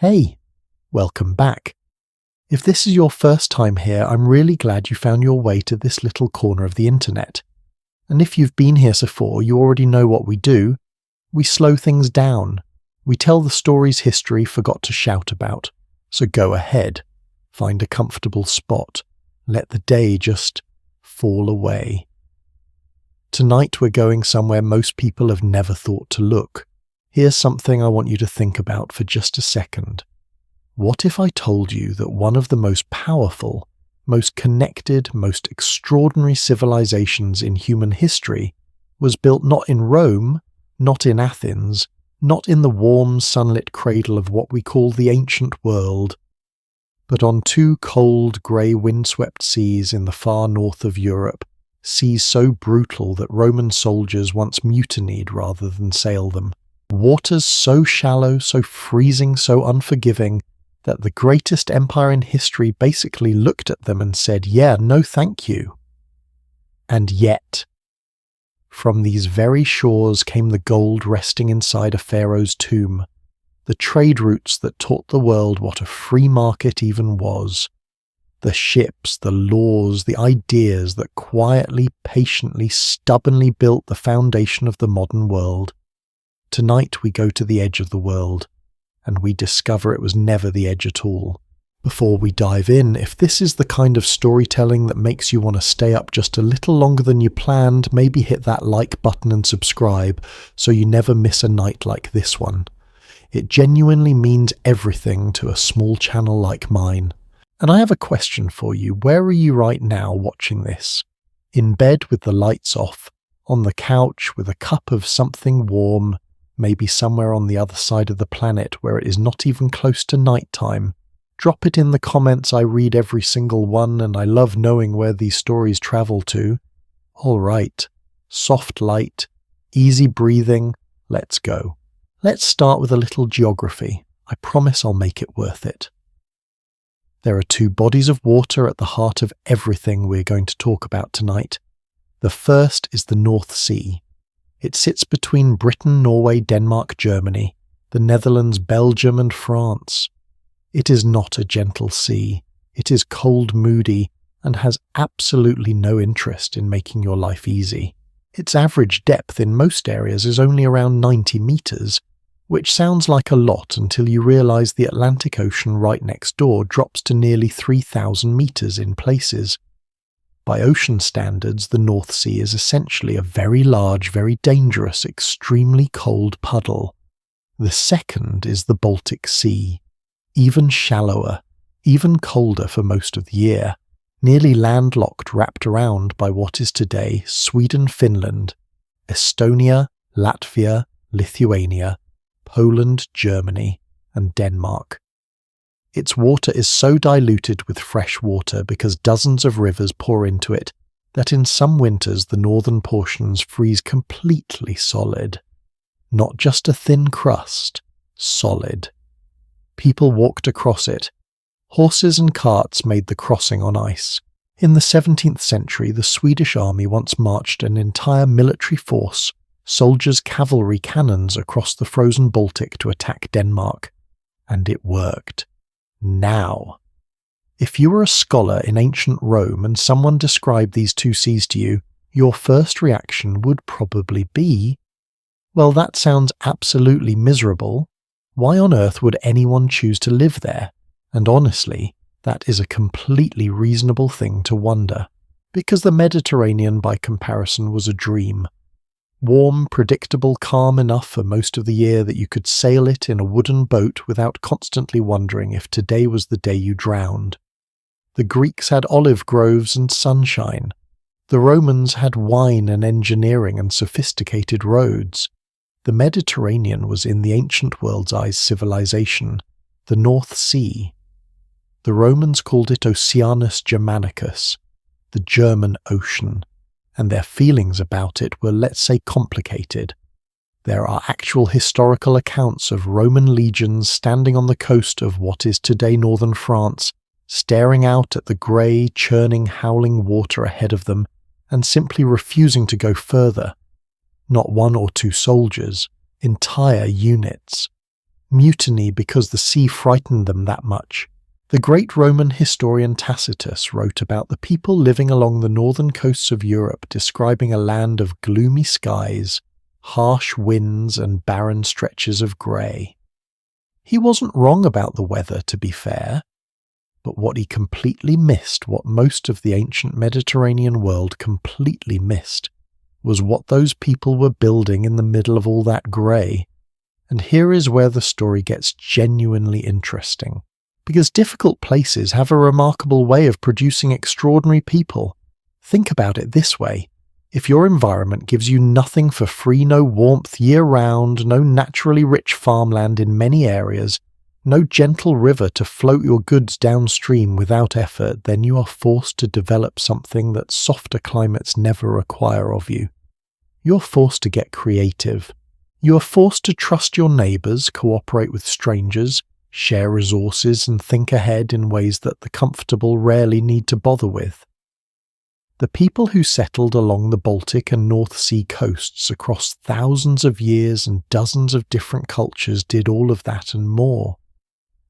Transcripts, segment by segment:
Hey, welcome back. If this is your first time here, I'm really glad you found your way to this little corner of the internet. And if you've been here before, you already know what we do. We slow things down. We tell the stories history forgot to shout about. So go ahead, find a comfortable spot, let the day just fall away. Tonight we're going somewhere most people have never thought to look. Here's something I want you to think about for just a second. What if I told you that one of the most powerful, most connected, most extraordinary civilizations in human history was built not in Rome, not in Athens, not in the warm, sunlit cradle of what we call the ancient world, but on two cold, grey, windswept seas in the far north of Europe, seas so brutal that Roman soldiers once mutinied rather than sail them. Waters so shallow, so freezing, so unforgiving, that the greatest empire in history basically looked at them and said, yeah, no thank you. And yet, from these very shores came the gold resting inside a pharaoh's tomb, the trade routes that taught the world what a free market even was, the ships, the laws, the ideas that quietly, patiently, stubbornly built the foundation of the modern world. Tonight we go to the edge of the world, and we discover it was never the edge at all. Before we dive in, if this is the kind of storytelling that makes you want to stay up just a little longer than you planned, maybe hit that like button and subscribe so you never miss a night like this one. It genuinely means everything to a small channel like mine. And I have a question for you. Where are you right now watching this? In bed with the lights off, on the couch with a cup of something warm, maybe somewhere on the other side of the planet where it is not even close to night time. Drop it in the comments. I read every single one and I love knowing where these stories travel to. All right, soft light, easy breathing, let's go. Let's start with a little geography. I promise I'll make it worth it. There are two bodies of water at the heart of everything we're going to talk about tonight. The first is the North Sea. It sits between Britain, Norway, Denmark, Germany, the Netherlands, Belgium, and France. It is not a gentle sea. It is cold, moody, and has absolutely no interest in making your life easy. Its average depth in most areas is only around 90 meters, which sounds like a lot until you realize the Atlantic Ocean right next door drops to nearly 3,000 meters in places. By ocean standards, the North Sea is essentially a very large, very dangerous, extremely cold puddle. The second is the Baltic Sea, even shallower, even colder for most of the year, nearly landlocked, wrapped around by what is today Sweden, Finland, Estonia, Latvia, Lithuania, Poland, Germany, and Denmark. Its water is so diluted with fresh water because dozens of rivers pour into it that in some winters the northern portions freeze completely solid. Not just a thin crust, solid. People walked across it. Horses and carts made the crossing on ice. In the 17th century, the Swedish army once marched an entire military force, soldiers, cavalry, cannons across the frozen Baltic to attack Denmark. And it worked. Now, if you were a scholar in ancient Rome and someone described these two seas to you, your first reaction would probably be, well, that sounds absolutely miserable. Why on earth would anyone choose to live there? And honestly, that is a completely reasonable thing to wonder, because the Mediterranean by comparison was a dream. Warm, predictable, calm enough for most of the year that you could sail it in a wooden boat without constantly wondering if today was the day you drowned. The Greeks had olive groves and sunshine. The Romans had wine and engineering and sophisticated roads. The Mediterranean was in the ancient world's eyes civilization, the North Sea. The Romans called it Oceanus Germanicus, the German Ocean. And their feelings about it were, let's say, complicated. There are actual historical accounts of Roman legions standing on the coast of what is today northern France, staring out at the grey, churning, howling water ahead of them, and simply refusing to go further. Not one or two soldiers, entire units. mutiny because the sea frightened them that much. The great Roman historian Tacitus wrote about the people living along the northern coasts of Europe, describing a land of gloomy skies, harsh winds, and barren stretches of grey. He wasn't wrong about the weather, to be fair, but what he completely missed, what most of the ancient Mediterranean world completely missed, was what those people were building in the middle of all that grey. And here is where the story gets genuinely interesting. Because difficult places have a remarkable way of producing extraordinary people. Think about it this way. If your environment gives you nothing for free, no warmth year-round, no naturally rich farmland in many areas, no gentle river to float your goods downstream without effort, then you are forced to develop something that softer climates never require of you. You're forced to get creative. You are forced to trust your neighbours, cooperate with strangers, share resources, and think ahead in ways that the comfortable rarely need to bother with. The people who settled along the Baltic and North Sea coasts across thousands of years and dozens of different cultures did all of that and more.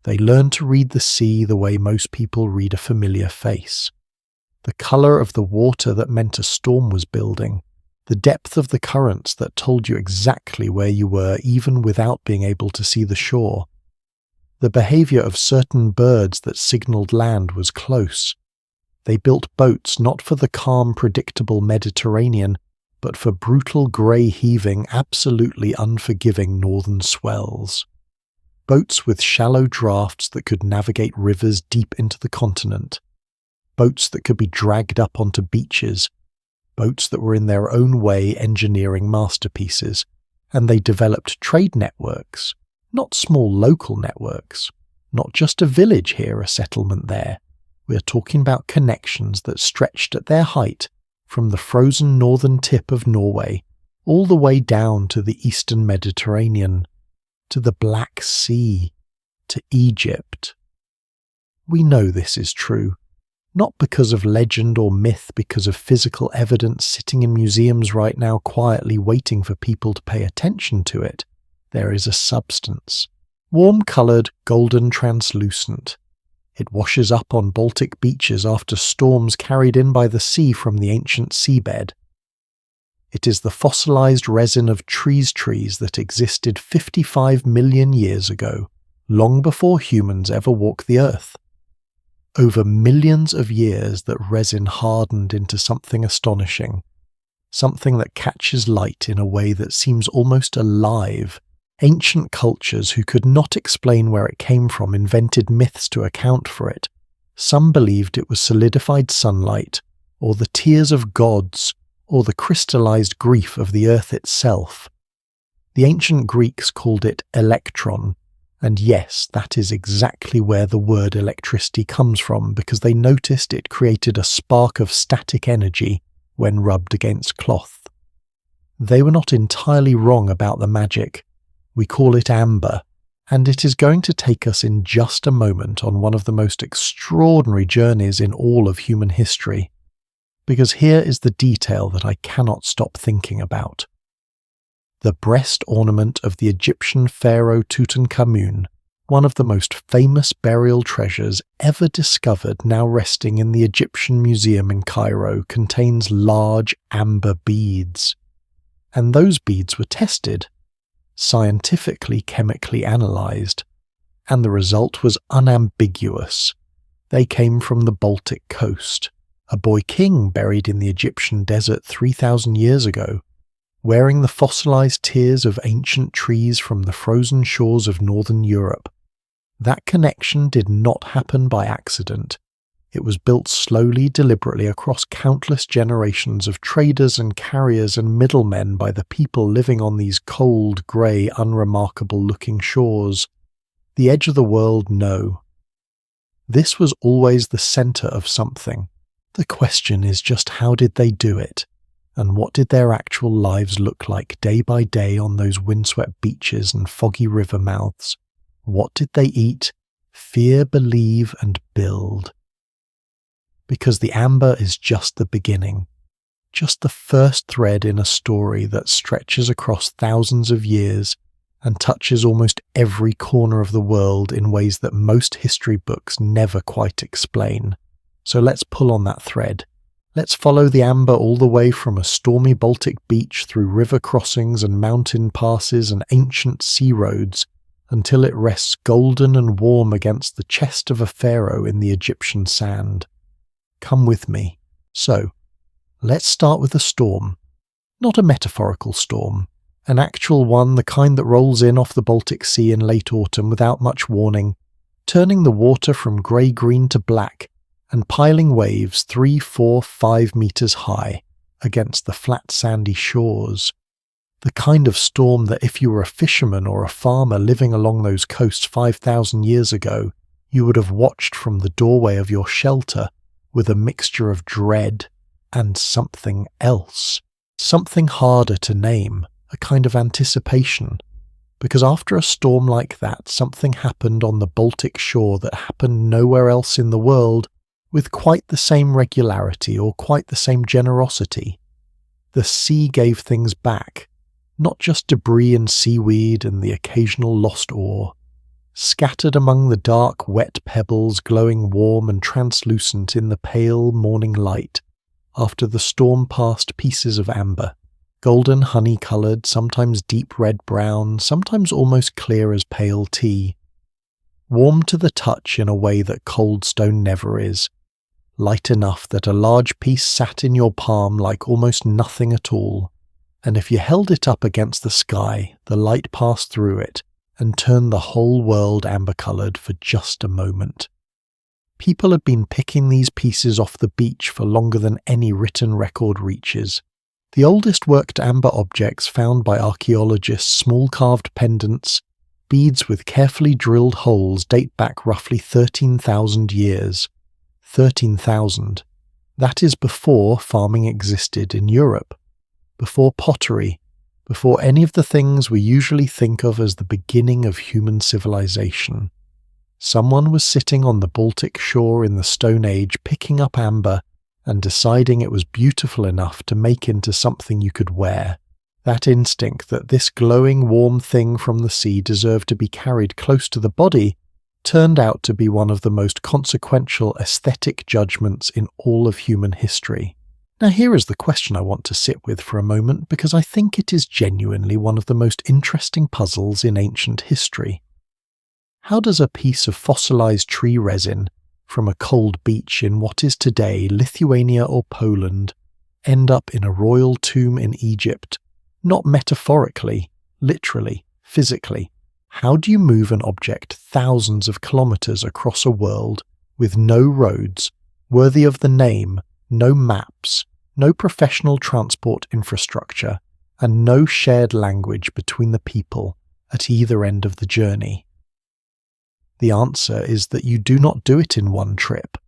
They learned to read the sea the way most people read a familiar face. The colour of the water that meant a storm was building, the depth of the currents that told you exactly where you were even without being able to see the shore. The behaviour of certain birds that signalled land was close. They built boats not for the calm, predictable Mediterranean, but for brutal, grey-heaving, absolutely unforgiving northern swells. Boats with shallow drafts that could navigate rivers deep into the continent. Boats that could be dragged up onto beaches. Boats that were in their own way engineering masterpieces. And they developed trade networks. Not small local networks, not just a village here, a settlement there. We are talking about connections that stretched at their height from the frozen northern tip of Norway all the way down to the eastern Mediterranean, to the Black Sea, to Egypt. We know this is true, not because of legend or myth, because of physical evidence sitting in museums right now quietly waiting for people to pay attention to it. There is a substance, warm-coloured, golden translucent. It washes up on Baltic beaches after storms carried in by the sea from the ancient seabed. It is the fossilised resin of trees that existed 55 million years ago, long before humans ever walked the earth. Over millions of years that resin hardened into something astonishing, something that catches light in a way that seems almost alive. Ancient cultures who could not explain where it came from invented myths to account for it. Some believed it was solidified sunlight, or the tears of gods, or the crystallized grief of the earth itself. The ancient Greeks called it electron, and yes, that is exactly where the word electricity comes from, because they noticed it created a spark of static energy when rubbed against cloth. They were not entirely wrong about the magic. We call it amber, and it is going to take us in just a moment on one of the most extraordinary journeys in all of human history, because here is the detail that I cannot stop thinking about. The breast ornament of the Egyptian pharaoh Tutankhamun, one of the most famous burial treasures ever discovered, now resting in the Egyptian Museum in Cairo, contains large amber beads. And those beads were tested, scientifically chemically analysed, and the result was unambiguous. They came from the Baltic coast, a boy king buried in the Egyptian desert 3,000 years ago, wearing the fossilised tears of ancient trees from the frozen shores of northern Europe. That connection did not happen by accident. It was built slowly, deliberately across countless generations of traders and carriers and middlemen by the people living on these cold, grey, unremarkable-looking shores. The edge of the world, no. This was always the centre of something. The question is just how did they do it? And what did their actual lives look like day by day on those windswept beaches and foggy river mouths? What did they eat, fear, believe, and build? Because the amber is just the beginning, just the first thread in a story that stretches across thousands of years and touches almost every corner of the world in ways that most history books never quite explain. So let's pull on that thread. Let's follow the amber all the way from a stormy Baltic beach through river crossings and mountain passes and ancient sea roads until it rests golden and warm against the chest of a pharaoh in the Egyptian sand. Come with me. So, let's start with a storm. Not a metaphorical storm, an actual one, the kind that rolls in off the Baltic Sea in late autumn without much warning, turning the water from grey-green to black and piling waves 3, 4, 5 meters high against the flat sandy shores. The kind of storm that if you were a fisherman or a farmer living along those coasts 5,000 years ago, you would have watched from the doorway of your shelter with a mixture of dread and something else. Something harder to name, a kind of anticipation. Because after a storm like that, something happened on the Baltic shore that happened nowhere else in the world with quite the same regularity or quite the same generosity. The sea gave things back, not just debris and seaweed and the occasional lost oar. Scattered among the dark, wet pebbles glowing warm and translucent in the pale morning light, after the storm passed pieces of amber, golden honey-coloured, sometimes deep red-brown, sometimes almost clear as pale tea. Warm to the touch in a way that cold stone never is, light enough that a large piece sat in your palm like almost nothing at all, and if you held it up against the sky, the light passed through it and turned the whole world amber-coloured for just a moment. People had been picking these pieces off the beach for longer than any written record reaches. The oldest worked amber objects found by archaeologists, small carved pendants, beads with carefully drilled holes, date back roughly 13,000 years. 13,000. That is before farming existed in Europe, before pottery, before any of the things we usually think of as the beginning of human civilization. Someone was sitting on the Baltic shore in the Stone Age picking up amber and deciding it was beautiful enough to make into something you could wear. That instinct that this glowing warm thing from the sea deserved to be carried close to the body turned out to be one of the most consequential aesthetic judgments in all of human history. Now here is the question I want to sit with for a moment, because I think it is genuinely one of the most interesting puzzles in ancient history. How does a piece of fossilized tree resin from a cold beach in what is today Lithuania or Poland end up in a royal tomb in Egypt? Not metaphorically, literally, physically. How do you move an object thousands of kilometers across a world with no roads, worthy of the name, no maps, no professional transport infrastructure, and no shared language between the people at either end of the journey? The answer is that you do not do it in one trip.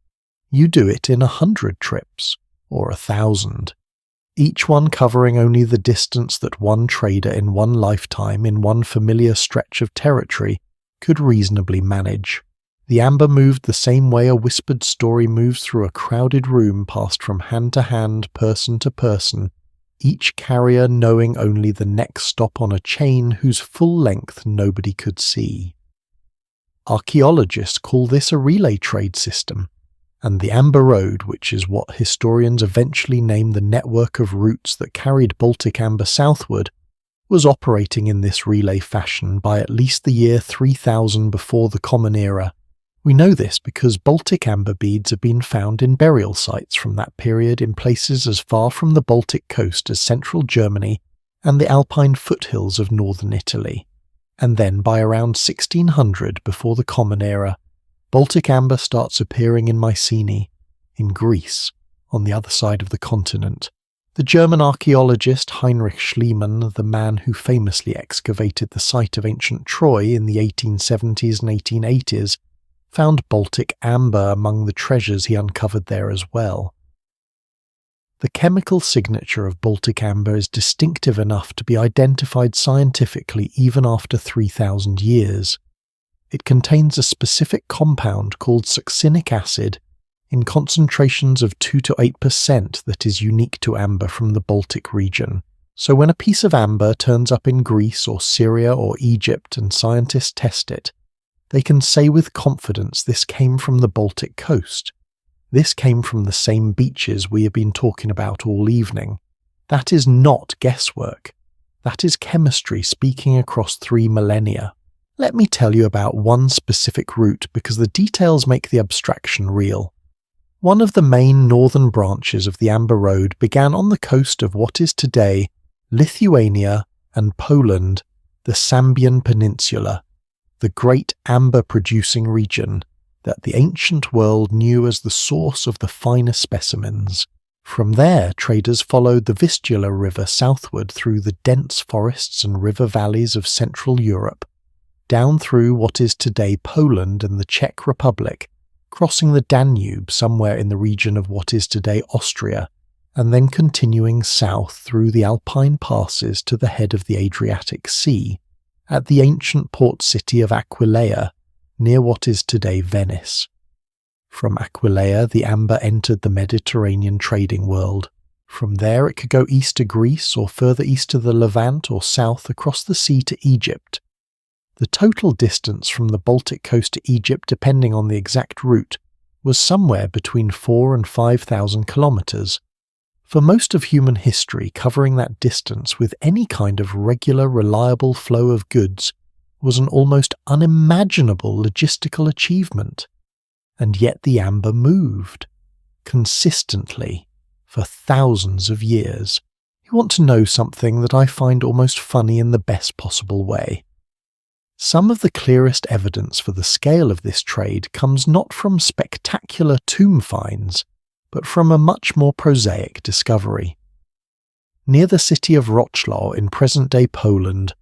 You do it in 100 trips, or 1,000. Each one covering only the distance that one trader in one lifetime in one familiar stretch of territory could reasonably manage. The amber moved the same way a whispered story moves through a crowded room, passed from hand to hand, person to person, each carrier knowing only the next stop on a chain whose full length nobody could see. Archaeologists call this a relay trade system, and the Amber Road, which is what historians eventually named the network of routes that carried Baltic amber southward, was operating in this relay fashion by at least the year 3000 before the Common Era. We know this because Baltic amber beads have been found in burial sites from that period in places as far from the Baltic coast as central Germany and the Alpine foothills of northern Italy. And then by around 1600 before the Common Era, Baltic amber starts appearing in Mycenae, in Greece, on the other side of the continent. The German archaeologist Heinrich Schliemann, the man who famously excavated the site of ancient Troy in the 1870s and 1880s, found Baltic amber among the treasures he uncovered there as well. The chemical signature of Baltic amber is distinctive enough to be identified scientifically even after 3,000 years. It contains a specific compound called succinic acid in concentrations of 2 to 8% that is unique to amber from the Baltic region. So when a piece of amber turns up in Greece or Syria or Egypt and scientists test it, they can say with confidence this came from the Baltic coast. This came from the same beaches we have been talking about all evening. That is not guesswork. That is chemistry speaking across 3 millennia. Let me tell you about one specific route because the details make the abstraction real. One of the main northern branches of the Amber Road began on the coast of what is today Lithuania and Poland, the Sambian Peninsula, the great amber-producing region that the ancient world knew as the source of the finer specimens. From there, traders followed the Vistula River southward through the dense forests and river valleys of Central Europe, down through what is today Poland and the Czech Republic, crossing the Danube somewhere in the region of what is today Austria, and then continuing south through the Alpine passes to the head of the Adriatic Sea, at the ancient port city of Aquileia, near what is today Venice. From Aquileia, the amber entered the Mediterranean trading world. From there it could go east to Greece or further east to the Levant or south across the sea to Egypt. The total distance from the Baltic coast to Egypt, depending on the exact route, was somewhere between 4,000 and 5,000 kilometres. For most of human history, covering that distance with any kind of regular, reliable flow of goods was an almost unimaginable logistical achievement. And yet the amber moved, consistently, for thousands of years. You want to know something that I find almost funny in the best possible way? Some of the clearest evidence for the scale of this trade comes not from spectacular tomb finds, but from a much more prosaic discovery. Near the city of Wrocław in present-day Poland,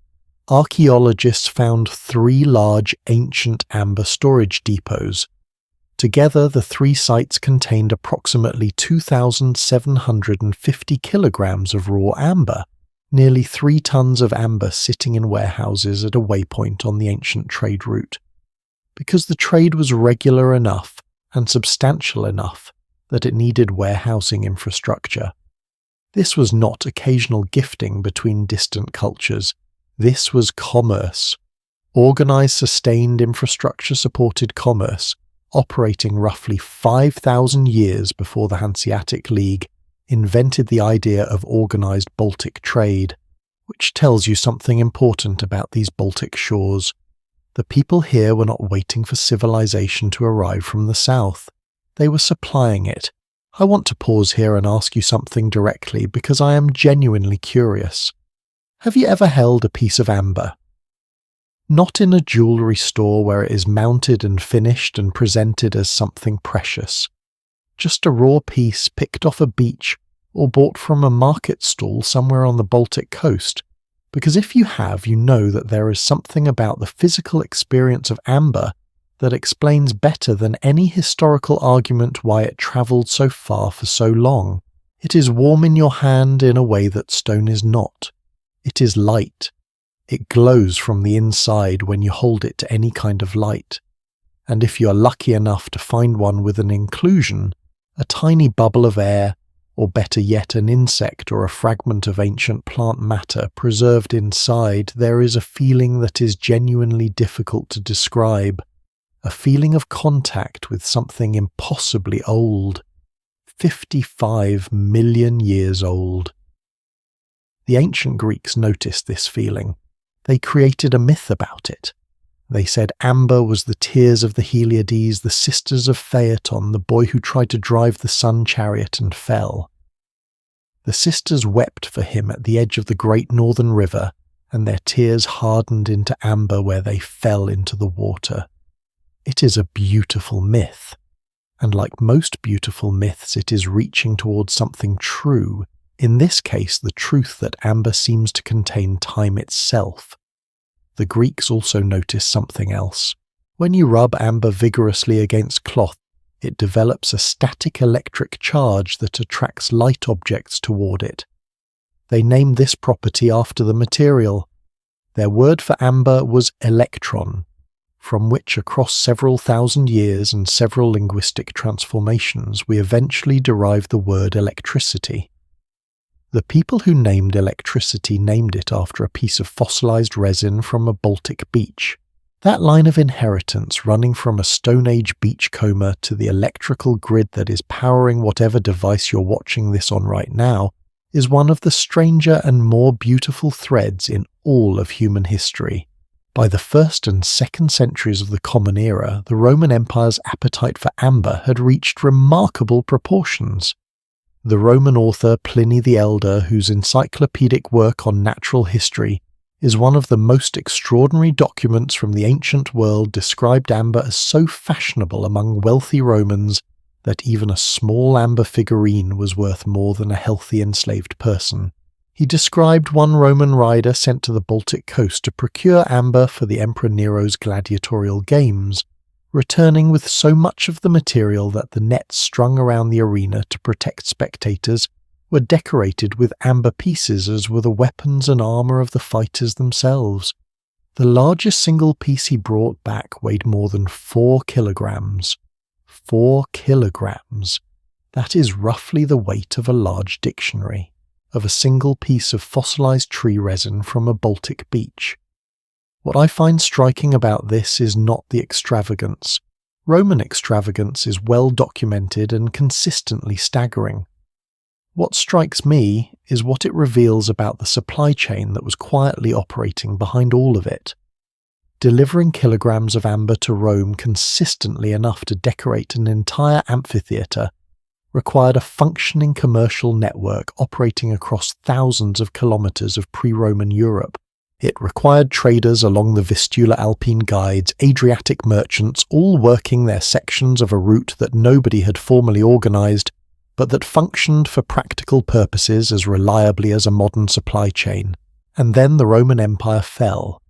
archaeologists found 3 large ancient amber storage depots. Together, the 3 sites contained approximately 2,750 kilograms of raw amber, nearly 3 tons of amber sitting in warehouses at a waypoint on the ancient trade route. Because the trade was regular enough and substantial enough that it needed warehousing infrastructure. This was not occasional gifting between distant cultures. This was commerce. Organised, sustained, infrastructure-supported commerce, operating roughly 5,000 years before the Hanziatic League invented the idea of organised Baltic trade, which tells you something important about these Baltic shores. The people here were not waiting for civilization to arrive from the south. They were supplying it. I want to pause here and ask you something directly because I am genuinely curious. Have you ever held a piece of amber? Not in a jewellery store where it is mounted and finished and presented as something precious. Just a raw piece picked off a beach or bought from a market stall somewhere on the Baltic coast. Because if you have, you know that there is something about the physical experience of amber that explains better than any historical argument why it travelled so far for so long. It is warm in your hand in a way that stone is not. It is light. It glows from the inside when you hold it to any kind of light. And if you are lucky enough to find one with an inclusion, a tiny bubble of air, or better yet an insect or a fragment of ancient plant matter preserved inside, there is a feeling that is genuinely difficult to describe. A feeling of contact with something impossibly old, 55 million years old. The ancient Greeks noticed this feeling. They created a myth about it. They said amber was the tears of the Heliades, the sisters of Phaeton, the boy who tried to drive the sun chariot and fell. The sisters wept for him at the edge of the great northern river, and their tears hardened into amber where they fell into the water. It is a beautiful myth, and like most beautiful myths, it is reaching towards something true, in this case the truth that amber seems to contain time itself. The Greeks also noticed something else. When you rub amber vigorously against cloth, it develops a static electric charge that attracts light objects toward it. They named this property after the material. Their word for amber was electron, from which across several thousand years and several linguistic transformations we eventually derived the word electricity. The people who named electricity named it after a piece of fossilized resin from a Baltic beach. That line of inheritance running from a Stone Age beachcomber to the electrical grid that is powering whatever device you're watching this on right now is one of the stranger and more beautiful threads in all of human history. By the 1st and 2nd centuries of the Common Era, the Roman Empire's appetite for amber had reached remarkable proportions. The Roman author Pliny the Elder, whose encyclopedic work on natural history is one of the most extraordinary documents from the ancient world, described amber as so fashionable among wealthy Romans that even a small amber figurine was worth more than a healthy enslaved person. He described one Roman rider sent to the Baltic coast to procure amber for the Emperor Nero's gladiatorial games, returning with so much of the material that the nets strung around the arena to protect spectators were decorated with amber pieces, as were the weapons and armour of the fighters themselves. The largest single piece he brought back weighed more than 4 kilograms. 4 kilograms. That is roughly the weight of a large dictionary, of a single piece of fossilized tree resin from a Baltic beach. What I find striking about this is not the extravagance. Roman extravagance is well documented and consistently staggering. What strikes me is what it reveals about the supply chain that was quietly operating behind all of it. Delivering kilograms of amber to Rome consistently enough to decorate an entire amphitheatre required a functioning commercial network operating across thousands of kilometres of pre-Roman Europe. It required traders along the Vistula Alpine guides, Adriatic merchants, all working their sections of a route that nobody had formally organised, but that functioned for practical purposes as reliably as a modern supply chain. And then the Roman Empire fell.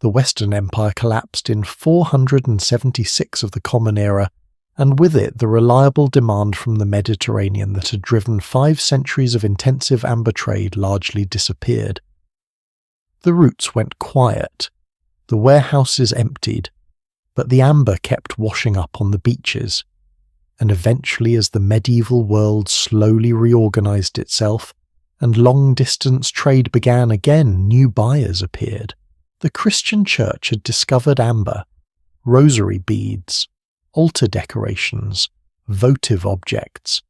The Western Empire collapsed in 476 of the Common Era, and with it the reliable demand from the Mediterranean that had driven 5 centuries of intensive amber trade largely disappeared. The routes went quiet, the warehouses emptied, but the amber kept washing up on the beaches, and eventually, as the medieval world slowly reorganized itself and long-distance trade began again, new buyers appeared. The Christian Church had discovered amber, rosary beads, altar decorations, votive objects.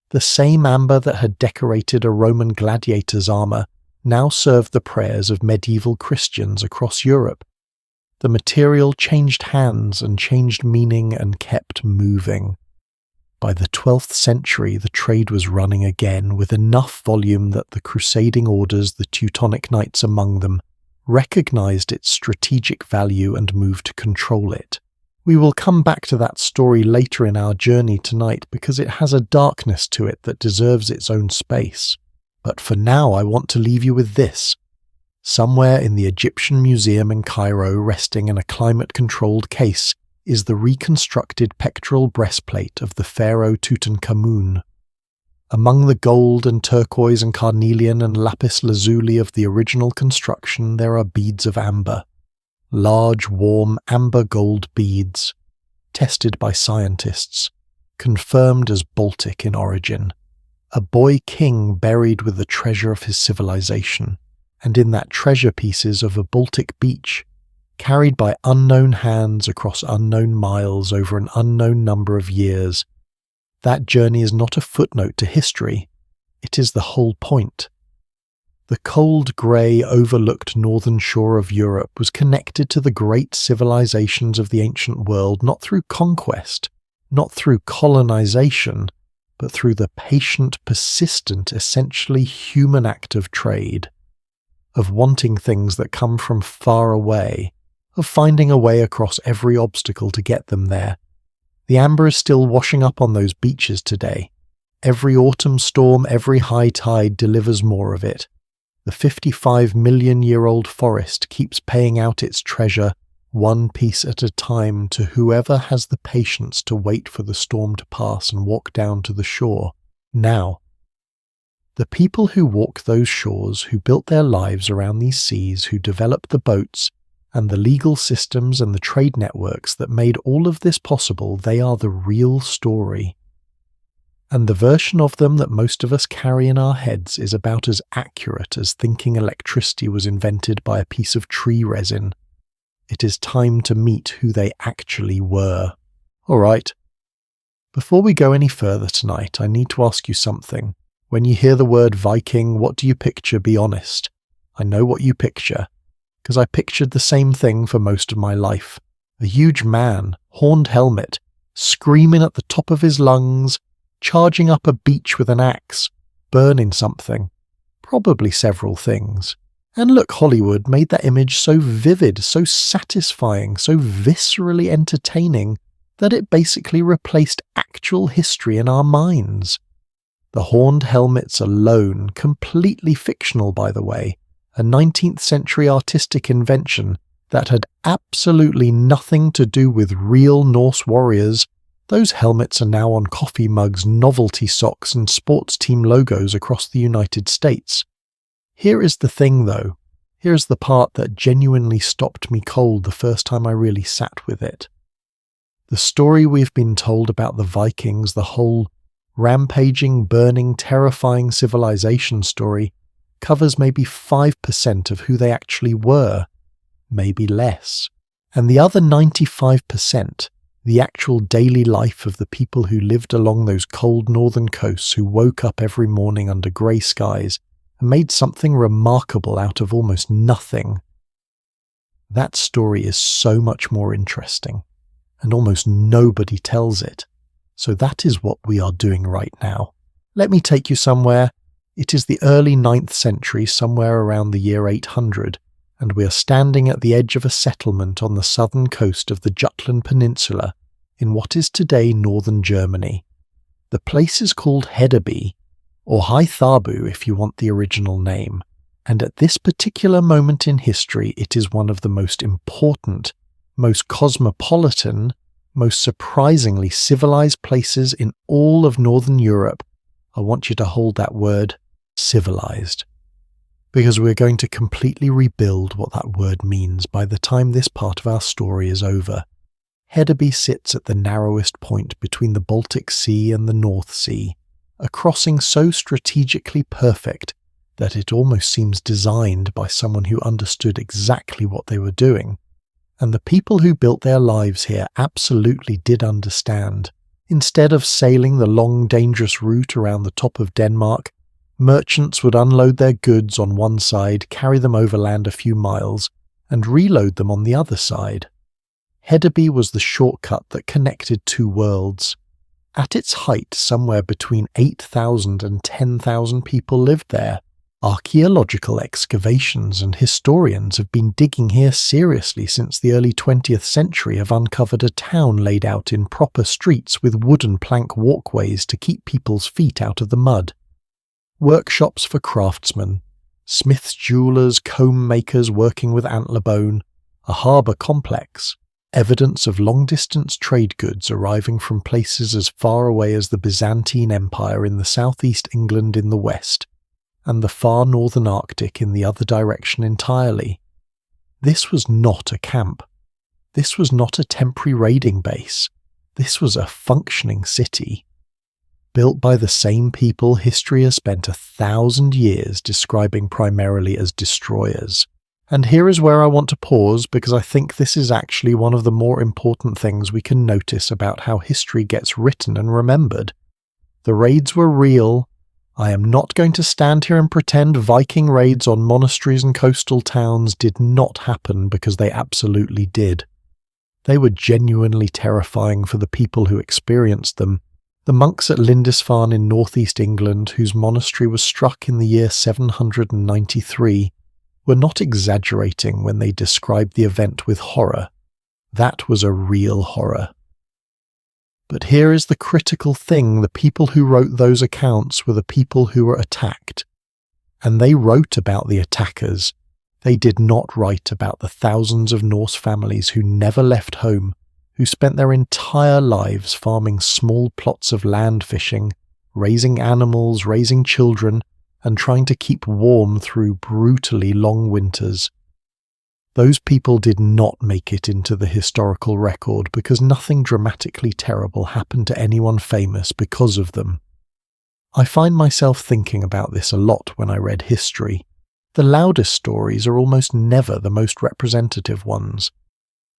The same amber that had decorated a Roman gladiator's armour now served the prayers of medieval Christians across Europe. The material changed hands and changed meaning and kept moving. By the 12th century, the trade was running again with enough volume that the crusading orders, the Teutonic Knights among them, recognized its strategic value and moved to control it. We will come back to that story later in our journey tonight because it has a darkness to it that deserves its own space. But for now I want to leave you with this. Somewhere in the Egyptian Museum in Cairo, resting in a climate-controlled case, is the reconstructed pectoral breastplate of the pharaoh Tutankhamun. Among the gold and turquoise and carnelian and lapis lazuli of the original construction there are beads of amber. Large, warm, amber-gold beads, tested by scientists, confirmed as Baltic in origin. A boy king buried with the treasure of his civilization, and in that treasure pieces of a Baltic beach, carried by unknown hands across unknown miles over an unknown number of years. That journey is not a footnote to history, it is the whole point. The cold, grey, overlooked northern shore of Europe was connected to the great civilizations of the ancient world not through conquest, not through colonization, but through the patient, persistent, essentially human act of trade, of wanting things that come from far away, of finding a way across every obstacle to get them there. The amber is still washing up on those beaches today. Every autumn storm, every high tide delivers more of it. The 55-million-year-old forest keeps paying out its treasure, one piece at a time, to whoever has the patience to wait for the storm to pass and walk down to the shore. Now, the people who walk those shores, who built their lives around these seas, who developed the boats, and the legal systems and the trade networks that made all of this possible, they are the real story. And the version of them that most of us carry in our heads is about as accurate as thinking electricity was invented by a piece of tree resin. It is time to meet who they actually were. All right. Before we go any further tonight, I need to ask you something. When you hear the word Viking, what do you picture? Be honest. I know what you picture, because I pictured the same thing for most of my life. A huge man, horned helmet, screaming at the top of his lungs, charging up a beach with an axe, burning something. Probably several things. And look, Hollywood made that image so vivid, so satisfying, so viscerally entertaining that it basically replaced actual history in our minds. The horned helmets alone, completely fictional by the way, a 19th century artistic invention that had absolutely nothing to do with real Norse warriors. Those helmets are now on coffee mugs, novelty socks and sports team logos across the United States. Here is the thing though, here's the part that genuinely stopped me cold the first time I really sat with it. The story we've been told about the Vikings, the whole rampaging, burning, terrifying civilization story, covers maybe 5% of who they actually were, maybe less. And the other 95%, the actual daily life of the people who lived along those cold northern coasts, who woke up every morning under grey skies and made something remarkable out of almost nothing. That story is so much more interesting, and almost nobody tells it. So that is what we are doing right now. Let me take you somewhere. It is the early 9th century, somewhere around the year 800, and we are standing at the edge of a settlement on the southern coast of the Jutland Peninsula in what is today northern Germany. The place is called Hedeby, or Hythabu if you want the original name, and at this particular moment in history it is one of the most important, most cosmopolitan, most surprisingly civilized places in all of Northern Europe. I want you to hold that word, civilized, because we're going to completely rebuild what that word means by the time this part of our story is over. Hedeby sits at the narrowest point between the Baltic Sea and the North Sea, a crossing so strategically perfect that it almost seems designed by someone who understood exactly what they were doing. And the people who built their lives here absolutely did understand. Instead of sailing the long, dangerous route around the top of Denmark, merchants would unload their goods on one side, carry them overland a few miles, and reload them on the other side. Hedeby was the shortcut that connected two worlds. At its height, somewhere between 8,000 and 10,000 people lived there. Archaeological excavations and historians have been digging here seriously since the early 20th century have uncovered a town laid out in proper streets with wooden plank walkways to keep people's feet out of the mud. Workshops for craftsmen, smiths, jewellers, comb makers working with antler bone, a harbour complex, evidence of long-distance trade goods arriving from places as far away as the Byzantine Empire in the southeast England in the west, and the far northern Arctic in the other direction entirely. This was not a camp. This was not a temporary raiding base. This was a functioning city. Built by the same people history has spent 1,000 years describing primarily as destroyers. And here is where I want to pause, because I think this is actually one of the more important things we can notice about how history gets written and remembered. The raids were real. I am not going to stand here and pretend Viking raids on monasteries and coastal towns did not happen, because they absolutely did. They were genuinely terrifying for the people who experienced them. The monks at Lindisfarne in northeast England, whose monastery was struck in the year 793, were not exaggerating when they described the event with horror. That was a real horror. But here is the critical thing: the people who wrote those accounts were the people who were attacked. And they wrote about the attackers. They did not write about the thousands of Norse families who never left home, who spent their entire lives farming small plots of land, fishing, raising animals, raising children, and trying to keep warm through brutally long winters. Those people did not make it into the historical record because nothing dramatically terrible happened to anyone famous because of them. I find myself thinking about this a lot when I read history. The loudest stories are almost never the most representative ones.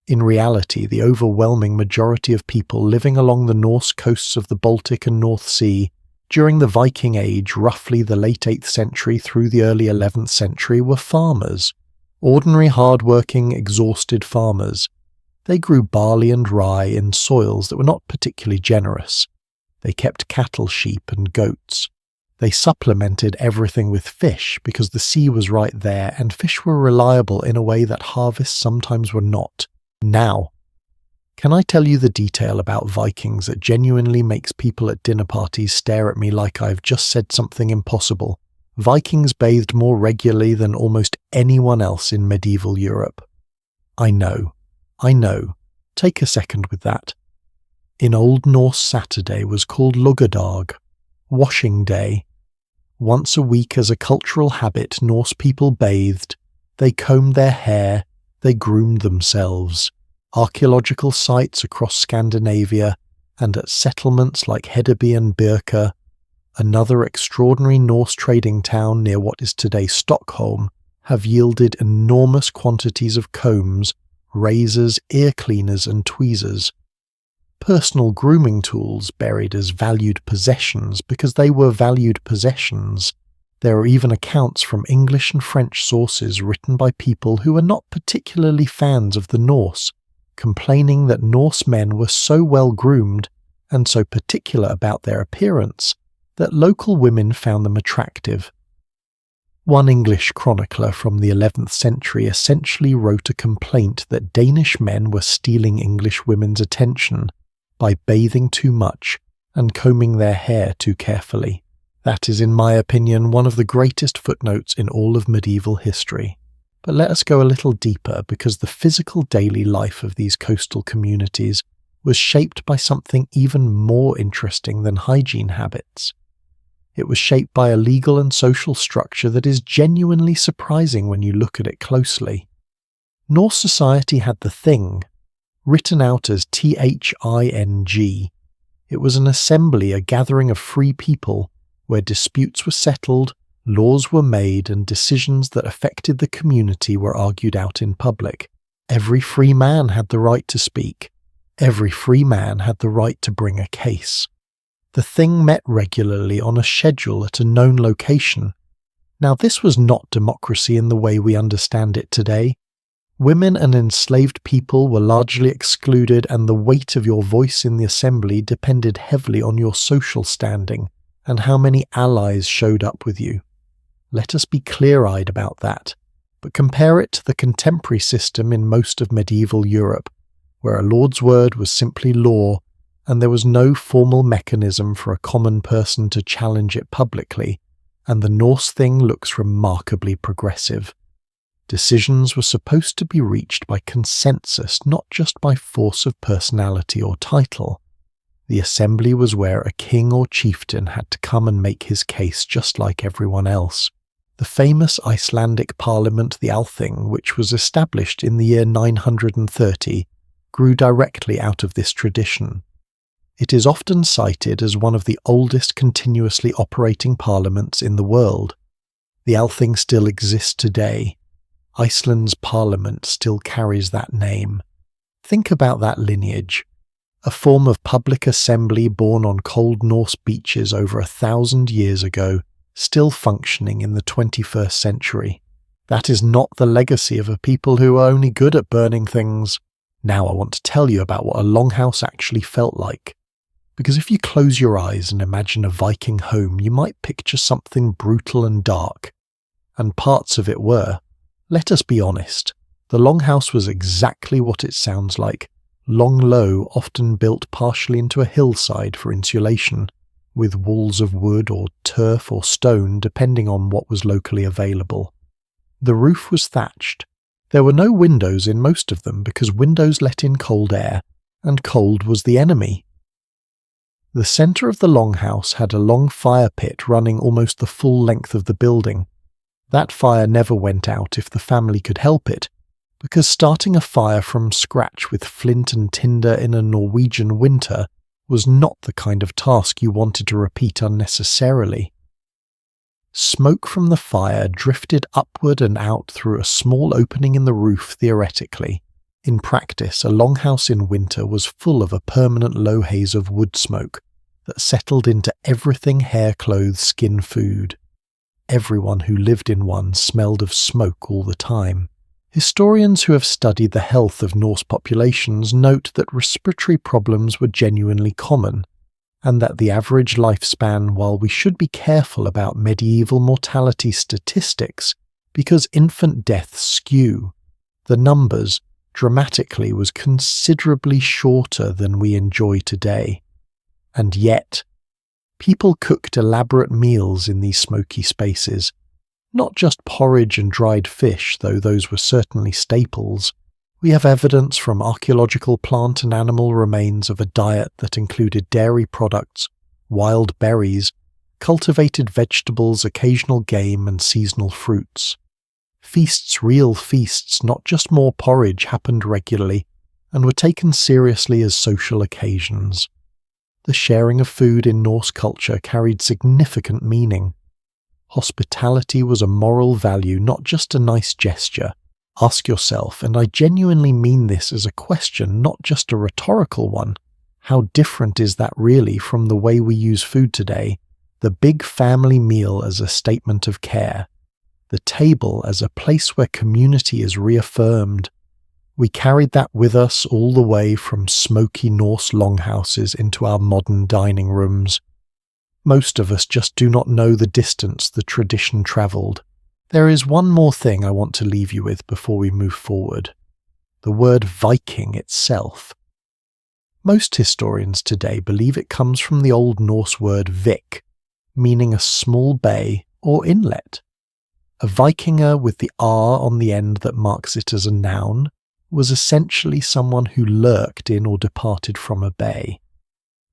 In reality, the overwhelming majority of people living along the Norse coasts of the Baltic and North Sea during the Viking Age, roughly the late 8th century through the early 11th century, were farmers. Ordinary, hard-working, exhausted farmers. They grew barley and rye in soils that were not particularly generous. They kept cattle, sheep, and goats. They supplemented everything with fish because the sea was right there and fish were reliable in a way that harvests sometimes were not. Now, can I tell you the detail about Vikings that genuinely makes people at dinner parties stare at me like I've just said something impossible? Vikings bathed more regularly than almost anyone else in medieval Europe. I know. Take a second with that. In Old Norse, Saturday was called Lugadag, washing day. Once a week as a cultural habit, Norse people bathed, they combed their hair, they groomed themselves. Archaeological sites across Scandinavia and at settlements like Hedeby and Birka, another extraordinary Norse trading town near what is today Stockholm, have yielded enormous quantities of combs, razors, ear cleaners and tweezers. Personal grooming tools buried as valued possessions because they were valued possessions. There are even accounts from English and French sources written by people who were not particularly fans of the Norse, complaining that Norse men were so well groomed and so particular about their appearance that local women found them attractive. One English chronicler from the 11th century essentially wrote a complaint that Danish men were stealing English women's attention by bathing too much and combing their hair too carefully. That is, in my opinion, one of the greatest footnotes in all of medieval history. But let us go a little deeper, because the physical daily life of these coastal communities was shaped by something even more interesting than hygiene habits. It was shaped by a legal and social structure that is genuinely surprising when you look at it closely. Norse society had the thing, written out as Thing. It was an assembly, a gathering of free people, where disputes were settled, laws were made, and decisions that affected the community were argued out in public. Every free man had the right to speak. Every free man had the right to bring a case. The thing met regularly on a schedule at a known location. Now, this was not democracy in the way we understand it today. Women and enslaved people were largely excluded, and the weight of your voice in the assembly depended heavily on your social standing and how many allies showed up with you. Let us be clear-eyed about that, but compare it to the contemporary system in most of medieval Europe, where a lord's word was simply law, and there was no formal mechanism for a common person to challenge it publicly, and the Norse thing looks remarkably progressive. Decisions were supposed to be reached by consensus, not just by force of personality or title. The assembly was where a king or chieftain had to come and make his case just like everyone else. The famous Icelandic parliament, the Althing, which was established in the year 930, grew directly out of this tradition. It is often cited as one of the oldest continuously operating parliaments in the world. The Althing still exists today. Iceland's parliament still carries that name. Think about that lineage. A form of public assembly born on cold Norse beaches over 1,000 years ago, still functioning in the 21st century. That is not the legacy of a people who are only good at burning things. Now I want to tell you about what a longhouse actually felt like. Because if you close your eyes and imagine a Viking home, you might picture something brutal and dark. And parts of it were. Let us be honest. The longhouse was exactly what it sounds like. Long low, often built partially into a hillside for insulation, with walls of wood or turf or stone depending on what was locally available. The roof was thatched. There were no windows in most of them because windows let in cold air, and cold was the enemy. The centre of the longhouse had a long fire pit running almost the full length of the building. That fire never went out if the family could help it, because starting a fire from scratch with flint and tinder in a Norwegian winter was not the kind of task you wanted to repeat unnecessarily. Smoke from the fire drifted upward and out through a small opening in the roof theoretically. In practice, a longhouse in winter was full of a permanent low haze of wood smoke that settled into everything hair, clothes, skin, food. Everyone who lived in one smelled of smoke all the time. Historians who have studied the health of Norse populations note that respiratory problems were genuinely common, and that the average lifespan, while we should be careful about medieval mortality statistics because infant deaths skew, the numbers dramatically was considerably shorter than we enjoy today. And yet, people cooked elaborate meals in these smoky spaces, not just porridge and dried fish, though those were certainly staples. We have evidence from archaeological plant and animal remains of a diet that included dairy products, wild berries, cultivated vegetables, occasional game, and seasonal fruits. Feasts, real feasts, not just more porridge, happened regularly and were taken seriously as social occasions. The sharing of food in Norse culture carried significant meaning. Hospitality was a moral value, not just a nice gesture. Ask yourself, and I genuinely mean this as a question, not just a rhetorical one, how different is that really from the way we use food today? The big family meal as a statement of care. The table as a place where community is reaffirmed. We carried that with us all the way from smoky Norse longhouses into our modern dining rooms. Most of us just do not know the distance the tradition travelled. There is one more thing I want to leave you with before we move forward. The word Viking itself. Most historians today believe it comes from the Old Norse word vik, meaning a small bay or inlet. A Vikinger with the R on the end that marks it as a noun was essentially someone who lurked in or departed from a bay.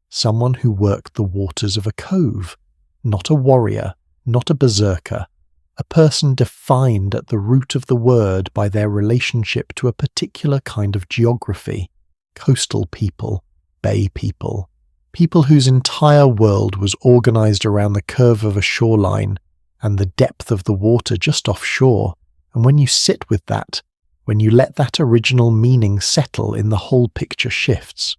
Someone who worked the waters of a cove, not a warrior, not a berserker, a person defined at the root of the word by their relationship to a particular kind of geography, coastal people, bay people, people whose entire world was organized around the curve of a shoreline and the depth of the water just offshore, and when you sit with that, when you let that original meaning settle in, the whole picture shifts.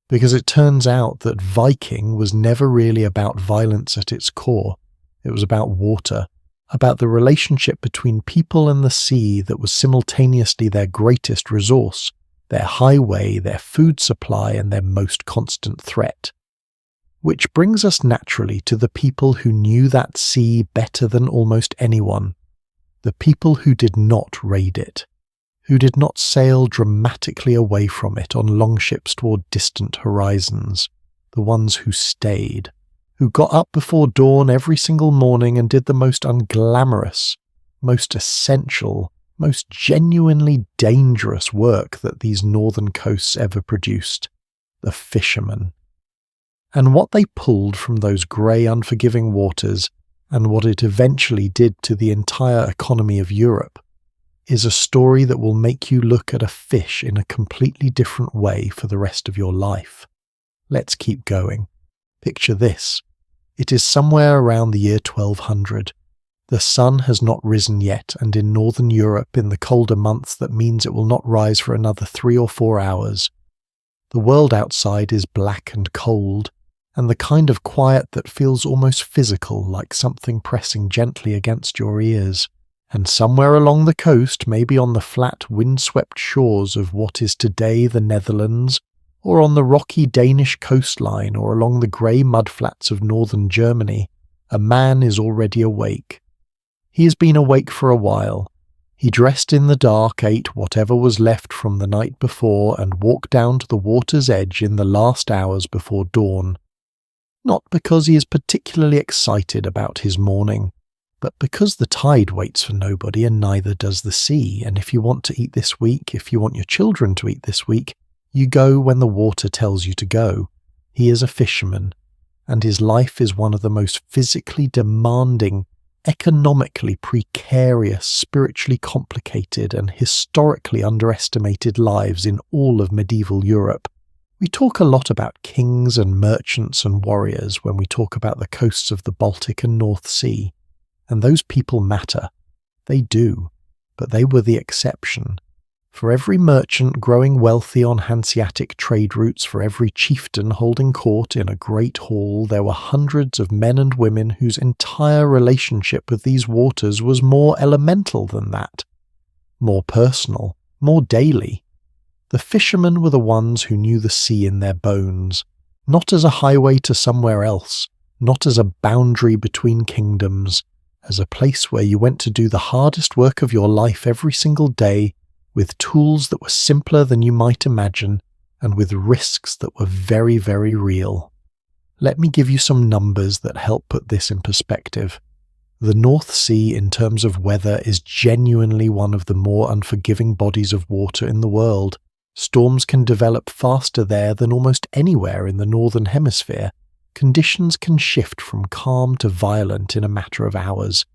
Because it turns out that Viking was never really about violence at its core. It was about water, about the relationship between people and the sea that was simultaneously their greatest resource, their highway, their food supply, and their most constant threat. Which brings us naturally to the people who knew that sea better than almost anyone, the people who did not raid it, who did not sail dramatically away from it on longships toward distant horizons, the ones who stayed, who got up before dawn every single morning and did the most unglamorous, most essential, most genuinely dangerous work that these northern coasts ever produced, the fishermen. And what they pulled from those grey, unforgiving waters, and what it eventually did to the entire economy of Europe, is a story that will make you look at a fish in a completely different way for the rest of your life. Let's keep going. Picture this. It is somewhere around the year 1200. The sun has not risen yet, and in northern Europe in the colder months that means it will not rise for another 3 or 4 hours. The world outside is black and cold, and the kind of quiet that feels almost physical, like something pressing gently against your ears. And somewhere along the coast, maybe on the flat, windswept shores of what is today the Netherlands, or on the rocky Danish coastline, or along the grey mudflats of northern Germany, a man is already awake. He has been awake for a while. He dressed in the dark, ate whatever was left from the night before, and walked down to the water's edge in the last hours before dawn. Not because he is particularly excited about his morning, but because the tide waits for nobody and neither does the sea, and if you want to eat this week, if you want your children to eat this week, you go when the water tells you to go. He is a fisherman, and his life is one of the most physically demanding, economically precarious, spiritually complicated, and historically underestimated lives in all of medieval Europe. We talk a lot about kings and merchants and warriors when we talk about the coasts of the Baltic and North Sea, and those people matter. They do, but they were the exception. For every merchant growing wealthy on Hanziatic trade routes, for every chieftain holding court in a great hall, there were hundreds of men and women whose entire relationship with these waters was more elemental than that, more personal, more daily. The fishermen were the ones who knew the sea in their bones, not as a highway to somewhere else, not as a boundary between kingdoms, as a place where you went to do the hardest work of your life every single day, with tools that were simpler than you might imagine, and with risks that were very, very real. Let me give you some numbers that help put this in perspective. The North Sea, in terms of weather, is genuinely one of the more unforgiving bodies of water in the world. Storms can develop faster there than almost anywhere in the Northern Hemisphere. Conditions can shift from calm to violent in a matter of hours.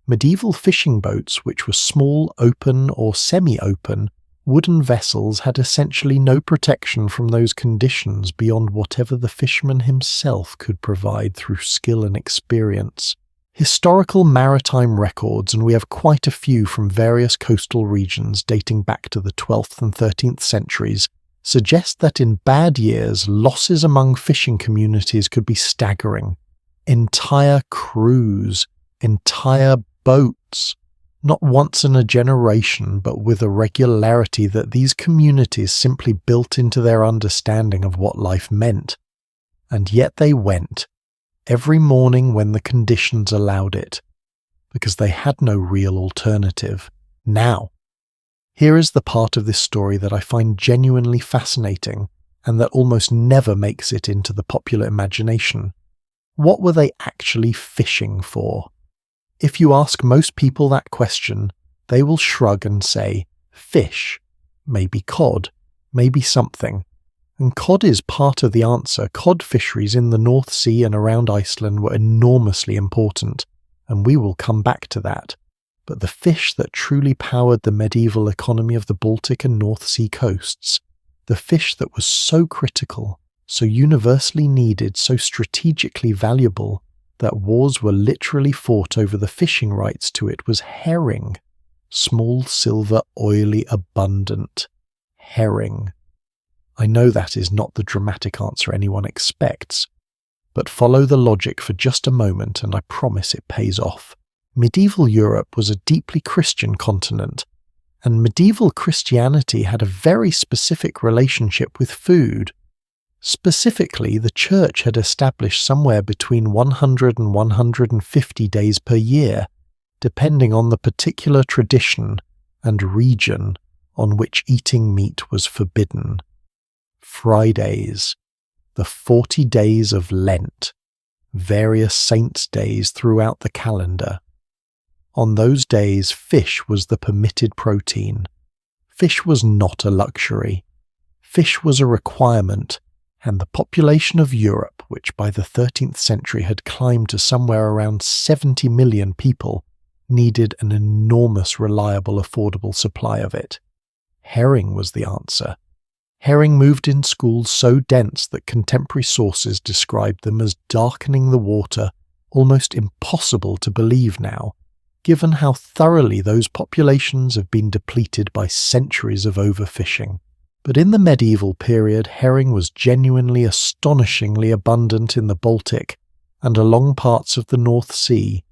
Medieval fishing boats, which were small, open or semi-open, wooden vessels, had essentially no protection from those conditions beyond whatever the fisherman himself could provide through skill and experience. Historical maritime records, and we have quite a few from various coastal regions dating back to the 12th and 13th centuries, suggest that in bad years, losses among fishing communities could be staggering. Entire crews, entire boats, not once in a generation, but with a regularity that these communities simply built into their understanding of what life meant. And yet they went, every morning when the conditions allowed it, because they had no real alternative. Now, here is the part of this story that I find genuinely fascinating and that almost never makes it into the popular imagination. What were they actually fishing for? If you ask most people that question, they will shrug and say, fish, maybe cod, maybe something. And cod is part of the answer. Cod fisheries in the North Sea and around Iceland were enormously important, and we will come back to that. But the fish that truly powered the medieval economy of the Baltic and North Sea coasts, the fish that was so critical, so universally needed, so strategically valuable, that wars were literally fought over the fishing rights to it, was herring. Small, silver, oily, abundant. Herring. I know that is not the dramatic answer anyone expects, but follow the logic for just a moment and I promise it pays off. Medieval Europe was a deeply Christian continent, and medieval Christianity had a very specific relationship with food. Specifically, the Church had established somewhere between 100 and 150 days per year, depending on the particular tradition and region on which eating meat was forbidden. Fridays, the 40 days of Lent, various saints' days throughout the calendar. On those days, fish was the permitted protein. Fish was not a luxury. Fish was a requirement, and the population of Europe, which by the 13th century had climbed to somewhere around 70 million people, needed an enormous, reliable, affordable supply of it. Herring was the answer. Herring moved in schools so dense that contemporary sources described them as darkening the water, almost impossible to believe now, given how thoroughly those populations have been depleted by centuries of overfishing. But in the medieval period, herring was genuinely astonishingly abundant in the Baltic and along parts of the North Sea,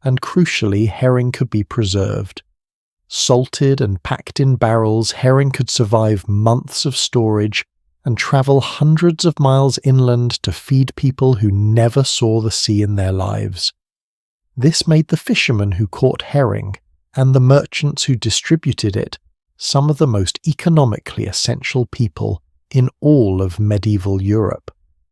and crucially, herring could be preserved. Salted and packed in barrels, herring could survive months of storage and travel hundreds of miles inland to feed people who never saw the sea in their lives. This made the fishermen who caught herring, and the merchants who distributed it, some of the most economically essential people in all of medieval Europe.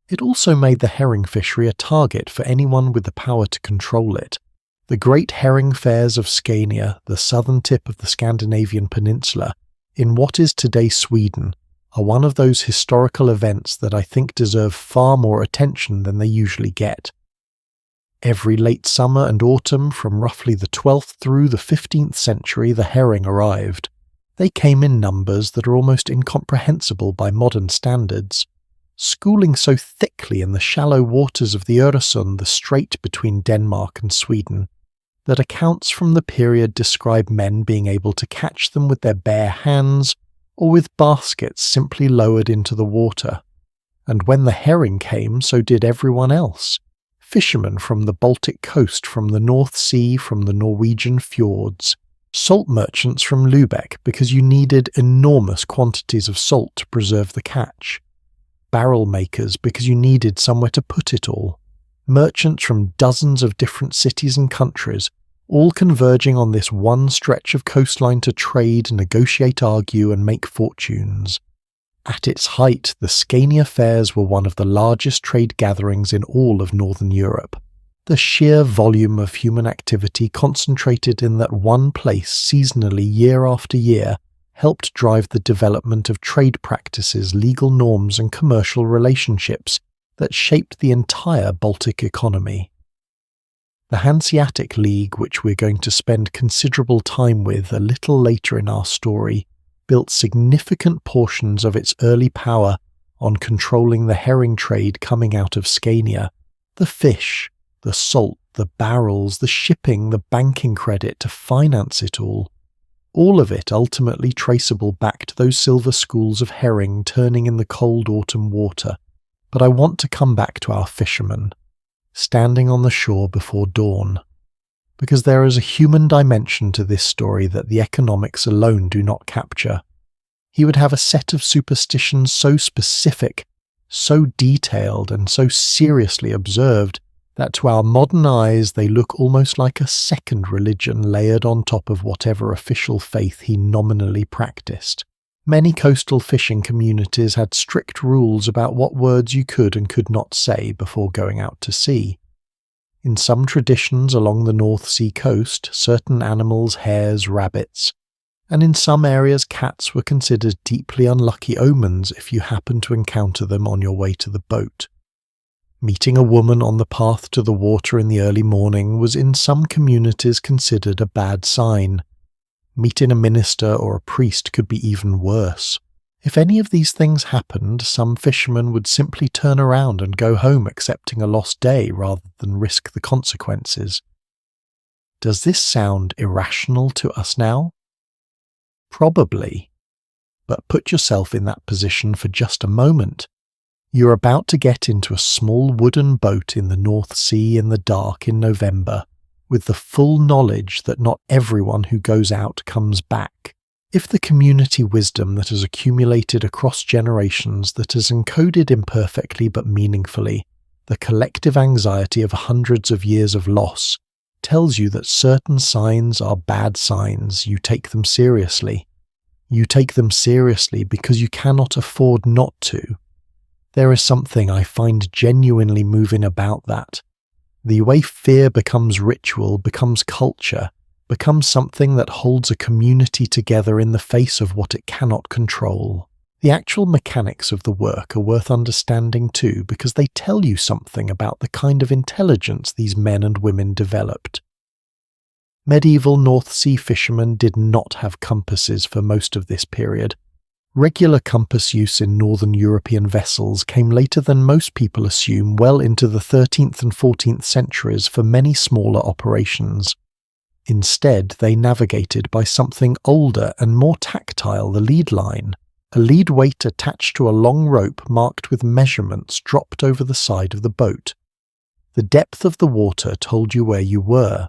It also made the herring fishery a target for anyone with the power to control it. The great herring fairs of Scania, the southern tip of the Scandinavian peninsula, in what is today Sweden, are one of those historical events that I think deserve far more attention than they usually get. Every late summer and autumn from roughly the 12th through the 15th century, the herring arrived. They came in numbers that are almost incomprehensible by modern standards. schooling so thickly in the shallow waters of the Öresund, the strait between Denmark and Sweden, that accounts from the period describe men being able to catch them with their bare hands or with baskets simply lowered into the water. And when the herring came, so did everyone else. Fishermen from the Baltic coast, from the North Sea, from the Norwegian fjords. Salt merchants from Lübeck, because you needed enormous quantities of salt to preserve the catch. Barrel makers, because you needed somewhere to put it all. Merchants from dozens of different cities and countries, all converging on this one stretch of coastline to trade, negotiate, argue, and make fortunes. At its height, the Scania fairs were one of the largest trade gatherings in all of Northern Europe. The sheer volume of human activity concentrated in that one place seasonally year after year helped drive the development of trade practices, legal norms, and commercial relationships that shaped the entire Baltic economy. The Hanziatic League, which we're going to spend considerable time with a little later in our story, built significant portions of its early power on controlling the herring trade coming out of Scania, the fish, the salt, the barrels, the shipping, the banking credit to finance it all of it ultimately traceable back to those silver schools of herring turning in the cold autumn water. But I want to come back to our fisherman, standing on the shore before dawn, because there is a human dimension to this story that the economics alone do not capture. He would have a set of superstitions so specific, so detailed, and so seriously observed that to our modern eyes they look almost like a second religion layered on top of whatever official faith he nominally practiced. Many coastal fishing communities had strict rules about what words you could and could not say before going out to sea. In some traditions along the North Sea coast, certain animals, hares, rabbits, and in some areas cats were considered deeply unlucky omens if you happened to encounter them on your way to the boat. Meeting a woman on the path to the water in the early morning was in some communities considered a bad sign. Meeting a minister or a priest could be even worse. If any of these things happened, some fishermen would simply turn around and go home accepting a lost day rather than risk the consequences. Does this sound irrational to us now? Probably. But put yourself in that position for just a moment. You're about to get into a small wooden boat in the North Sea in the dark in November, with the full knowledge that not everyone who goes out comes back. If the community wisdom that has accumulated across generations, that has encoded imperfectly but meaningfully the collective anxiety of hundreds of years of loss, tells you that certain signs are bad signs, you take them seriously. You take them seriously because you cannot afford not to. There is something I find genuinely moving about that. The way fear becomes ritual, becomes culture, becomes something that holds a community together in the face of what it cannot control. The actual mechanics of the work are worth understanding too, because they tell you something about the kind of intelligence these men and women developed. Medieval North Sea fishermen did not have compasses for most of this period. Regular compass use in northern European vessels came later than most people assume, well into the 13th and 14th centuries for many smaller operations. Instead, they navigated by something older and more tactile, the lead line, a lead weight attached to a long rope marked with measurements dropped over the side of the boat. The depth of the water told you where you were.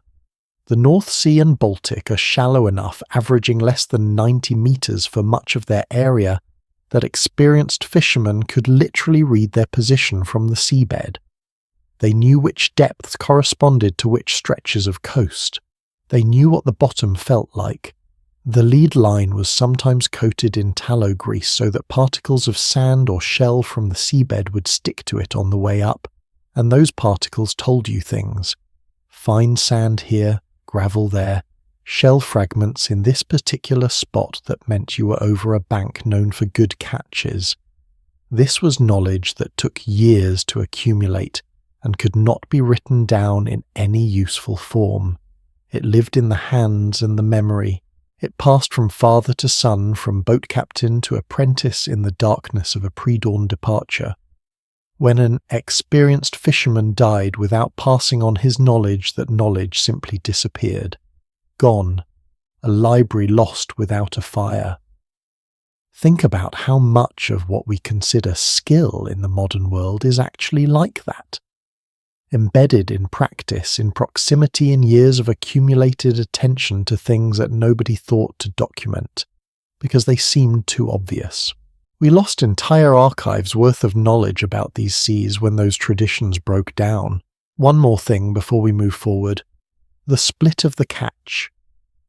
The North Sea and Baltic are shallow enough, averaging less than 90 meters for much of their area, that experienced fishermen could literally read their position from the seabed. They knew which depths corresponded to which stretches of coast. They knew what the bottom felt like. The lead line was sometimes coated in tallow grease so that particles of sand or shell from the seabed would stick to it on the way up, and those particles told you things. Fine sand here, gravel there, shell fragments in this particular spot that meant you were over a bank known for good catches. This was knowledge that took years to accumulate and could not be written down in any useful form. It lived in the hands and the memory. It passed from father to son, from boat captain to apprentice in the darkness of a pre-dawn departure. when an experienced fisherman died without passing on his knowledge, that knowledge simply disappeared. Gone. A library lost without a fire. Think about how much of what we consider skill in the modern world is actually like that. Embedded in practice, in proximity, in years of accumulated attention to things that nobody thought to document, because they seemed too obvious. We lost entire archives worth of knowledge about these seas when those traditions broke down. One more thing before we move forward. The split of the catch.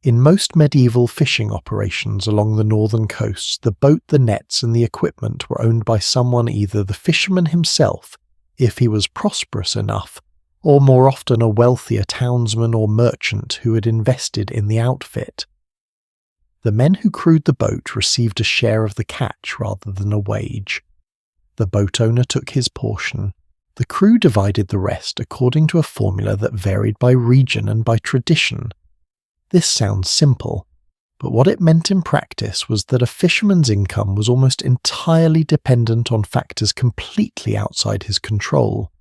In most medieval fishing operations along the northern coasts, the boat, the nets, and the equipment were owned by someone, either the fisherman himself, if he was prosperous enough, or more often a wealthier townsman or merchant who had invested in the outfit. The men who crewed the boat received a share of the catch rather than a wage. The boat owner took his portion. The crew divided the rest according to a formula that varied by region and by tradition. This sounds simple, but what it meant in practice was that a fisherman's income was almost entirely dependent on factors completely outside his control.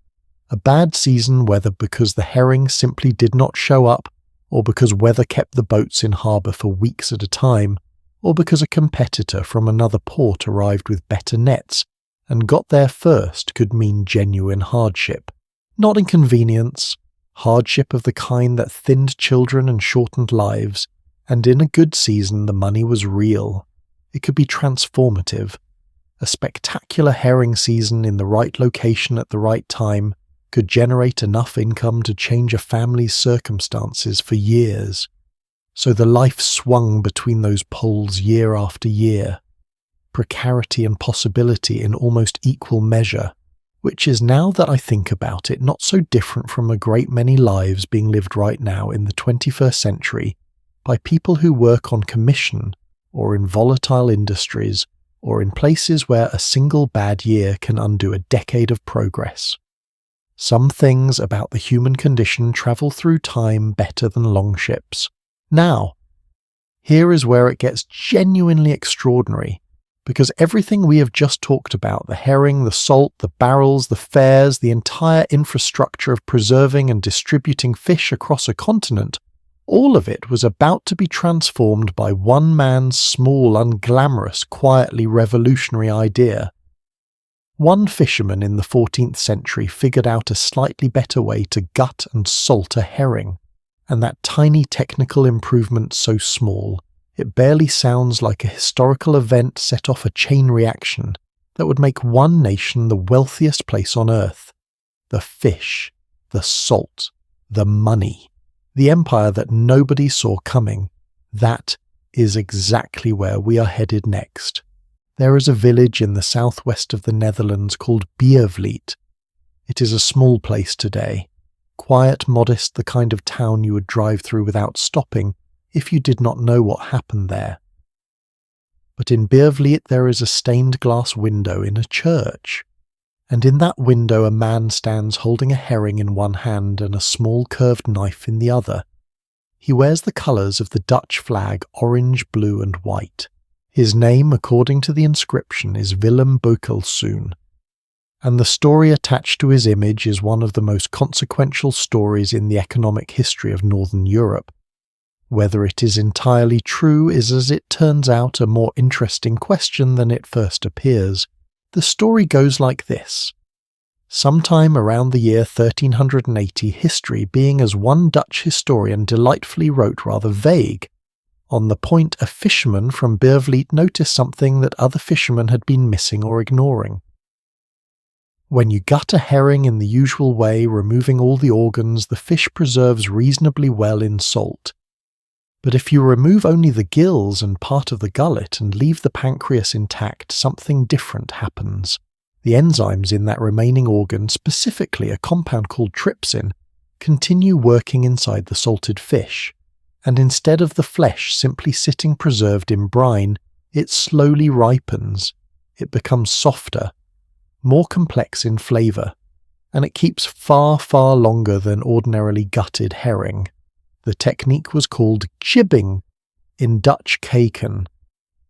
A bad season, whether because the herring simply did not show up, or because weather kept the boats in harbour for weeks at a time, or because a competitor from another port arrived with better nets and got there first, could mean genuine hardship. Not inconvenience, hardship of the kind that thinned children and shortened lives, and in a good season the money was real. It could be transformative. A spectacular herring season in the right location at the right time could generate enough income to change a family's circumstances for years. So the life swung between those poles year after year. Precarity and possibility in almost equal measure, which is, now that I think about it, not so different from a great many lives being lived right now in the 21st century by people who work on commission or in volatile industries or in places where a single bad year can undo a decade of progress. Some things about the human condition travel through time better than longships. Now, here is where it gets genuinely extraordinary, because everything we have just talked about, the herring, the salt, the barrels, the fairs, the entire infrastructure of preserving and distributing fish across a continent, all of it was about to be transformed by one man's small, unglamorous, quietly revolutionary idea. One fisherman in the 14th century figured out a slightly better way to gut and salt a herring, and that tiny technical improvement so small, it barely sounds like a historical event set off a chain reaction that would make one nation the wealthiest place on earth. The fish, the salt, the money, the empire that nobody saw coming. That is exactly where we are headed next. There is a village in the southwest of the Netherlands called Beervliet. It is a small place today, quiet, modest, the kind of town you would drive through without stopping if you did not know what happened there. But in Beervliet there is a stained glass window in a church, and in that window a man stands holding a herring in one hand and a small curved knife in the other. He wears the colours of the Dutch flag, orange, blue and white. His name, according to the inscription, is Willem Bokelsoen, and the story attached to his image is one of the most consequential stories in the economic history of Northern Europe. Whether it is entirely true is, as it turns out, a more interesting question than it first appears. The story goes like this. Sometime around the year 1380, history, being as one Dutch historian delightfully wrote, rather vague, on the point a fisherman from Beervliet noticed something that other fishermen had been missing or ignoring. When you gut a herring in the usual way, removing all the organs, the fish preserves reasonably well in salt. But if you remove only the gills and part of the gullet and leave the pancreas intact, something different happens. The enzymes in that remaining organ, specifically a compound called trypsin, continue working inside the salted fish, and instead of the flesh simply sitting preserved in brine, it slowly ripens. It becomes softer, more complex in flavour, and it keeps far, far longer than ordinarily gutted herring. The technique was called gibbing, in Dutch kaken,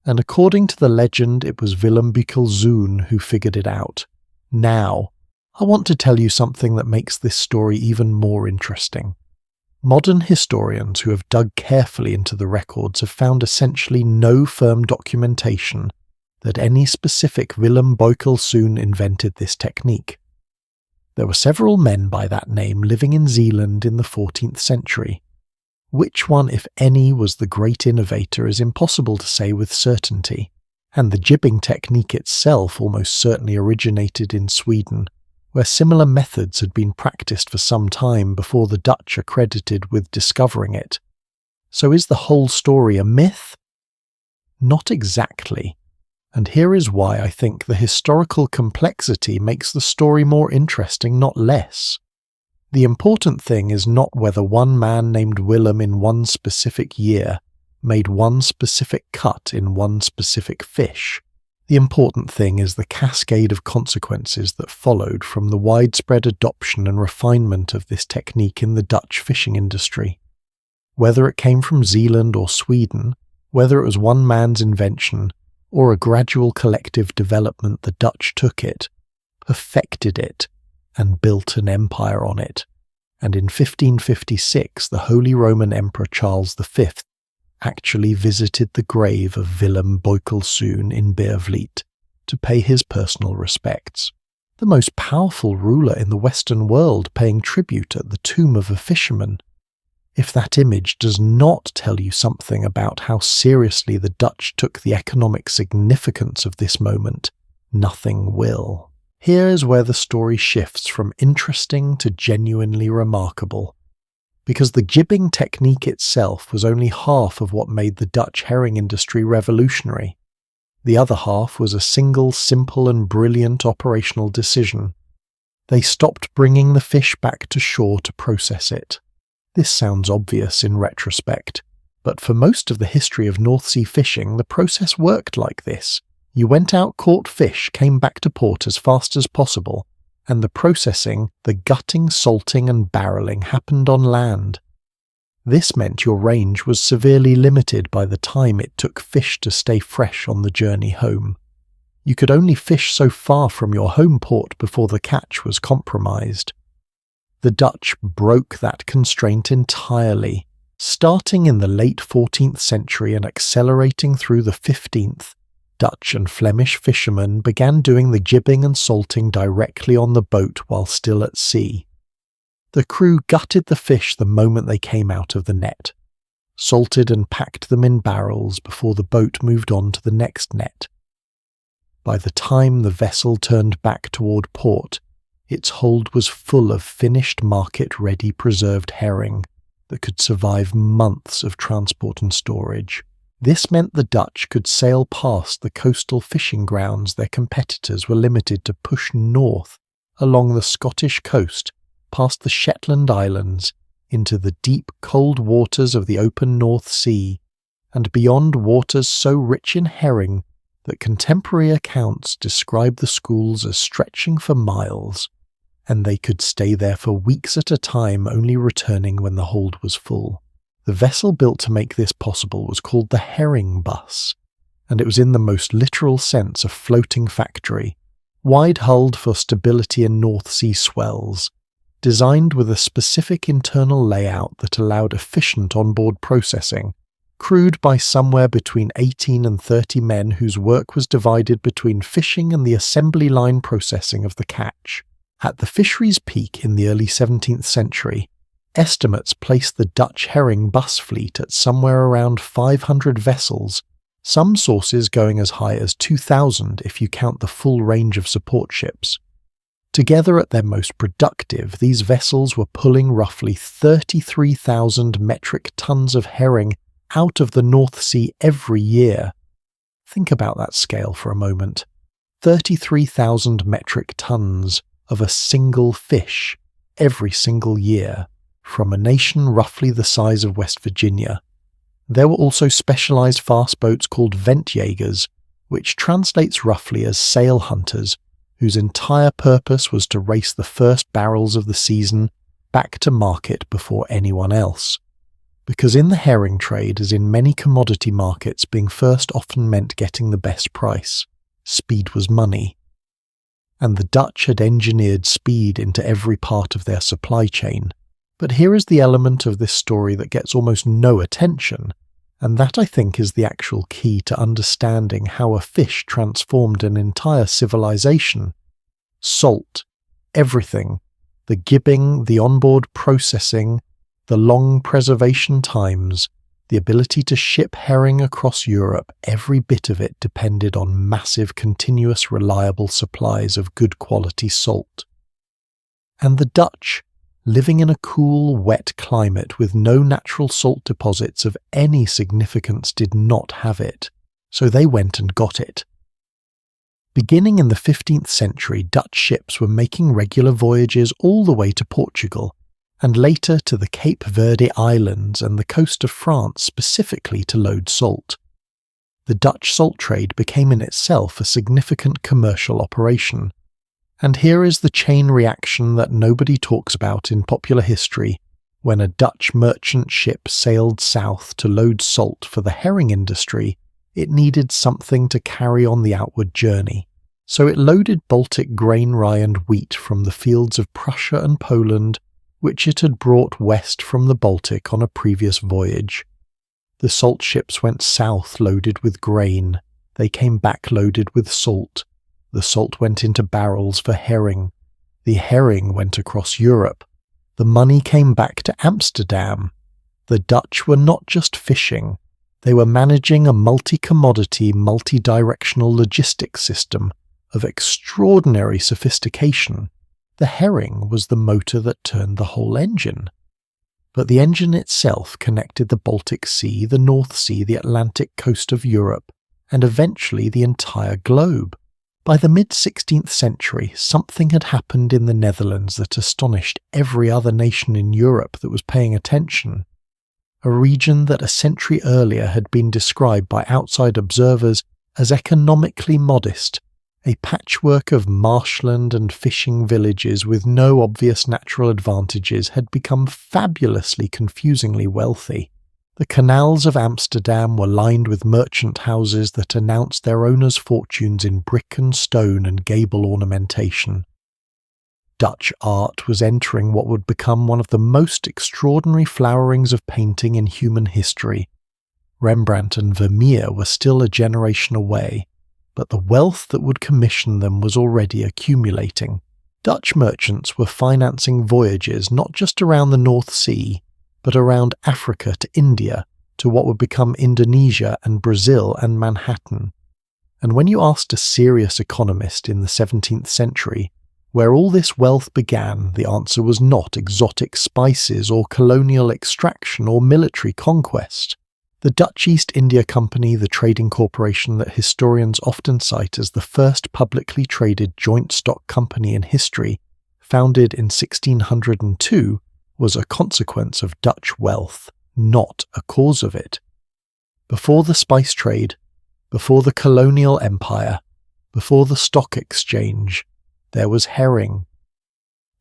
and according to the legend it was Willem Bokelsoen who figured it out. Now, I want to tell you something that makes this story even more interesting. Modern historians who have dug carefully into the records have found essentially no firm documentation that any specific Willem Boykelsoen invented this technique. There were several men by that name living in Zealand in the 14th century. Which one, if any, was the great innovator is impossible to say with certainty, and the gibbing technique itself almost certainly originated in Sweden, where similar methods had been practiced for some time before the Dutch are credited with discovering it. So is the whole story a myth? Not exactly. And here is why I think the historical complexity makes the story more interesting, not less. The important thing is not whether one man named Willem in one specific year made one specific cut in one specific fish. The important thing is the cascade of consequences that followed from the widespread adoption and refinement of this technique in the Dutch fishing industry. Whether it came from Zealand or Sweden, whether it was one man's invention, or a gradual collective development, the Dutch took it, perfected it, and built an empire on it. And in 1556, the Holy Roman Emperor Charles V actually visited the grave of Willem Boykelsoen in Beervliet to pay his personal respects. The most powerful ruler in the Western world paying tribute at the tomb of a fisherman. If that image does not tell you something about how seriously the Dutch took the economic significance of this moment, nothing will. Here is where the story shifts from interesting to genuinely remarkable. Because the gibbing technique itself was only half of what made the Dutch herring industry revolutionary. The other half was a single, simple and brilliant operational decision. They stopped bringing the fish back to shore to process it. This sounds obvious in retrospect, but for most of the history of North Sea fishing, the process worked like this. You went out, caught fish, came back to port as fast as possible, and the processing, the gutting, salting and barrelling happened on land. This meant your range was severely limited by the time it took fish to stay fresh on the journey home. You could only fish so far from your home port before the catch was compromised. The Dutch broke that constraint entirely, starting in the late 14th century and accelerating through the 15th. Dutch and Flemish fishermen began doing the gibbing and salting directly on the boat while still at sea. The crew gutted the fish the moment they came out of the net, salted and packed them in barrels before the boat moved on to the next net. By the time the vessel turned back toward port, its hold was full of finished market-ready preserved herring that could survive months of transport and storage. This meant the Dutch could sail past the coastal fishing grounds their competitors were limited to push north along the Scottish coast, past the Shetland Islands, into the deep, cold waters of the open North Sea, and beyond waters so rich in herring that contemporary accounts describe the schools as stretching for miles, and they could stay there for weeks at a time, only returning when the hold was full. The vessel built to make this possible was called the herring bus, and it was in the most literal sense a floating factory, wide-hulled for stability in North Sea swells, designed with a specific internal layout that allowed efficient onboard processing, crewed by somewhere between 18 and 30 men whose work was divided between fishing and the assembly line processing of the catch. At the fishery's peak in the early 17th century, estimates placed the Dutch herring bus fleet at somewhere around 500 vessels, some sources going as high as 2,000 if you count the full range of support ships. Together at their most productive, these vessels were pulling roughly 33,000 metric tons of herring out of the North Sea every year. Think about that scale for a moment. 33,000 metric tons of a single fish every single year, from a nation roughly the size of West Virginia. There were also specialized fast boats called ventjagers, which translates roughly as sail hunters, whose entire purpose was to race the first barrels of the season back to market before anyone else. Because in the herring trade, as in many commodity markets, being first often meant getting the best price. Speed was money. and the Dutch had engineered speed into every part of their supply chain. But here is the element of this story that gets almost no attention, and that I think is the actual key to understanding how a fish transformed an entire civilization. Salt. Everything. The gibbing, the onboard processing, the long preservation times, the ability to ship herring across Europe, every bit of it depended on massive, continuous, reliable supplies of good quality salt. And the Dutch, living in a cool, wet climate with no natural salt deposits of any significance, did not have it, so they went and got it. Beginning in the 15th century, Dutch ships were making regular voyages all the way to Portugal, and later to the Cape Verde Islands and the coast of France specifically to load salt. The Dutch salt trade became in itself a significant commercial operation. And here is the chain reaction that nobody talks about in popular history. When a Dutch merchant ship sailed south to load salt for the herring industry, it needed something to carry on the outward journey. So it loaded Baltic grain, rye and wheat from the fields of Prussia and Poland, which it had brought west from the Baltic on a previous voyage. The salt ships went south loaded with grain. They came back loaded with salt. The salt went into barrels for herring. The herring went across Europe. The money came back to Amsterdam. The Dutch were not just fishing. They were managing a multi-commodity, multi-directional logistics system of extraordinary sophistication. The herring was the motor that turned the whole engine. But the engine itself connected the Baltic Sea, the North Sea, the Atlantic coast of Europe, and eventually the entire globe. By the mid-16th century, something had happened in the Netherlands that astonished every other nation in Europe that was paying attention. A region that a century earlier had been described by outside observers as economically modest, a patchwork of marshland and fishing villages with no obvious natural advantages, had become fabulously confusingly wealthy. The canals of Amsterdam were lined with merchant houses that announced their owners' fortunes in brick and stone and gable ornamentation. Dutch art was entering what would become one of the most extraordinary flowerings of painting in human history. Rembrandt and Vermeer were still a generation away, but the wealth that would commission them was already accumulating. Dutch merchants were financing voyages not just around the North Sea, but around Africa to India, to what would become Indonesia and Brazil and Manhattan. And when you asked a serious economist in the 17th century where all this wealth began, the answer was not exotic spices or colonial extraction or military conquest. The Dutch East India Company, the trading corporation that historians often cite as the first publicly traded joint stock company in history, founded in 1602, was a consequence of Dutch wealth, not a cause of it. Before the spice trade, before the colonial empire, before the stock exchange, there was herring.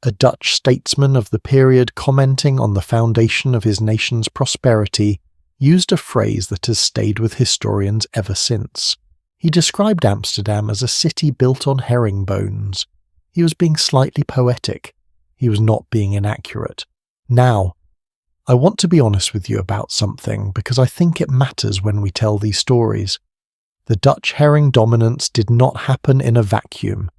A Dutch statesman of the period, commenting on the foundation of his nation's prosperity, used a phrase that has stayed with historians ever since. He described Amsterdam as a city built on herring bones. He was being slightly poetic. He was not being inaccurate. Now, I want to be honest with you about something because I think it matters when we tell these stories. The Dutch herring dominance did not happen in a vacuum.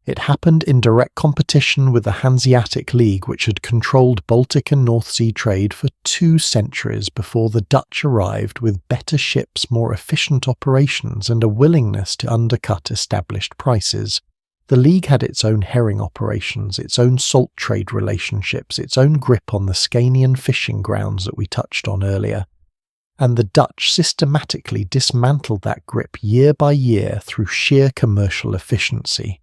It happened in direct competition with the Hanziatic League, which had controlled Baltic and North Sea trade for 2 centuries before the Dutch arrived with better ships, more efficient operations, and a willingness to undercut established prices. The League had its own herring operations, its own salt trade relationships, its own grip on the Scanian fishing grounds that we touched on earlier. And the Dutch systematically dismantled that grip year by year through sheer commercial efficiency.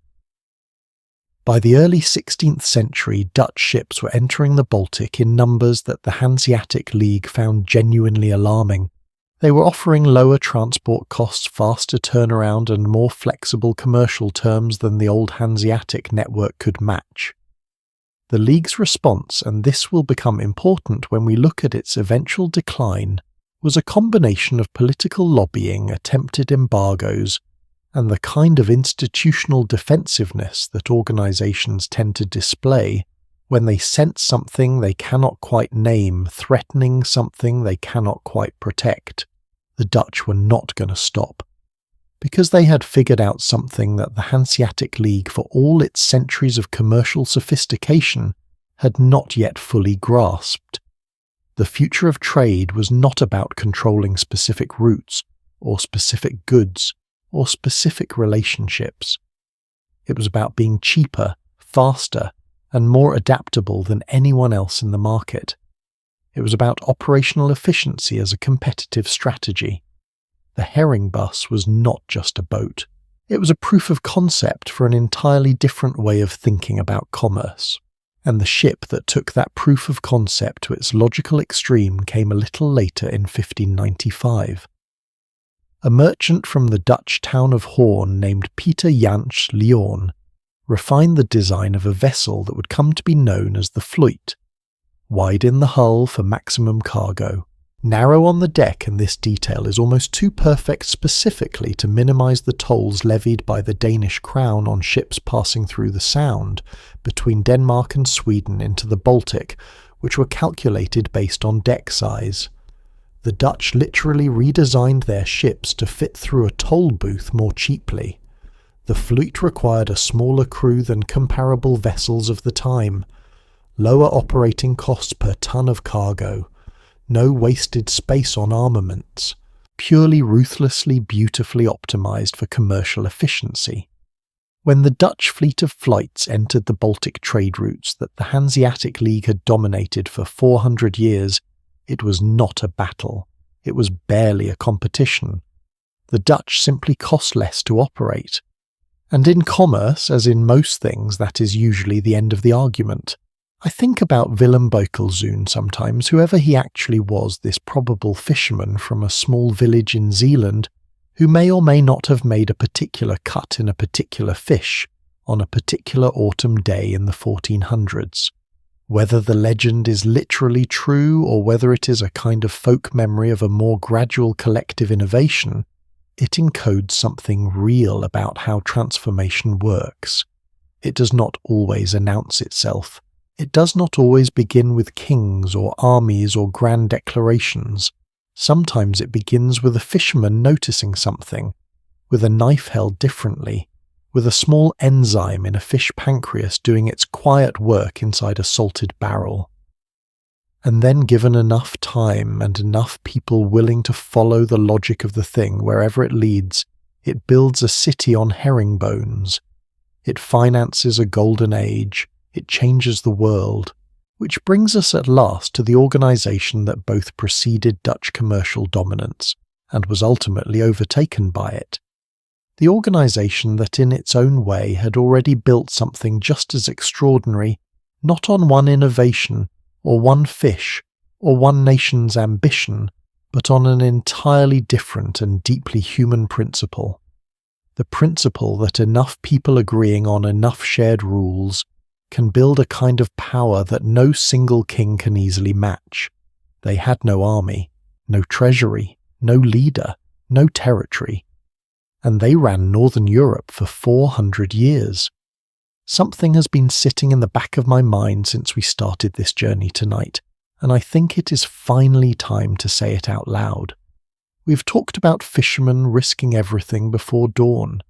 By the early 16th century, Dutch ships were entering the Baltic in numbers that the Hanziatic League found genuinely alarming. They were offering lower transport costs, faster turnaround, and more flexible commercial terms than the old Hanseatic network could match. The League's response, and this will become important when we look at its eventual decline, was a combination of political lobbying, attempted embargoes, and the kind of institutional defensiveness that organizations tend to display when they sense something they cannot quite name threatening something they cannot quite protect. The Dutch were not going to stop. Because they had figured out something that the Hanziatic League, for all its centuries of commercial sophistication, had not yet fully grasped. The future of trade was not about controlling specific routes, or specific goods, or specific relationships. It was about being cheaper, faster, and more adaptable than anyone else in the market. It was about operational efficiency as a competitive strategy. The herring bus was not just a boat. It was a proof of concept for an entirely different way of thinking about commerce. And the ship that took that proof of concept to its logical extreme came a little later in 1595. A merchant from the Dutch town of Hoorn named Pieter Jansz Leon refined the design of a vessel that would come to be known as the Vloot. Wide in the hull for maximum cargo, narrow on the deck, and this detail is almost too perfect specifically to minimize the tolls levied by the Danish crown on ships passing through the Sound between Denmark and Sweden into the Baltic, which were calculated based on deck size. The Dutch literally redesigned their ships to fit through a toll booth more cheaply. The Vloot required a smaller crew than comparable vessels of the time, lower operating costs per ton of cargo, no wasted space on armaments, purely ruthlessly beautifully optimized for commercial efficiency. When the Dutch fleet of flights entered the Baltic trade routes that the Hanziatic League had dominated for 400 years, it was not a battle. It was barely a competition. The Dutch simply cost less to operate. And in commerce, as in most things, that is usually the end of the argument. I think about Willem Bokelzoon sometimes, whoever he actually was, this probable fisherman from a small village in Zealand, who may or may not have made a particular cut in a particular fish on a particular autumn day in the 1400s. Whether the legend is literally true or whether it is a kind of folk memory of a more gradual collective innovation, it encodes something real about how transformation works. It does not always announce itself. It does not always begin with kings or armies or grand declarations. Sometimes it begins with a fisherman noticing something, with a knife held differently, with a small enzyme in a fish pancreas doing its quiet work inside a salted barrel. And then given enough time and enough people willing to follow the logic of the thing wherever it leads, it builds a city on herringbones. It finances a golden age. It changes the world, which brings us at last to the organization that both preceded Dutch commercial dominance and was ultimately overtaken by it. The organization that in its own way had already built something just as extraordinary, not on one innovation, or one fish, or one nation's ambition, but on an entirely different and deeply human principle. The principle that enough people agreeing on enough shared rules can build a kind of power that no single king can easily match. They had no army, no treasury, no leader, no territory, and they ran Northern Europe for 400 years. Something has been sitting in the back of my mind since we started this journey tonight, and I think it is finally time to say it out loud. We've talked about fishermen risking everything before dawn.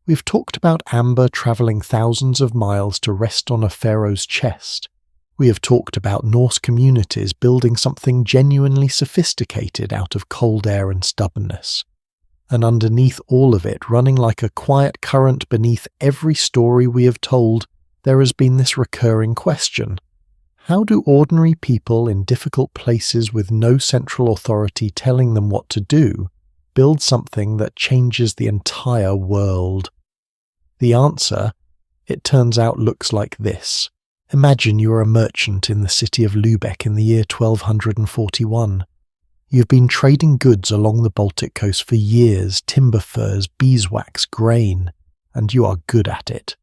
We've talked about amber travelling thousands of miles to rest on a pharaoh's chest. We have talked about Norse communities building something genuinely sophisticated out of cold air and stubbornness. And underneath all of it, running like a quiet current beneath every story we have told, there has been this recurring question. How do ordinary people in difficult places with no central authority telling them what to do build something that changes the entire world? The answer, it turns out, looks like this. Imagine you are a merchant in the city of Lübeck in the year 1241. You've been trading goods along the Baltic coast for years, timber furs, beeswax, grain, and you are good at it.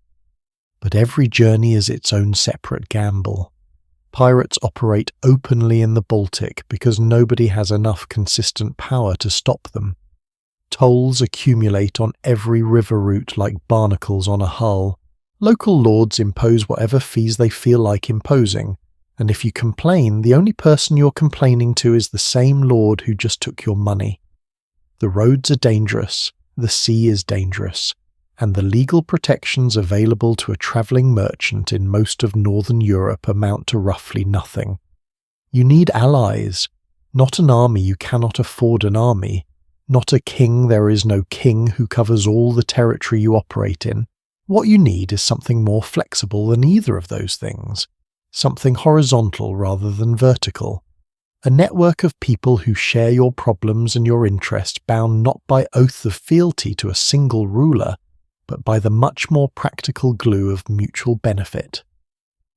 But every journey is its own separate gamble. Pirates operate openly in the Baltic because nobody has enough consistent power to stop them. Tolls accumulate on every river route like barnacles on a hull. Local lords impose whatever fees they feel like imposing, and if you complain, the only person you're complaining to is the same lord who just took your money. The roads are dangerous, the sea is dangerous, and the legal protections available to a travelling merchant in most of Northern Europe amount to roughly nothing. You need allies, not an army. You cannot afford an army, not a king. There is no king who covers all the territory you operate in. What you need is something more flexible than either of those things, something horizontal rather than vertical, a network of people who share your problems and your interests, bound not by oath of fealty to a single ruler, but by the much more practical glue of mutual benefit.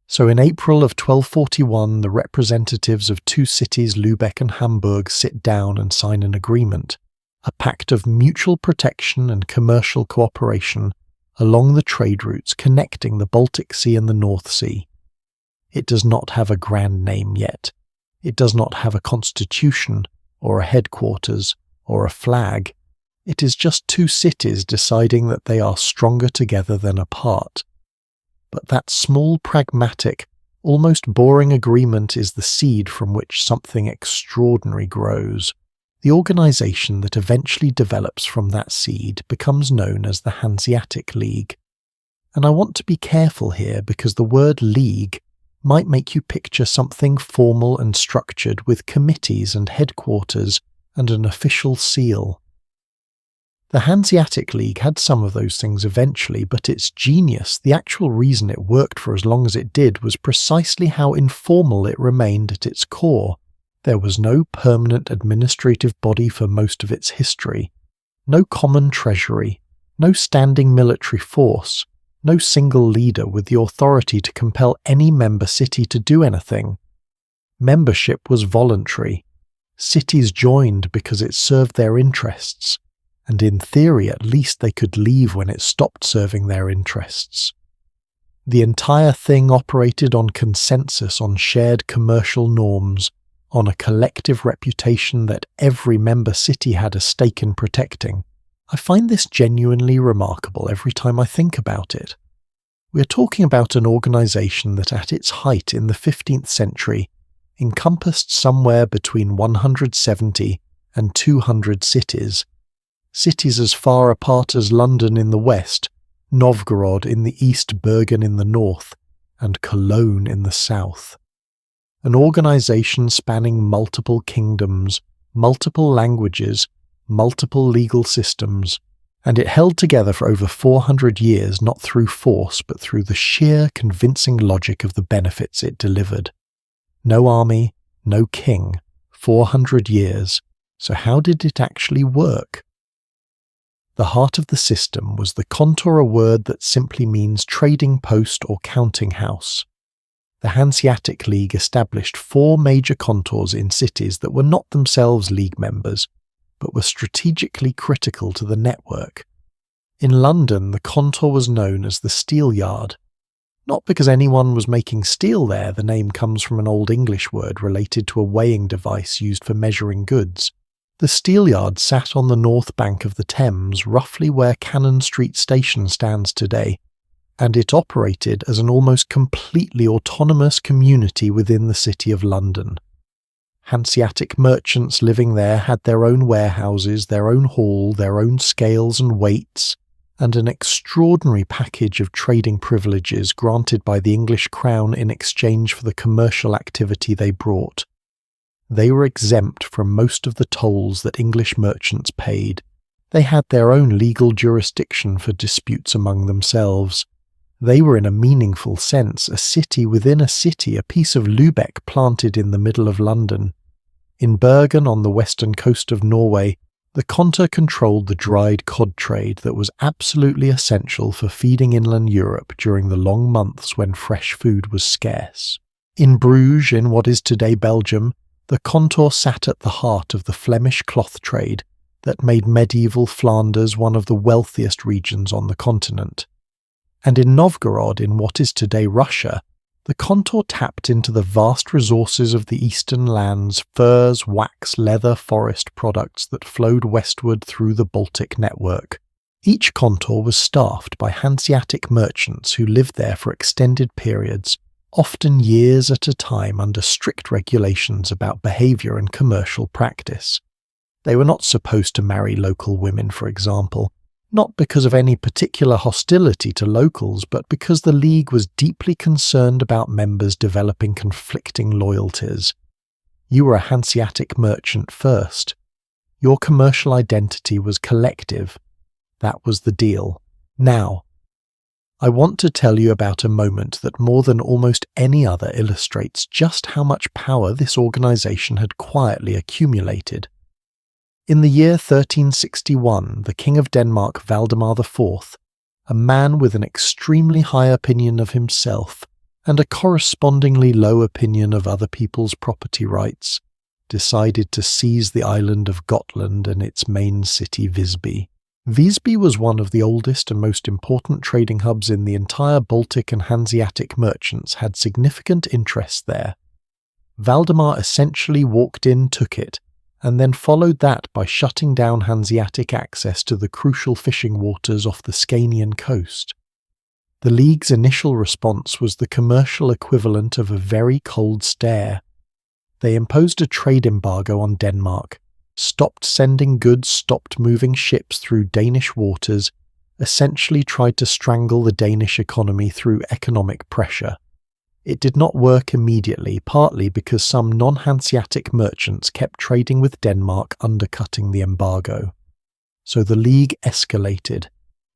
So in April of 1241, the representatives of two cities, Lübeck and Hamburg, sit down and sign an agreement, a pact of mutual protection and commercial cooperation along the trade routes connecting the Baltic Sea and the North Sea. It does not have a grand name yet. It does not have a constitution, or a headquarters, or a flag. It is just two cities deciding that they are stronger together than apart. But that small, pragmatic, almost boring agreement is the seed from which something extraordinary grows. The organization that eventually develops from that seed becomes known as the Hanziatic League. And I want to be careful here because the word league might make you picture something formal and structured with committees and headquarters and an official seal. The Hanziatic League had some of those things eventually, but its genius, the actual reason it worked for as long as it did, was precisely how informal it remained at its core. There was no permanent administrative body for most of its history, no common treasury, no standing military force, no single leader with the authority to compel any member city to do anything. Membership was voluntary. Cities joined because it served their interests, and in theory at least they could leave when it stopped serving their interests. The entire thing operated on consensus, on shared commercial norms, on a collective reputation that every member city had a stake in protecting. I find this genuinely remarkable every time I think about it. We are talking about an organization that at its height in the 15th century encompassed somewhere between 170 and 200 cities. Cities as far apart as London in the west, Novgorod in the east, Bergen in the north, and Cologne in the south. An organization spanning multiple kingdoms, multiple languages, multiple legal systems, and it held together for over 400 years, not through force, but through the sheer, convincing logic of the benefits it delivered. No army, no king, 400 years. So how did it actually work? The heart of the system was the contour, a word that simply means trading post or counting house. The Hanziatic League established 4 major contours in cities that were not themselves League members, but were strategically critical to the network. In London, the contour was known as the Steel Yard. Not because anyone was making steel there, the name comes from an Old English word related to a weighing device used for measuring goods. The Steel Yard sat on the north bank of the Thames, roughly where Cannon Street Station stands today, and it operated as an almost completely autonomous community within the City of London. Hanseatic merchants living there had their own warehouses, their own hall, their own scales and weights, and an extraordinary package of trading privileges granted by the English crown in exchange for the commercial activity they brought. They were exempt from most of the tolls that English merchants paid. They had their own legal jurisdiction for disputes among themselves. They were in a meaningful sense a city within a city, a piece of Lübeck planted in the middle of London. In Bergen on the western coast of Norway, the Konter controlled the dried cod trade that was absolutely essential for feeding inland Europe during the long months when fresh food was scarce. In Bruges, in what is today Belgium, the Konter sat at the heart of the Flemish cloth trade that made medieval Flanders one of the wealthiest regions on the continent. And in Novgorod, in what is today Russia, The contour tapped into the vast resources of the eastern lands, furs, wax, leather, forest products that flowed westward through the Baltic network. Each contour was staffed by Hanziatic merchants who lived there for extended periods, often years at a time under strict regulations about behaviour and commercial practice. They were not supposed to marry local women, for example, not because of any particular hostility to locals, but because the League was deeply concerned about members developing conflicting loyalties. You were a Hanziatic merchant first. Your commercial identity was collective. That was the deal. Now, I want to tell you about a moment that more than almost any other illustrates just how much power this organisation had quietly accumulated. In the year 1361, the King of Denmark, Valdemar IV, a man with an extremely high opinion of himself and a correspondingly low opinion of other people's property rights, decided to seize the island of Gotland and its main city Visby. Visby was one of the oldest and most important trading hubs in the entire Baltic, and Hanziatic merchants had significant interests there. Valdemar essentially walked in, took it, and then followed that by shutting down Hanziatic access to the crucial fishing waters off the Scanian coast. The League's initial response was the commercial equivalent of a very cold stare. They imposed a trade embargo on Denmark, stopped sending goods, stopped moving ships through Danish waters, essentially tried to strangle the Danish economy through economic pressure. It did not work immediately, partly because some non-Hanseatic merchants kept trading with Denmark, undercutting the embargo. So the League escalated.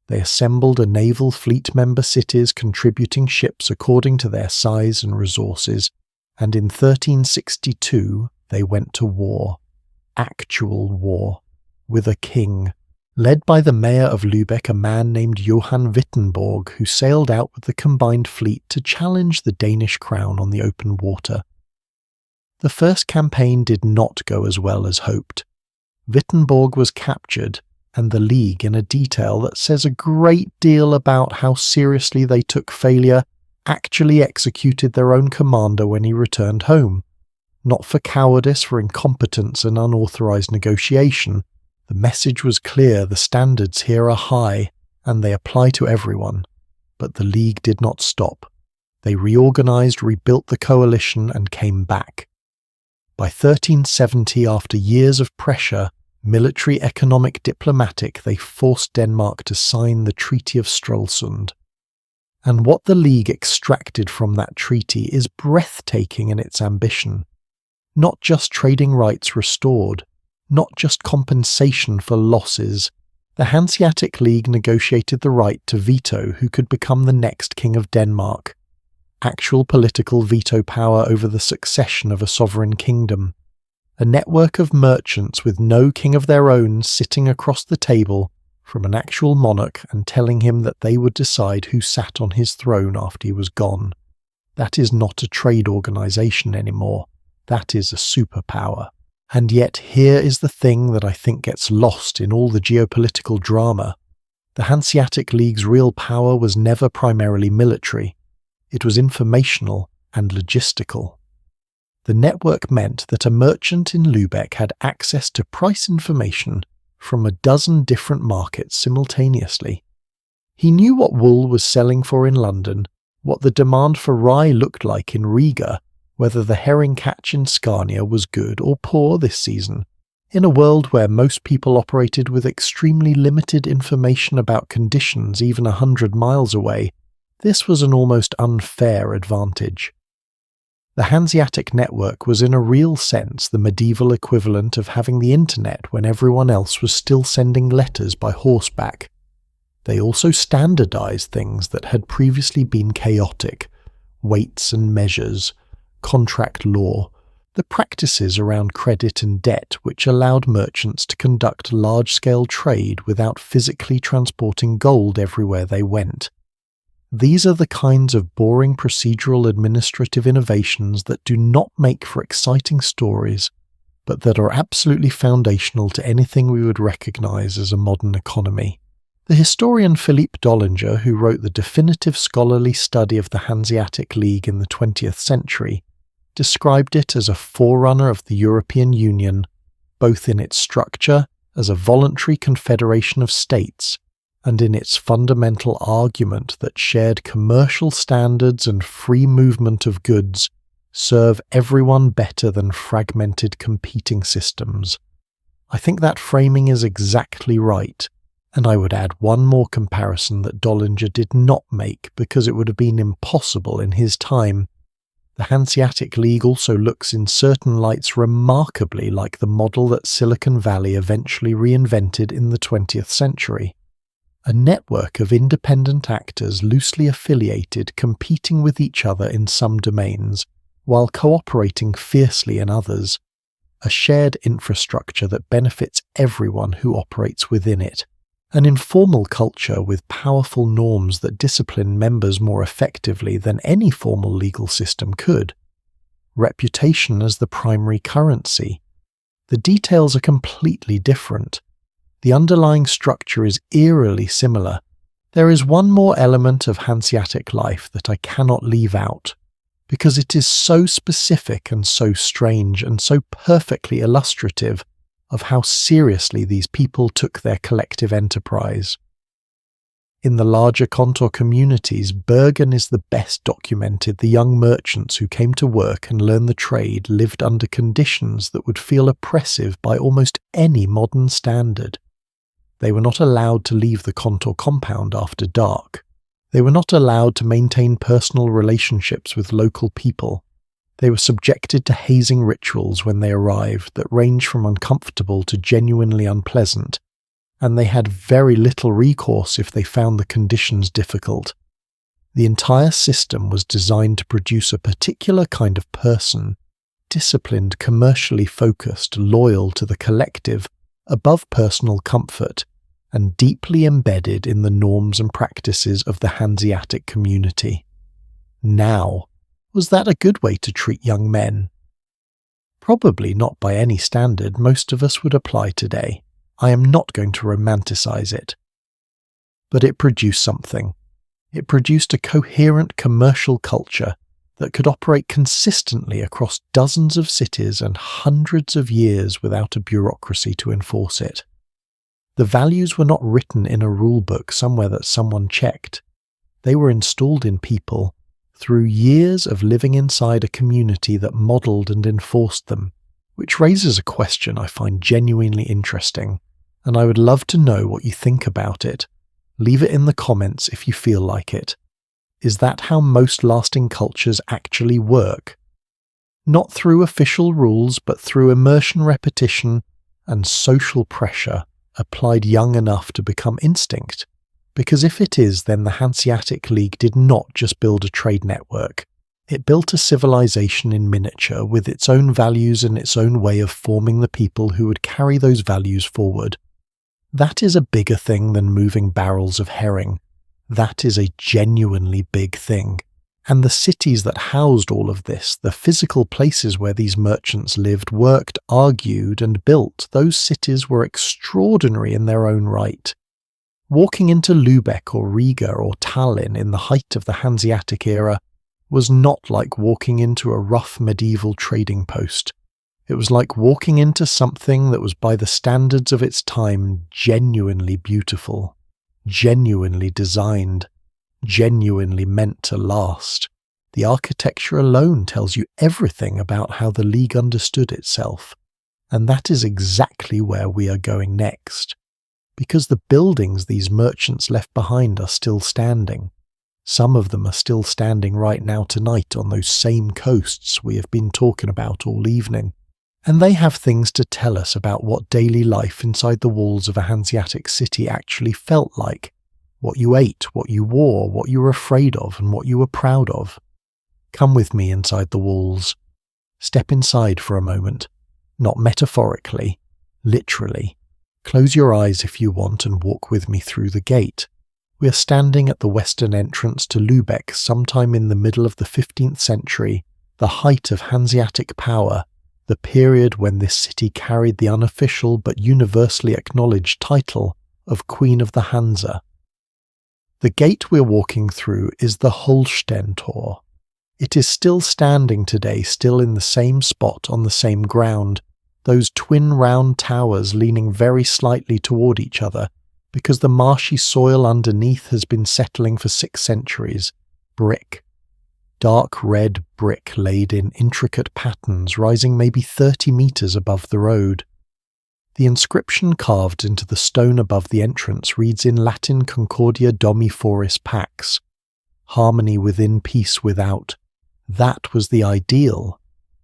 They assembled a naval fleet member cities contributing ships according to their size and resources, and in 1362 they went to war. Actual war, with a king, led by the mayor of Lübeck, a man named Johan Wittenborg, who sailed out with the combined fleet to challenge the Danish crown on the open water. The first campaign did not go as well as hoped. Wittenborg was captured, and the League, in a detail that says a great deal about how seriously they took failure, actually executed their own commander when he returned home. Not for cowardice, for incompetence and unauthorized negotiation. The message was clear: the standards here are high, and they apply to everyone. But the League did not stop. They reorganized, rebuilt the coalition, and came back. By 1370, after years of pressure, military, economic, diplomatic, they forced Denmark to sign the Treaty of Stralsund. And what the League extracted from that treaty is breathtaking in its ambition. Not just trading rights restored, not just compensation for losses. The Hanziatic League negotiated the right to veto who could become the next King of Denmark. Actual political veto power over the succession of a sovereign kingdom. A network of merchants with no king of their own sitting across the table from an actual monarch and telling him that they would decide who sat on his throne after he was gone. That is not a trade organization anymore. That is a superpower. And yet here is the thing that I think gets lost in all the geopolitical drama. The Hanziatic League's real power was never primarily military. It was informational and logistical. The network meant that a merchant in Lübeck had access to price information from a dozen different markets simultaneously. He knew what wool was selling for in London, what the demand for rye looked like in Riga, whether the herring catch in Scania was good or poor this season. In a world where most people operated with extremely limited information about conditions even 100 miles away, this was an almost unfair advantage. The Hanziatic network was in a real sense the medieval equivalent of having the internet when everyone else was still sending letters by horseback. They also standardized things that had previously been chaotic: weights and measures, contract law, the practices around credit and debt which allowed merchants to conduct large-scale trade without physically transporting gold everywhere they went. These are the kinds of boring procedural administrative innovations that do not make for exciting stories, but that are absolutely foundational to anything we would recognize as a modern economy. The historian Philippe Dollinger, who wrote the definitive scholarly study of the Hanziatic League in the 20th century, described it as a forerunner of the European Union, both in its structure as a voluntary confederation of states and in its fundamental argument that shared commercial standards and free movement of goods serve everyone better than fragmented competing systems. I think that framing is exactly right, and I would add one more comparison that Dollinger did not make because it would have been impossible in his time. The Hanziatic League also looks in certain lights remarkably like the model that Silicon Valley eventually reinvented in the 20th century. A network of independent actors loosely affiliated competing with each other in some domains, while cooperating fiercely in others. A shared infrastructure that benefits everyone who operates within it. An informal culture with powerful norms that discipline members more effectively than any formal legal system could. Reputation as the primary currency. The details are completely different. The underlying structure is eerily similar. There is one more element of Hanziatic life that I cannot leave out, because it is so specific and so strange and so perfectly illustrative of how seriously these people took their collective enterprise. In the larger contour communities, Bergen is the best documented. The young merchants who came to work and learn the trade lived under conditions that would feel oppressive by almost any modern standard. They were not allowed to leave the contour compound after dark. They were not allowed to maintain personal relationships with local people. They were subjected to hazing rituals when they arrived that ranged from uncomfortable to genuinely unpleasant, and they had very little recourse if they found the conditions difficult. The entire system was designed to produce a particular kind of person, disciplined, commercially focused, loyal to the collective, above personal comfort, and deeply embedded in the norms and practices of the Hanziatic community. Now, was that a good way to treat young men? Probably not by any standard most of us would apply today. I am not going to romanticize it. But it produced something. It produced a coherent commercial culture that could operate consistently across dozens of cities and hundreds of years without a bureaucracy to enforce it. The values were not written in a rule book somewhere that someone checked. They were installed in people through years of living inside a community that modelled and enforced them, which raises a question I find genuinely interesting, and I would love to know what you think about it. Leave it in the comments if you feel like it. Is that how most lasting cultures actually work? Not through official rules, but through immersion, repetition, and social pressure applied young enough to become instinct. Because if it is, then the Hanziatic League did not just build a trade network. It built a civilization in miniature with its own values and its own way of forming the people who would carry those values forward. That is a bigger thing than moving barrels of herring. That is a genuinely big thing. And the cities that housed all of this, the physical places where these merchants lived, worked, argued, and built, those cities were extraordinary in their own right. Walking into Lübeck or Riga or Tallinn in the height of the Hanziatic era was not like walking into a rough medieval trading post. It was like walking into something that was by the standards of its time genuinely beautiful, genuinely designed, genuinely meant to last. The architecture alone tells you everything about how the League understood itself, and that is exactly where we are going next. Because the buildings these merchants left behind are still standing. Some of them are still standing right now tonight on those same coasts we have been talking about all evening. And they have things to tell us about what daily life inside the walls of a Hanziatic city actually felt like. What you ate, what you wore, what you were afraid of, and what you were proud of. Come with me inside the walls. Step inside for a moment. Not metaphorically, literally. Close your eyes if you want and walk with me through the gate. We are standing at the western entrance to Lübeck sometime in the middle of the 15th century, the height of Hanziatic power, the period when this city carried the unofficial but universally acknowledged title of Queen of the Hansa. The gate we're walking through is the Holstein Tor. It is still standing today, still in the same spot on the same ground, those twin round towers leaning very slightly toward each other, because the marshy soil underneath has been settling for 6 centuries. Brick. Dark red brick laid in intricate patterns rising maybe 30 metres above the road. The inscription carved into the stone above the entrance reads in Latin Concordia Domi Foris Pax, harmony within, peace without. That was the ideal,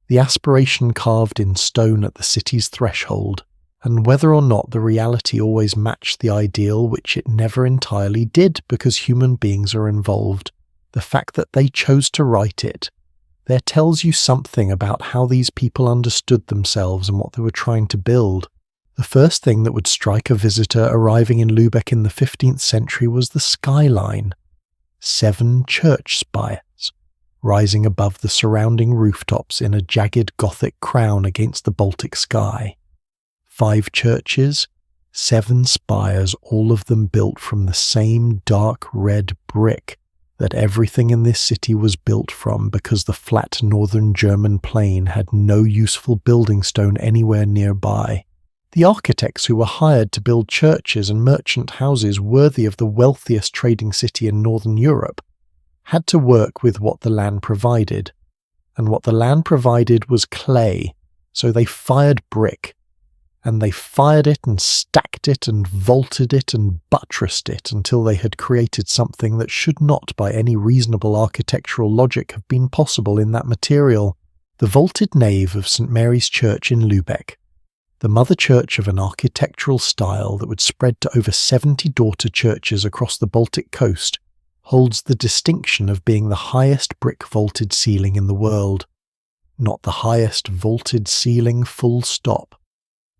the aspiration carved in stone at the city's threshold, and whether or not the reality always matched the ideal, which it never entirely did because human beings are involved, the fact that they chose to write it, there tells you something about how these people understood themselves and what they were trying to build. The first thing that would strike a visitor arriving in Lübeck in the 15th century was the skyline. 7 church spires, rising above the surrounding rooftops in a jagged Gothic crown against the Baltic sky. 5 churches, 7 spires, all of them built from the same dark red brick that everything in this city was built from, because the flat northern German plain had no useful building stone anywhere nearby. The architects who were hired to build churches and merchant houses worthy of the wealthiest trading city in northern Europe had to work with what the land provided, and what the land provided was clay, so they fired brick, and they fired it and stacked it and vaulted it and buttressed it until they had created something that should not by any reasonable architectural logic have been possible in that material. The vaulted nave of St. Mary's Church in Lübeck, the mother church of an architectural style that would spread to over 70 daughter churches across the Baltic coast, holds the distinction of being the highest brick vaulted ceiling in the world. Not the highest vaulted ceiling, full stop.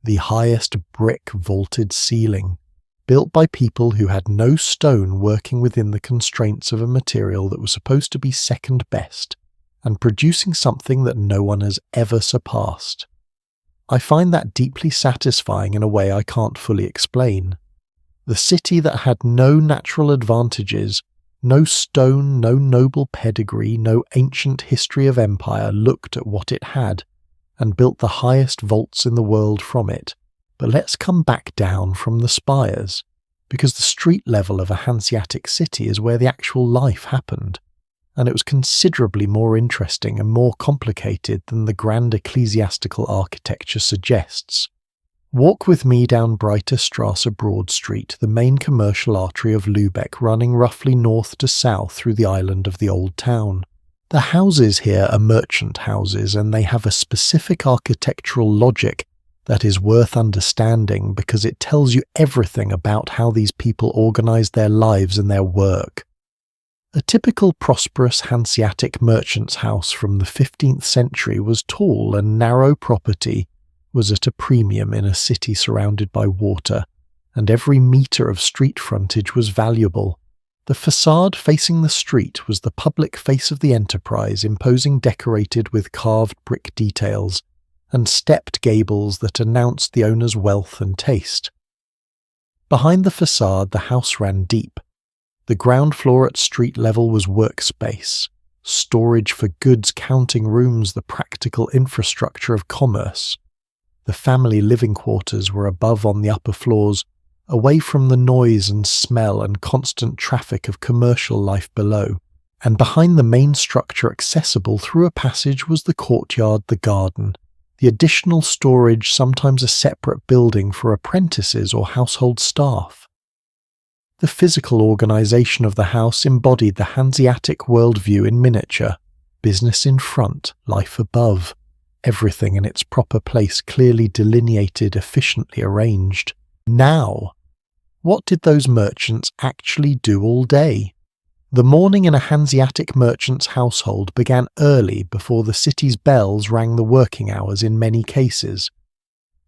The highest brick vaulted ceiling, built by people who had no stone, working within the constraints of a material that was supposed to be second best, and producing something that no one has ever surpassed. I find that deeply satisfying in a way I can't fully explain. The city that had no natural advantages, no stone, no noble pedigree, no ancient history of empire, looked at what it had and built the highest vaults in the world from it. But let's come back down from the spires, because the street level of a Hanziatic city is where the actual life happened, and it was considerably more interesting and more complicated than the grand ecclesiastical architecture suggests. Walk with me down Breite Strasse Broad Street, the main commercial artery of Lübeck, running roughly north to south through the island of the Old Town. The houses here are merchant houses, and they have a specific architectural logic that is worth understanding because it tells you everything about how these people organized their lives and their work. A typical prosperous Hanseatic merchant's house from the 15th century was tall and narrow property, was at a premium in a city surrounded by water, and every metre of street frontage was valuable. The facade facing the street was the public face of the enterprise, imposing, decorated with carved brick details and stepped gables that announced the owner's wealth and taste. Behind the facade, the house ran deep. The ground floor at street level was workspace, storage for goods, counting rooms, the practical infrastructure of commerce. The family living quarters were above on the upper floors, away from the noise and smell and constant traffic of commercial life below, and behind the main structure, accessible through a passage, was the courtyard, the garden, the additional storage, sometimes a separate building for apprentices or household staff. The physical organisation of the house embodied the Hanseatic worldview in miniature: business in front, life above, everything in its proper place, clearly delineated, efficiently arranged. Now, what did those merchants actually do all day? The morning in a Hanseatic merchant's household began early, before the city's bells rang the working hours in many cases.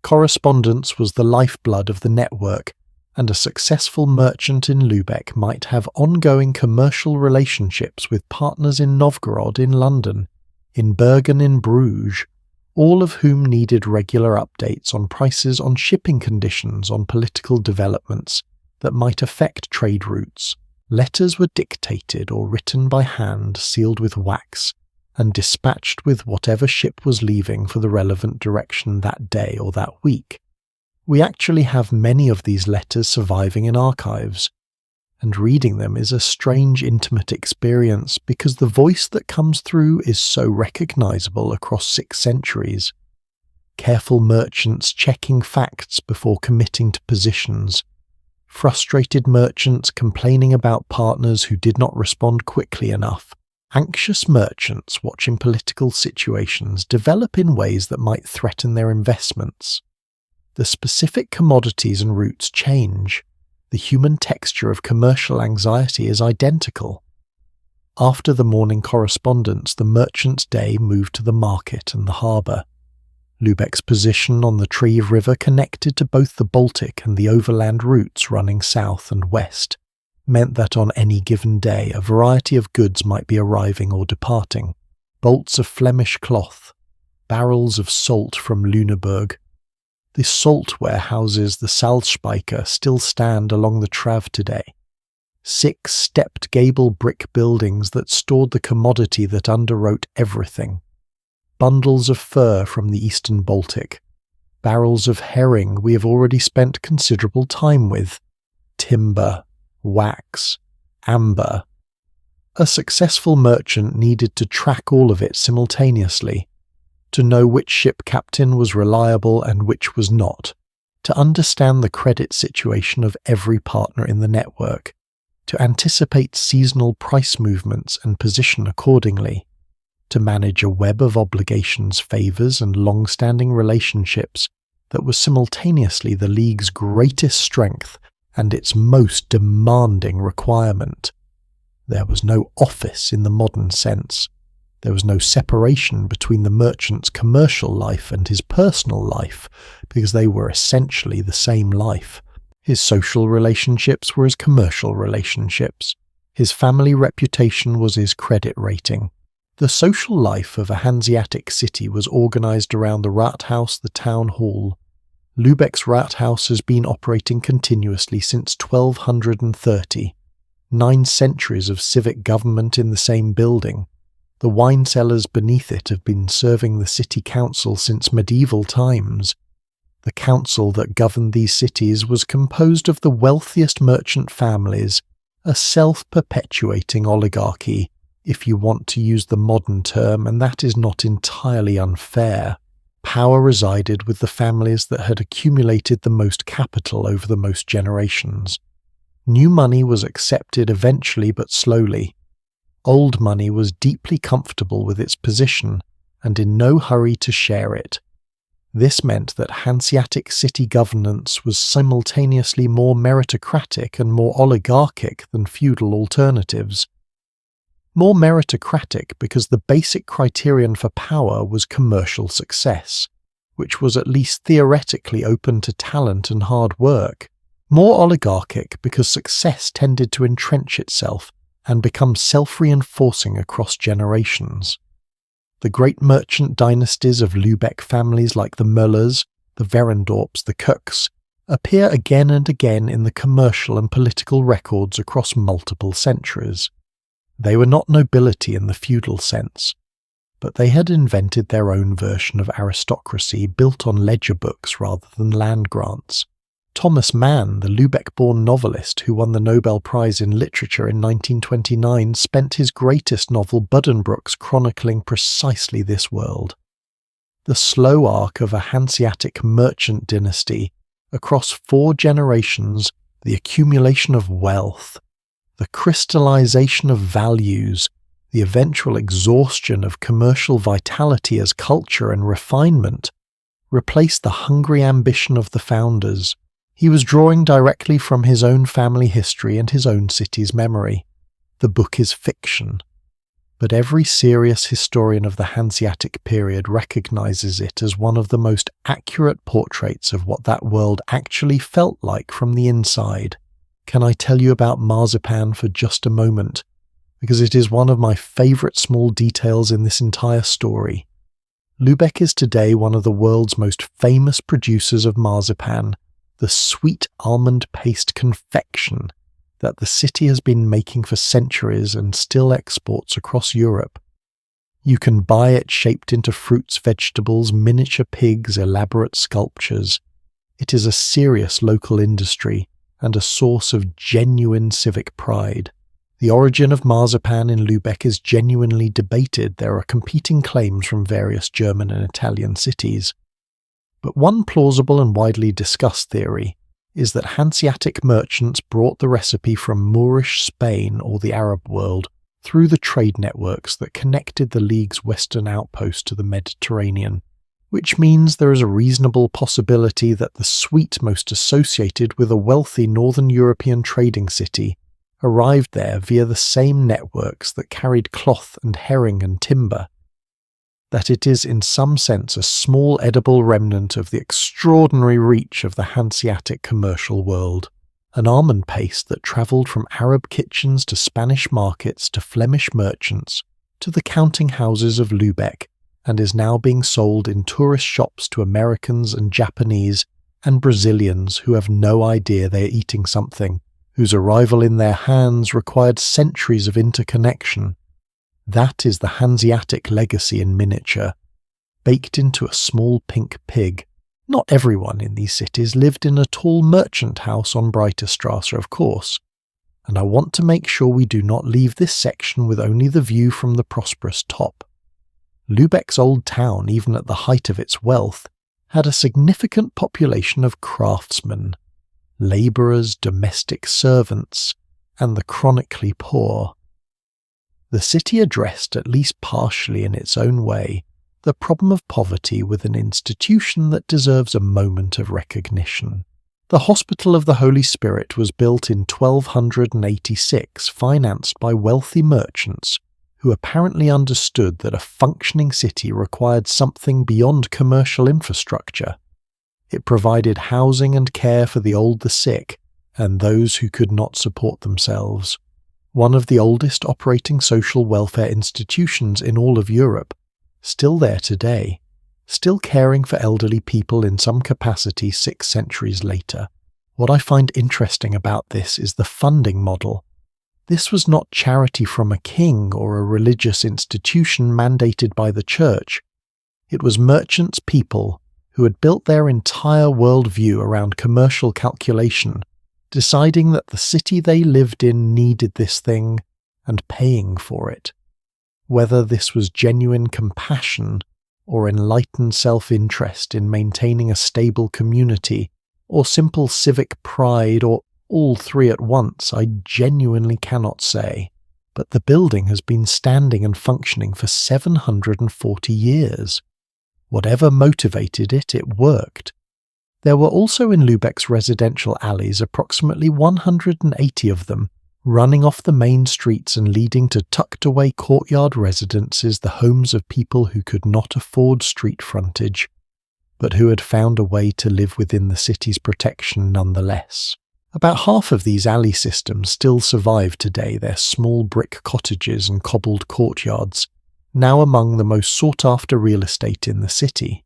Correspondence was the lifeblood of the network, and a successful merchant in Lübeck might have ongoing commercial relationships with partners in Novgorod, in London, in Bergen, in Bruges, all of whom needed regular updates on prices, on shipping conditions, on political developments, that might affect trade routes. Letters were dictated or written by hand, sealed with wax, and dispatched with whatever ship was leaving for the relevant direction that day or that week. We actually have many of these letters surviving in archives, and reading them is a strange, intimate experience because the voice that comes through is so recognizable across 6 centuries. Careful merchants checking facts before committing to positions, frustrated merchants complaining about partners who did not respond quickly enough, anxious merchants watching political situations develop in ways that might threaten their investments. The specific commodities and routes change. The human texture of commercial anxiety is identical. After the morning correspondence, the merchant's day moved to the market and the harbour. Lübeck's position on the Treve River connected to both the Baltic and the overland routes running south and west, meant that on any given day a variety of goods might be arriving or departing. Bolts of Flemish cloth, barrels of salt from Lüneburg. The salt warehouses, the Salzspeicher, still stand along the Trave today. 6 stepped gable brick buildings that stored the commodity that underwrote everything. Bundles of fur from the eastern Baltic. Barrels of herring we have already spent considerable time with. Timber, wax, amber. A successful merchant needed to track all of it simultaneously, to know which ship captain was reliable and which was not, to understand the credit situation of every partner in the network, to anticipate seasonal price movements and position accordingly, to manage a web of obligations, favours and long-standing relationships that was simultaneously the League's greatest strength and its most demanding requirement. There was no office in the modern sense. There was no separation between the merchant's commercial life and his personal life, because they were essentially the same life. His social relationships were his commercial relationships. His family reputation was his credit rating. The social life of a Hanziatic city was organised around the Rathaus, the town hall. Lübeck's Rathaus has been operating continuously since 1230. 9 centuries of civic government in the same building. The wine cellars beneath it have been serving the city council since medieval times. The council that governed these cities was composed of the wealthiest merchant families, a self-perpetuating oligarchy, if you want to use the modern term, and that is not entirely unfair. Power resided with the families that had accumulated the most capital over the most generations. New money was accepted eventually but slowly. Old money was deeply comfortable with its position and in no hurry to share it. This meant that Hanseatic city governance was simultaneously more meritocratic and more oligarchic than feudal alternatives. More meritocratic because the basic criterion for power was commercial success, which was at least theoretically open to talent and hard work. More oligarchic because success tended to entrench itself and become self-reinforcing across generations. The great merchant dynasties of Lübeck families like the Möllers, the Verendorps, the Kochs, appear again and again in the commercial and political records across multiple centuries. They were not nobility in the feudal sense, but they had invented their own version of aristocracy built on ledger books rather than land grants. Thomas Mann, the Lübeck-born novelist who won the Nobel Prize in Literature in 1929, spent his greatest novel Buddenbrooks chronicling precisely this world. The slow arc of a Hanseatic merchant dynasty, across 4 generations, the accumulation of wealth, the crystallization of values, the eventual exhaustion of commercial vitality as culture and refinement, replaced the hungry ambition of the founders. He was drawing directly from his own family history and his own city's memory. The book is fiction, but every serious historian of the Hanseatic period recognizes it as one of the most accurate portraits of what that world actually felt like from the inside. Can I tell you about marzipan for just a moment? Because it is one of my favourite small details in this entire story. Lübeck is today one of the world's most famous producers of marzipan, the sweet almond paste confection that the city has been making for centuries and still exports across Europe. You can buy it shaped into fruits, vegetables, miniature pigs, elaborate sculptures. It is a serious local industry and a source of genuine civic pride. The origin of marzipan in Lübeck is genuinely debated. There are competing claims from various German and Italian cities. But one plausible and widely discussed theory is that Hanziatic merchants brought the recipe from Moorish Spain or the Arab world through the trade networks that connected the League's western outpost to the Mediterranean, which means there is a reasonable possibility that the sweet most associated with a wealthy northern European trading city arrived there via the same networks that carried cloth and herring and timber, that it is in some sense a small edible remnant of the extraordinary reach of the Hanseatic commercial world, an almond paste that travelled from Arab kitchens to Spanish markets to Flemish merchants to the counting houses of Lübeck, and is now being sold in tourist shops to Americans and Japanese and Brazilians who have no idea they are eating something whose arrival in their hands required centuries of interconnection. That is the Hanziatic legacy in miniature, baked into a small pink pig. Not everyone in these cities lived in a tall merchant house on Breiterstrasse, of course, and I want to make sure we do not leave this section with only the view from the prosperous top. Lübeck's old town, even at the height of its wealth, had a significant population of craftsmen, labourers, domestic servants, and the chronically poor. The city addressed, at least partially in its own way, the problem of poverty with an institution that deserves a moment of recognition. The Hospital of the Holy Spirit was built in 1286, financed by wealthy merchants who apparently understood that a functioning city required something beyond commercial infrastructure. It provided housing and care for the old, the sick, and those who could not support themselves. One of the oldest operating social welfare institutions in all of Europe, still there today, still caring for elderly people in some capacity 6 centuries later. What I find interesting about this is the funding model. This was not charity from a king or a religious institution mandated by the church. It was merchants' people who had built their entire worldview around commercial calculation, deciding that the city they lived in needed this thing and paying for it. Whether this was genuine compassion or enlightened self-interest in maintaining a stable community, or simple civic pride, or all three at once, I genuinely cannot say. But the building has been standing and functioning for 740 years. Whatever motivated it, it worked. There were also in Lübeck's residential alleys approximately 180 of them, running off the main streets and leading to tucked-away courtyard residences, the homes of people who could not afford street frontage, but who had found a way to live within the city's protection nonetheless. About half of these alley systems still survive today, their small brick cottages and cobbled courtyards, now among the most sought-after real estate in the city.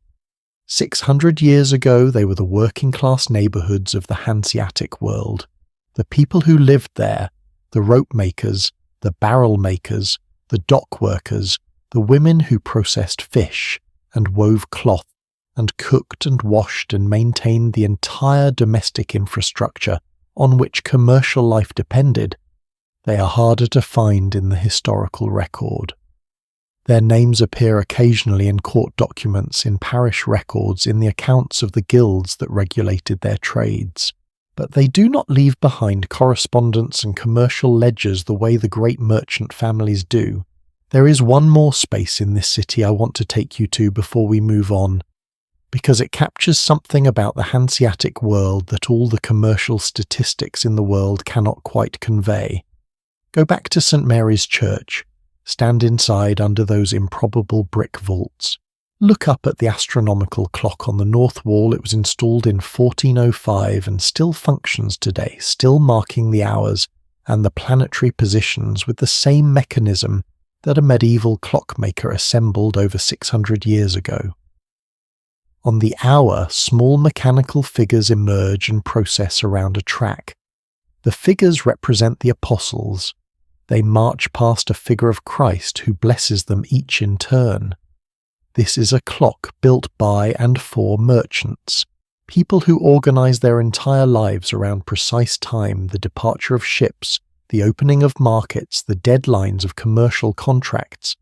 600 years ago they were the working-class neighbourhoods of the Hanseatic world. The people who lived there, the rope makers, the barrel makers, the dock workers, the women who processed fish and wove cloth and cooked and washed and maintained the entire domestic infrastructure on which commercial life depended, they are harder to find in the historical record. Their names appear occasionally in court documents, in parish records, in the accounts of the guilds that regulated their trades. But they do not leave behind correspondence and commercial ledgers the way the great merchant families do. There is one more space in this city I want to take you to before we move on, because it captures something about the Hanseatic world that all the commercial statistics in the world cannot quite convey. Go back to St. Mary's Church. Stand inside under those improbable brick vaults. Look up at the astronomical clock on the north wall. It was installed in 1405 and still functions today, still marking the hours and the planetary positions with the same mechanism that a medieval clockmaker assembled over 600 years ago. On the hour, small mechanical figures emerge and process around a track. The figures represent the apostles. They march past a figure of Christ who blesses them each in turn. This is a clock built by and for merchants, people who organize their entire lives around precise time, the departure of ships, the opening of markets, the deadlines of commercial contracts.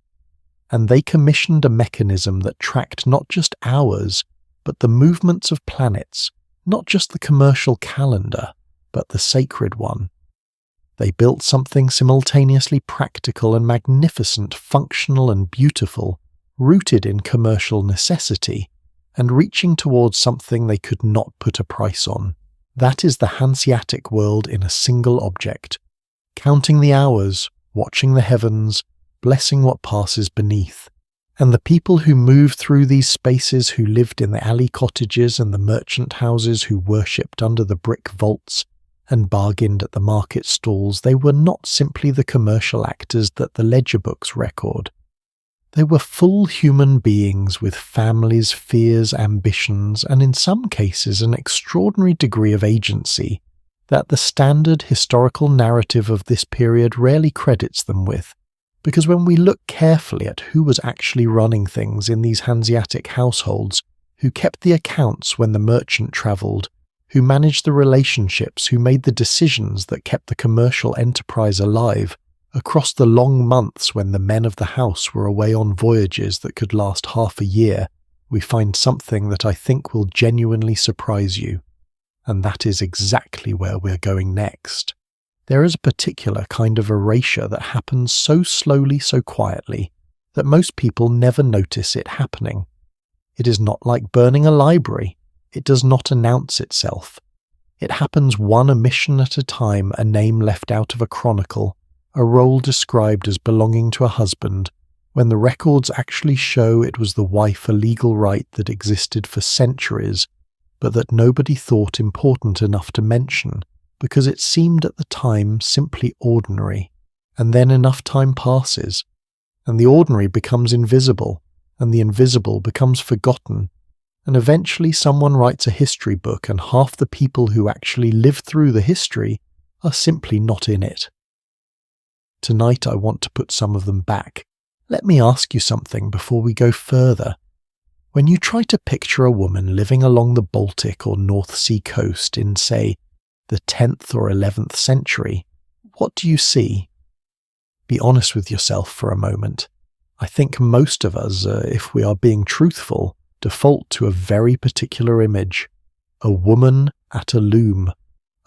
And they commissioned a mechanism that tracked not just hours, but the movements of planets, not just the commercial calendar, but the sacred one. They built something simultaneously practical and magnificent, functional and beautiful, rooted in commercial necessity, and reaching towards something they could not put a price on. That is the Hanziatic world in a single object, counting the hours, watching the heavens, blessing what passes beneath. And the people who moved through these spaces, who lived in the alley cottages and the merchant houses, who worshipped under the brick vaults and bargained at the market stalls, they were not simply the commercial actors that the ledger books record. They were full human beings with families, fears, ambitions, and in some cases an extraordinary degree of agency that the standard historical narrative of this period rarely credits them with. Because when we look carefully at who was actually running things in these Hanziatic households, who kept the accounts when the merchant travelled, who managed the relationships, who made the decisions that kept the commercial enterprise alive, across the long months when the men of the house were away on voyages that could last half a year, we find something that I think will genuinely surprise you. And that is exactly where we're going next. There is a particular kind of erasure that happens so slowly, so quietly, that most people never notice it happening. It is not like burning a library. It does not announce itself. It happens one omission at a time, a name left out of a chronicle, a role described as belonging to a husband, when the records actually show it was the wife, a legal right that existed for centuries, but that nobody thought important enough to mention, because it seemed at the time simply ordinary. And then enough time passes, and the ordinary becomes invisible, and the invisible becomes forgotten, and eventually someone writes a history book and half the people who actually lived through the history are simply not in it. Tonight I want to put some of them back. Let me ask you something before we go further. When you try to picture a woman living along the Baltic or North Sea coast in, say, the 10th or 11th century, what do you see? Be honest with yourself for a moment. I think most of us, if we are being truthful, default to a very particular image. A woman at a loom,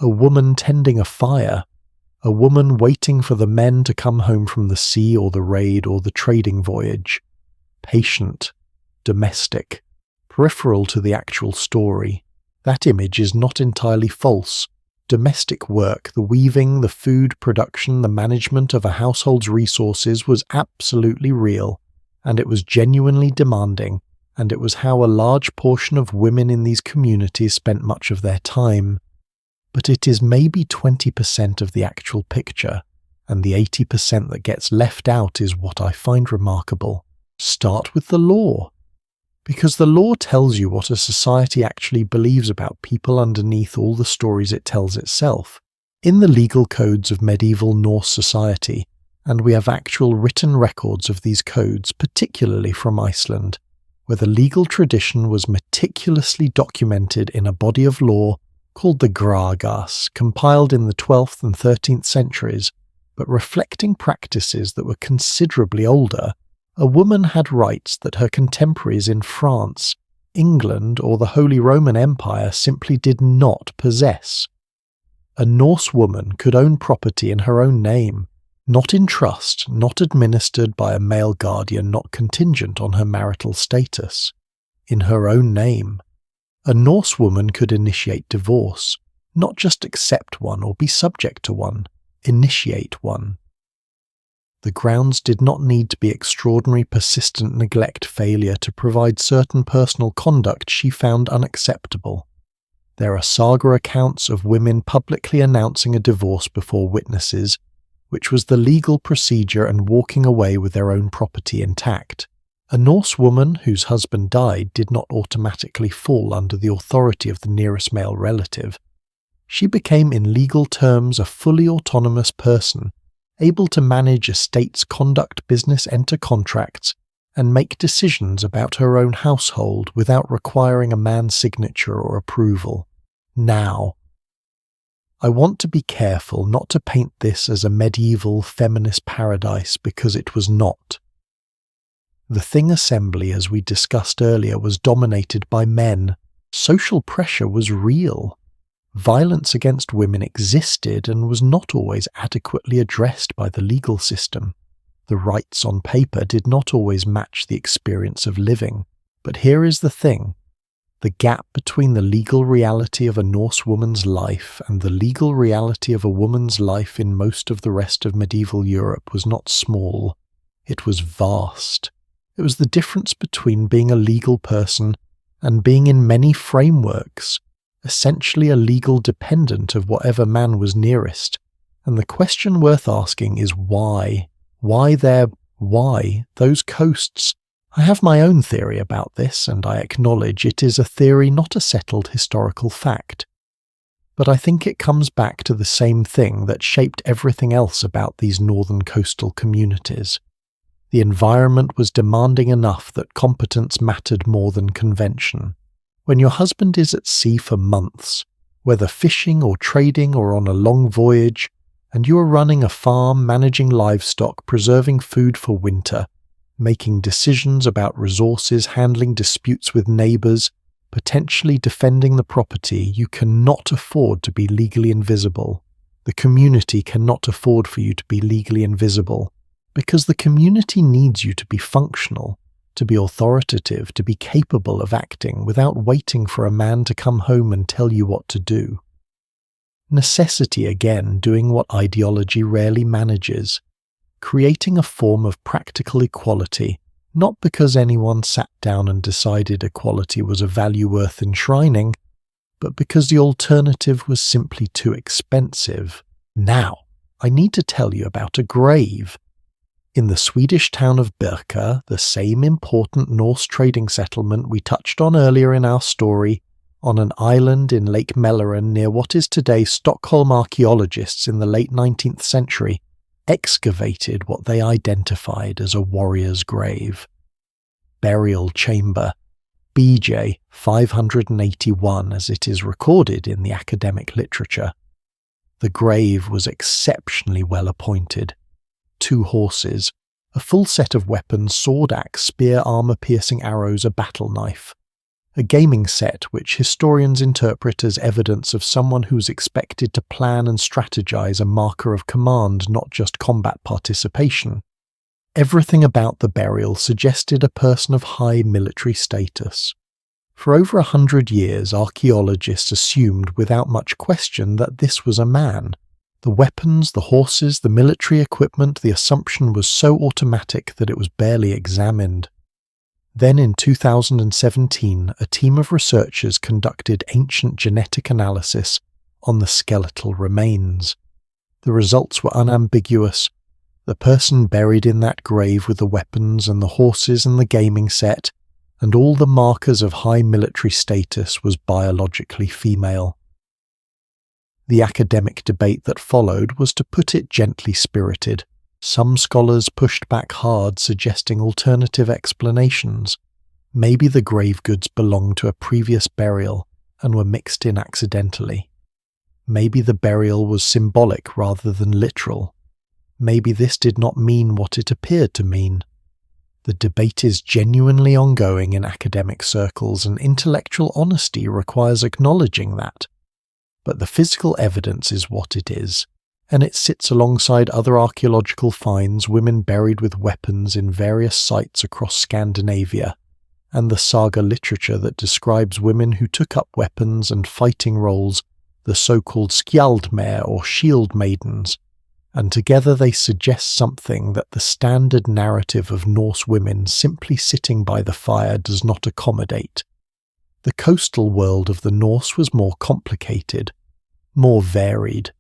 a woman tending a fire, a woman waiting for the men to come home from the sea or the raid or the trading voyage. Patient, domestic, peripheral to the actual story. That image is not entirely false. Domestic work, the weaving, the food production, the management of a household's resources was absolutely real, and it was genuinely demanding, and it was how a large portion of women in these communities spent much of their time. But it is maybe 20% of the actual picture, and the 80% that gets left out is what I find remarkable. Start with the law. Because the law tells you what a society actually believes about people underneath all the stories it tells itself. In the legal codes of medieval Norse society, and we have actual written records of these codes, particularly from Iceland, where the legal tradition was meticulously documented in a body of law called the Gragas, compiled in the 12th and 13th centuries, but reflecting practices that were considerably older. A woman had rights that her contemporaries in France, England, or the Holy Roman Empire simply did not possess. A Norse woman could own property in her own name, not in trust, not administered by a male guardian, not contingent on her marital status. In her own name. A Norse woman could initiate divorce, not just accept one or be subject to one, initiate one. The grounds did not need to be extraordinary, persistent neglect, failure to provide certain personal conduct she found unacceptable. There are saga accounts of women publicly announcing a divorce before witnesses, which was the legal procedure, and walking away with their own property intact. A Norse woman whose husband died did not automatically fall under the authority of the nearest male relative. She became in legal terms a fully autonomous person, able to manage estates, conduct business, enter contracts, and make decisions about her own household without requiring a man's signature or approval. Now, I want to be careful not to paint this as a medieval feminist paradise, because it was not. The Thing assembly, as we discussed earlier, was dominated by men. Social pressure was real. Violence against women existed and was not always adequately addressed by the legal system. The rights on paper did not always match the experience of living. But here is the thing. The gap between the legal reality of a Norse woman's life and the legal reality of a woman's life in most of the rest of medieval Europe was not small. It was vast. It was the difference between being a legal person and being in many frameworks, essentially a legal dependent of whatever man was nearest. And the question worth asking is why? Why those coasts? I have my own theory about this, and I acknowledge it is a theory, not a settled historical fact. But I think it comes back to the same thing that shaped everything else about these northern coastal communities. The environment was demanding enough that competence mattered more than convention. When your husband is at sea for months, whether fishing or trading or on a long voyage, and you are running a farm, managing livestock, preserving food for winter, making decisions about resources, handling disputes with neighbours, potentially defending the property, you cannot afford to be legally invisible. The community cannot afford for you to be legally invisible, because the community needs you to be functional, to be authoritative, to be capable of acting without waiting for a man to come home and tell you what to do. Necessity again doing what ideology rarely manages, creating a form of practical equality, not because anyone sat down and decided equality was a value worth enshrining, but because the alternative was simply too expensive. Now, I need to tell you about a grave. In the Swedish town of Birka, the same important Norse trading settlement we touched on earlier in our story, on an island in Lake Mälaren near what is today Stockholm, archaeologists in the late 19th century excavated what they identified as a warrior's grave. Burial chamber, BJ 581 as it is recorded in the academic literature. The grave was exceptionally well appointed. 2 horses, a full set of weapons, sword, axe, spear, armor-piercing arrows, a battle knife. A gaming set which historians interpret as evidence of someone who's expected to plan and strategize, a marker of command, not just combat participation. Everything about the burial suggested a person of high military status. For over 100 years, archaeologists assumed without much question that this was a man. The weapons, the horses, the military equipment, the assumption was so automatic that it was barely examined. Then in 2017, a team of researchers conducted ancient genetic analysis on the skeletal remains. The results were unambiguous. The person buried in that grave with the weapons and the horses and the gaming set, and all the markers of high military status, was biologically female. The academic debate that followed was, to put it gently, spirited. Some scholars pushed back hard, suggesting alternative explanations. Maybe the grave goods belonged to a previous burial and were mixed in accidentally. Maybe the burial was symbolic rather than literal. Maybe this did not mean what it appeared to mean. The debate is genuinely ongoing in academic circles, and intellectual honesty requires acknowledging that. But the physical evidence is what it is, and it sits alongside other archaeological finds, women buried with weapons in various sites across Scandinavia, and the saga literature that describes women who took up weapons and fighting roles, the so-called skjaldmær or shield maidens, and together they suggest something that the standard narrative of Norse women simply sitting by the fire does not accommodate. The coastal world of the Norse was more complicated, more varied,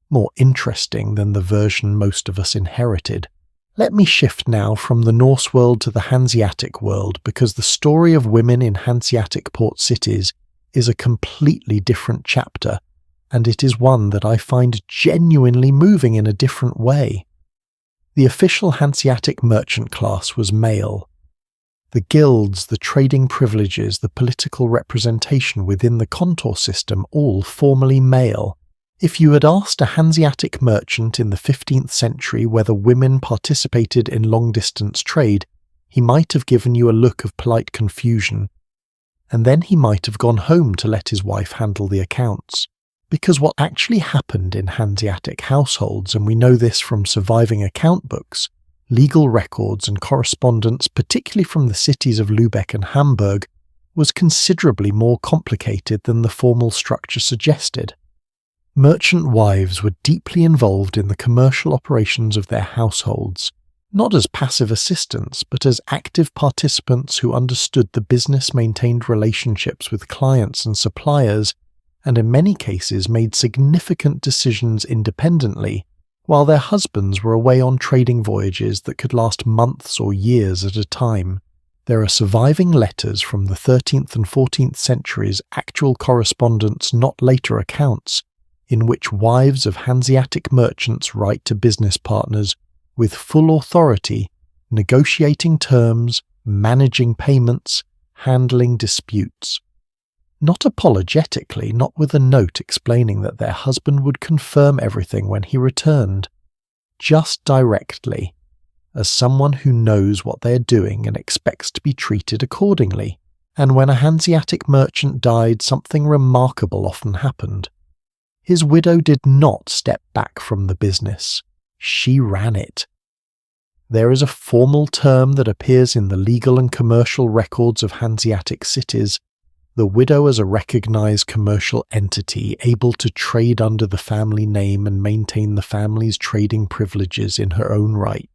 more interesting than the version most of us inherited, Let me shift now from the Norse world to the Hanziatic world, because the story of women in Hanziatic port cities is a completely different chapter, and it is one that I find genuinely moving in a different way. The official Hanziatic merchant class was male. The guilds, the trading privileges, the political representation within the contour system, all formally male. If you had asked a Hanziatic merchant in the 15th century whether women participated in long-distance trade, he might have given you a look of polite confusion, and then he might have gone home to let his wife handle the accounts. Because what actually happened in Hanziatic households, and we know this from surviving account books, legal records and correspondence, particularly from the cities of Lübeck and Hamburg, was considerably more complicated than the formal structure suggested. Merchant wives were deeply involved in the commercial operations of their households, not as passive assistants, but as active participants who understood the business-maintained relationships with clients and suppliers, and in many cases made significant decisions independently, while their husbands were away on trading voyages that could last months or years at a time. There are surviving letters from the 13th and 14th centuries, actual correspondence, not later accounts, in which wives of Hanziatic merchants write to business partners with full authority, negotiating terms, managing payments, handling disputes. Not apologetically, not with a note explaining that their husband would confirm everything when he returned. Just directly, as someone who knows what they're doing and expects to be treated accordingly. And when a Hanziatic merchant died, something remarkable often happened. His widow did not step back from the business. She ran it. There is a formal term that appears in the legal and commercial records of Hanziatic cities, the widow as a recognized commercial entity able to trade under the family name and maintain the family's trading privileges in her own right.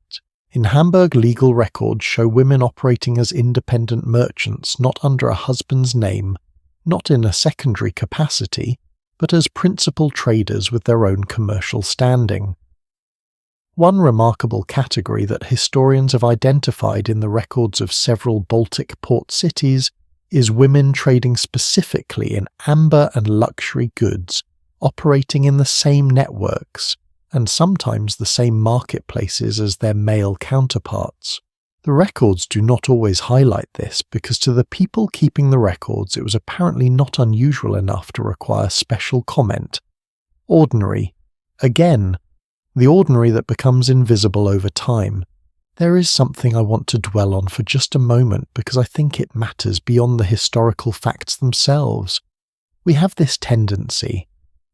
In Hamburg, legal records show women operating as independent merchants, not under a husband's name, not in a secondary capacity, but as principal traders with their own commercial standing. One remarkable category that historians have identified in the records of several Baltic port cities is women trading specifically in amber and luxury goods, operating in the same networks, and sometimes the same marketplaces as their male counterparts. The records do not always highlight this, because to the people keeping the records it was apparently not unusual enough to require special comment. Ordinary. Again, the ordinary that becomes invisible over time. There is something I want to dwell on for just a moment, because I think it matters beyond the historical facts themselves. We have this tendency,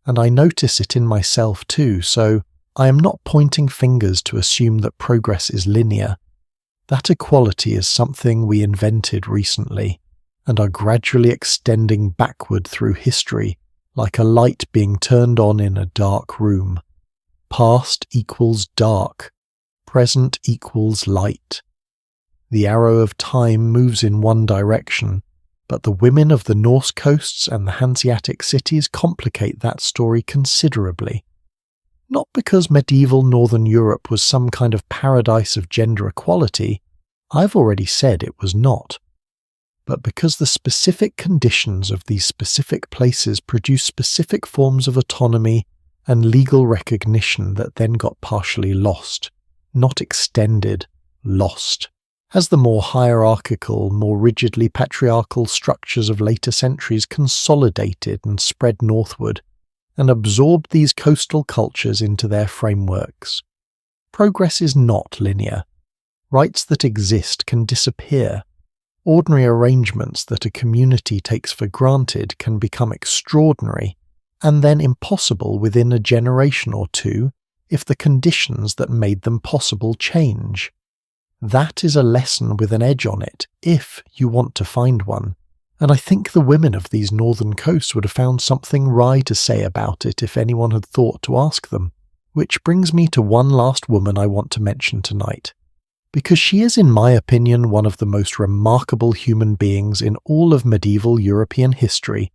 and I notice it in myself too, so I am not pointing fingers to assume that progress is linear. That equality is something we invented recently, and are gradually extending backward through history, like a light being turned on in a dark room. Past equals dark. Present equals light. The arrow of time moves in one direction, but the women of the Norse coasts and the Hanziatic cities complicate that story considerably. Not because medieval Northern Europe was some kind of paradise of gender equality, I've already said it was not, but because the specific conditions of these specific places produce specific forms of autonomy and legal recognition that then got partially lost. Not extended, lost. As the more hierarchical, more rigidly patriarchal structures of later centuries consolidated and spread northward, and absorbed these coastal cultures into their frameworks. Progress is not linear. Rights that exist can disappear. Ordinary arrangements that a community takes for granted can become extraordinary, and then impossible within a generation or two, if the conditions that made them possible change. That is a lesson with an edge on it, if you want to find one, and I think the women of these northern coasts would have found something wry to say about it if anyone had thought to ask them. Which brings me to one last woman I want to mention tonight, because she is, in my opinion, one of the most remarkable human beings in all of medieval European history,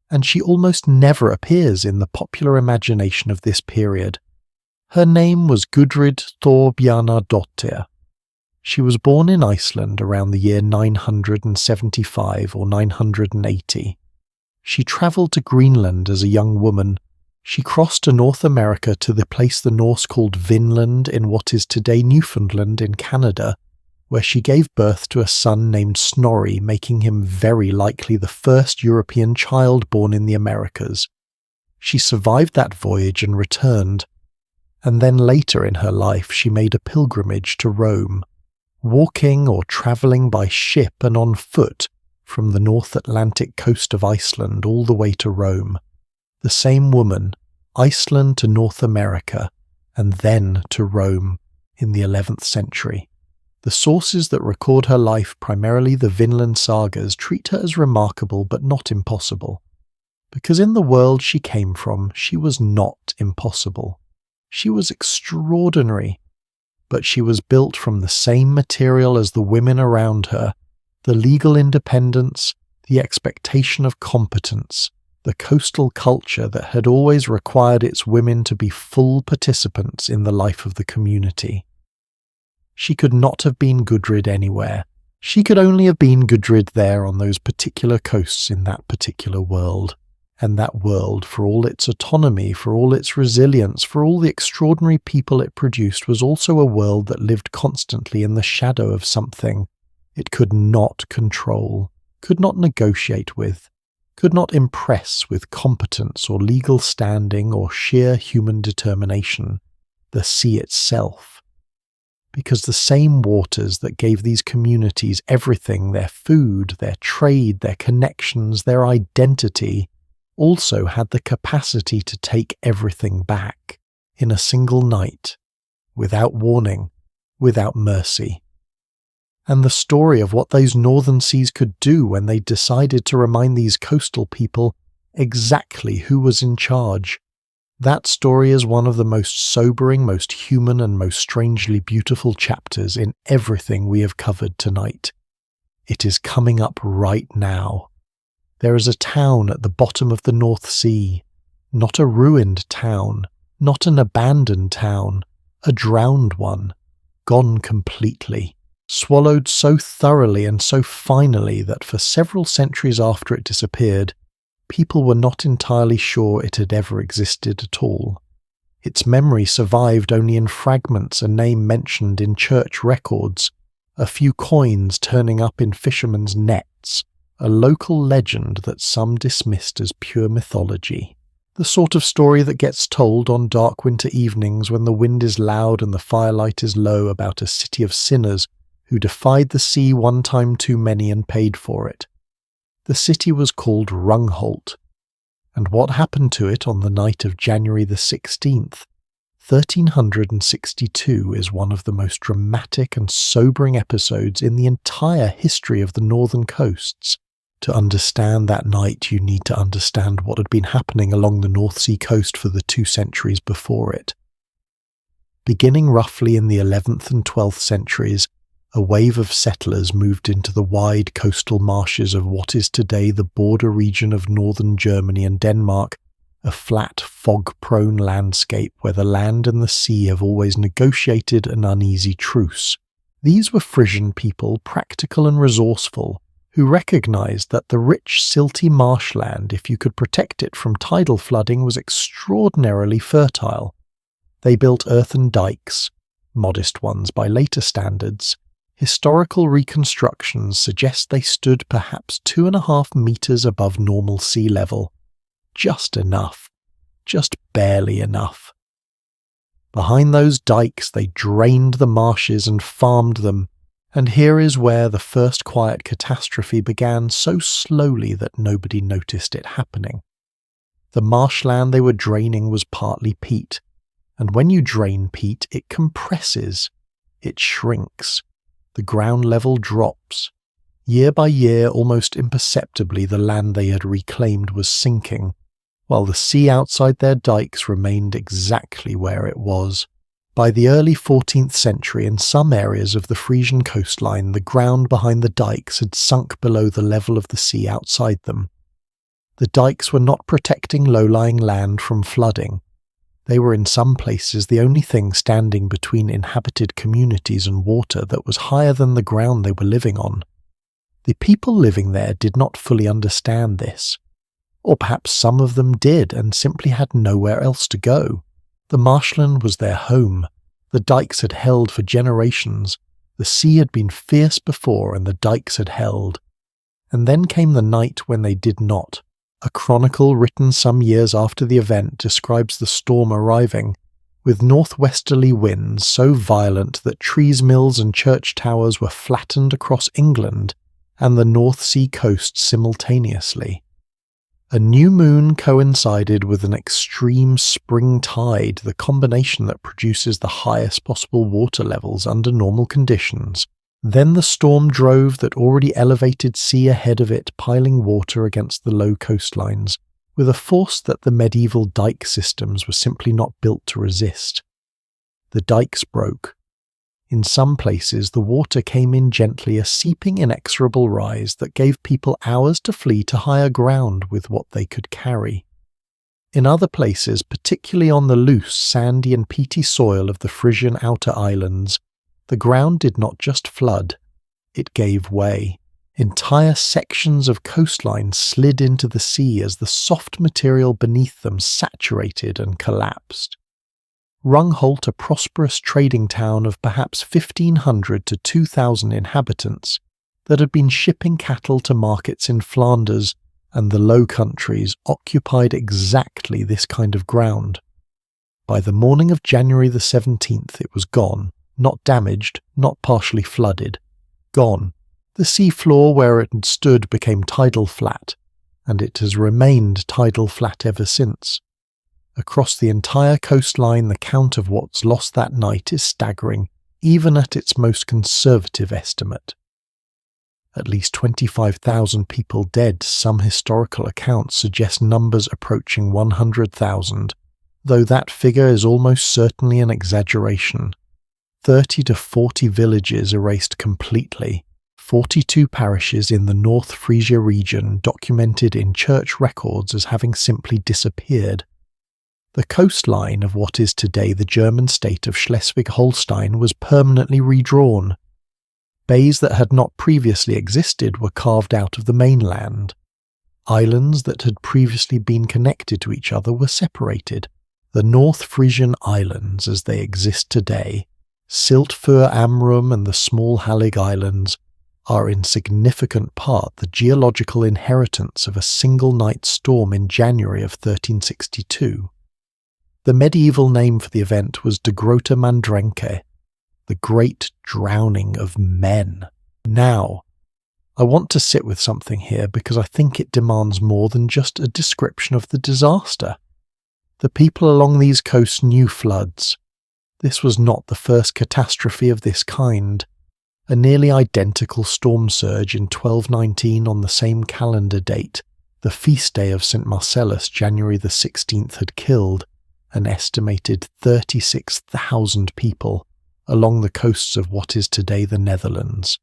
and she almost never appears in the popular imagination of this period. Her name was Goodrid Thorbana. She was born in Iceland around the year 975 or 980. She travelled to Greenland as a young woman. She crossed to North America to the place the Norse called Vinland in what is today Newfoundland in Canada, where she gave birth to a son named Snorri, making him very likely the first European child born in the Americas. She survived that voyage and returned, and then later in her life she made a pilgrimage to Rome, walking or travelling by ship and on foot from the North Atlantic coast of Iceland all the way to Rome. The same woman, Iceland to North America, and then to Rome in the 11th century. The sources that record her life, primarily the Vinland sagas, treat her as remarkable but not impossible. Because in the world she came from, she was not impossible. She was extraordinary, but she was built from the same material as the women around her, the legal independence, the expectation of competence, the coastal culture that had always required its women to be full participants in the life of the community. She could not have been Goodrid anywhere. She could only have been Goodrid there on those particular coasts in that particular world. And that world, for all its autonomy, for all its resilience, for all the extraordinary people it produced, was also a world that lived constantly in the shadow of something it could not control, could not negotiate with, could not impress with competence or legal standing or sheer human determination, the sea itself. Because the same waters that gave these communities everything, their food, their trade, their connections, their identity, also had the capacity to take everything back in a single night, without warning, without mercy. And the story of what those northern seas could do when they decided to remind these coastal people exactly who was in charge. That story is one of the most sobering, most human, and most strangely beautiful chapters in everything we have covered tonight. It is coming up right now. There is a town at the bottom of the North Sea, not a ruined town, not an abandoned town, a drowned one, gone completely, swallowed so thoroughly and so finally that for several centuries after it disappeared, people were not entirely sure it had ever existed at all. Its memory survived only in fragments, a name mentioned in church records, a few coins turning up in fishermen's nets, a local legend that some dismissed as pure mythology. The sort of story that gets told on dark winter evenings when the wind is loud and the firelight is low about a city of sinners who defied the sea one time too many and paid for it. The city was called Rungholt, and what happened to it on the night of January the 16th, 1362 is one of the most dramatic and sobering episodes in the entire history of the northern coasts. To understand that night, you need to understand what had been happening along the North Sea coast for the 2 centuries before it. Beginning roughly in the 11th and 12th centuries, a wave of settlers moved into the wide coastal marshes of what is today the border region of northern Germany and Denmark, a flat, fog-prone landscape where the land and the sea have always negotiated an uneasy truce. These were Frisian people, practical and resourceful, who recognized that the rich, silty marshland, if you could protect it from tidal flooding, was extraordinarily fertile. They built earthen dikes, modest ones by later standards. Historical reconstructions suggest they stood perhaps 2.5 meters above normal sea level. Just enough. Just barely enough. Behind those dikes they drained the marshes and farmed them, and here is where the first quiet catastrophe began so slowly that nobody noticed it happening. The marshland they were draining was partly peat, and when you drain peat, it compresses, it shrinks. The ground level drops. Year by year, almost imperceptibly, the land they had reclaimed was sinking, while the sea outside their dikes remained exactly where it was. By the early 14th century, in some areas of the Frisian coastline, the ground behind the dikes had sunk below the level of the sea outside them. The dikes were not protecting low-lying land from flooding. They were in some places the only thing standing between inhabited communities and water that was higher than the ground they were living on. The people living there did not fully understand this. Or perhaps some of them did and simply had nowhere else to go. The marshland was their home. The dikes had held for generations. The sea had been fierce before and the dikes had held. And then came the night when they did not. A chronicle written some years after the event describes the storm arriving, with northwesterly winds so violent that trees, mills and church towers were flattened across England and the North Sea coast simultaneously. A new moon coincided with an extreme spring tide, the combination that produces the highest possible water levels under normal conditions. Then the storm drove that already elevated sea ahead of it, piling water against the low coastlines, with a force that the medieval dike systems were simply not built to resist. The dikes broke. In some places the water came in gently, a seeping inexorable rise that gave people hours to flee to higher ground with what they could carry. In other places, particularly on the loose, sandy and peaty soil of the Frisian outer islands, the ground did not just flood, it gave way. Entire sections of coastline slid into the sea as the soft material beneath them saturated and collapsed. Rungholt, a prosperous trading town of perhaps 1,500 to 2,000 inhabitants, that had been shipping cattle to markets in Flanders and the Low Countries, occupied exactly this kind of ground. By the morning of January the 17th it was gone, not damaged, not partially flooded. Gone. The sea floor where it had stood became tidal flat, and it has remained tidal flat ever since. Across the entire coastline the count of what's lost that night is staggering, even at its most conservative estimate. At least 25,000 people dead. Some historical accounts suggest numbers approaching 100,000, though that figure is almost certainly an exaggeration. 30 to 40 villages erased completely, 42 parishes in the North Frisia region documented in church records as having simply disappeared. The coastline of what is today the German state of Schleswig-Holstein was permanently redrawn. Bays that had not previously existed were carved out of the mainland. Islands that had previously been connected to each other were separated. The North Frisian Islands as they exist today, Siltfur Amrum and the small Hallig Islands, are in significant part the geological inheritance of a single night storm in January of 1362. The medieval name for the event was De Grote Mandrenke, the Great Drowning of Men. Now, I want to sit with something here because I think it demands more than just a description of the disaster. The people along these coasts knew floods. This was not the first catastrophe of this kind. A nearly identical storm surge in 1219 on the same calendar date, the feast day of St. Marcellus, January the 16th, had killed an estimated 36,000 people along the coasts of what is today the Netherlands.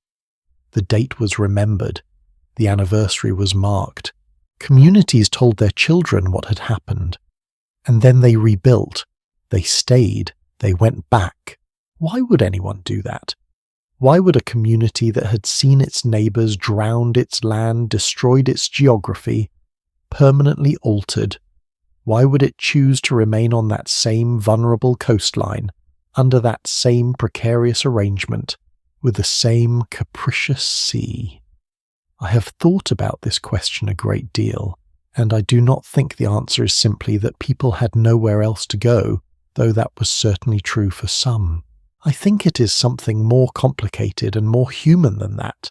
The date was remembered. The anniversary was marked. Communities told their children what had happened. And then they rebuilt. They stayed. They went back. Why would anyone do that? Why would a community that had seen its neighbours drowned its land, destroyed its geography, permanently altered, why would it choose to remain on that same vulnerable coastline, under that same precarious arrangement, with the same capricious sea? I have thought about this question a great deal, and I do not think the answer is simply that people had nowhere else to go, though that was certainly true for some. I think it is something more complicated and more human than that.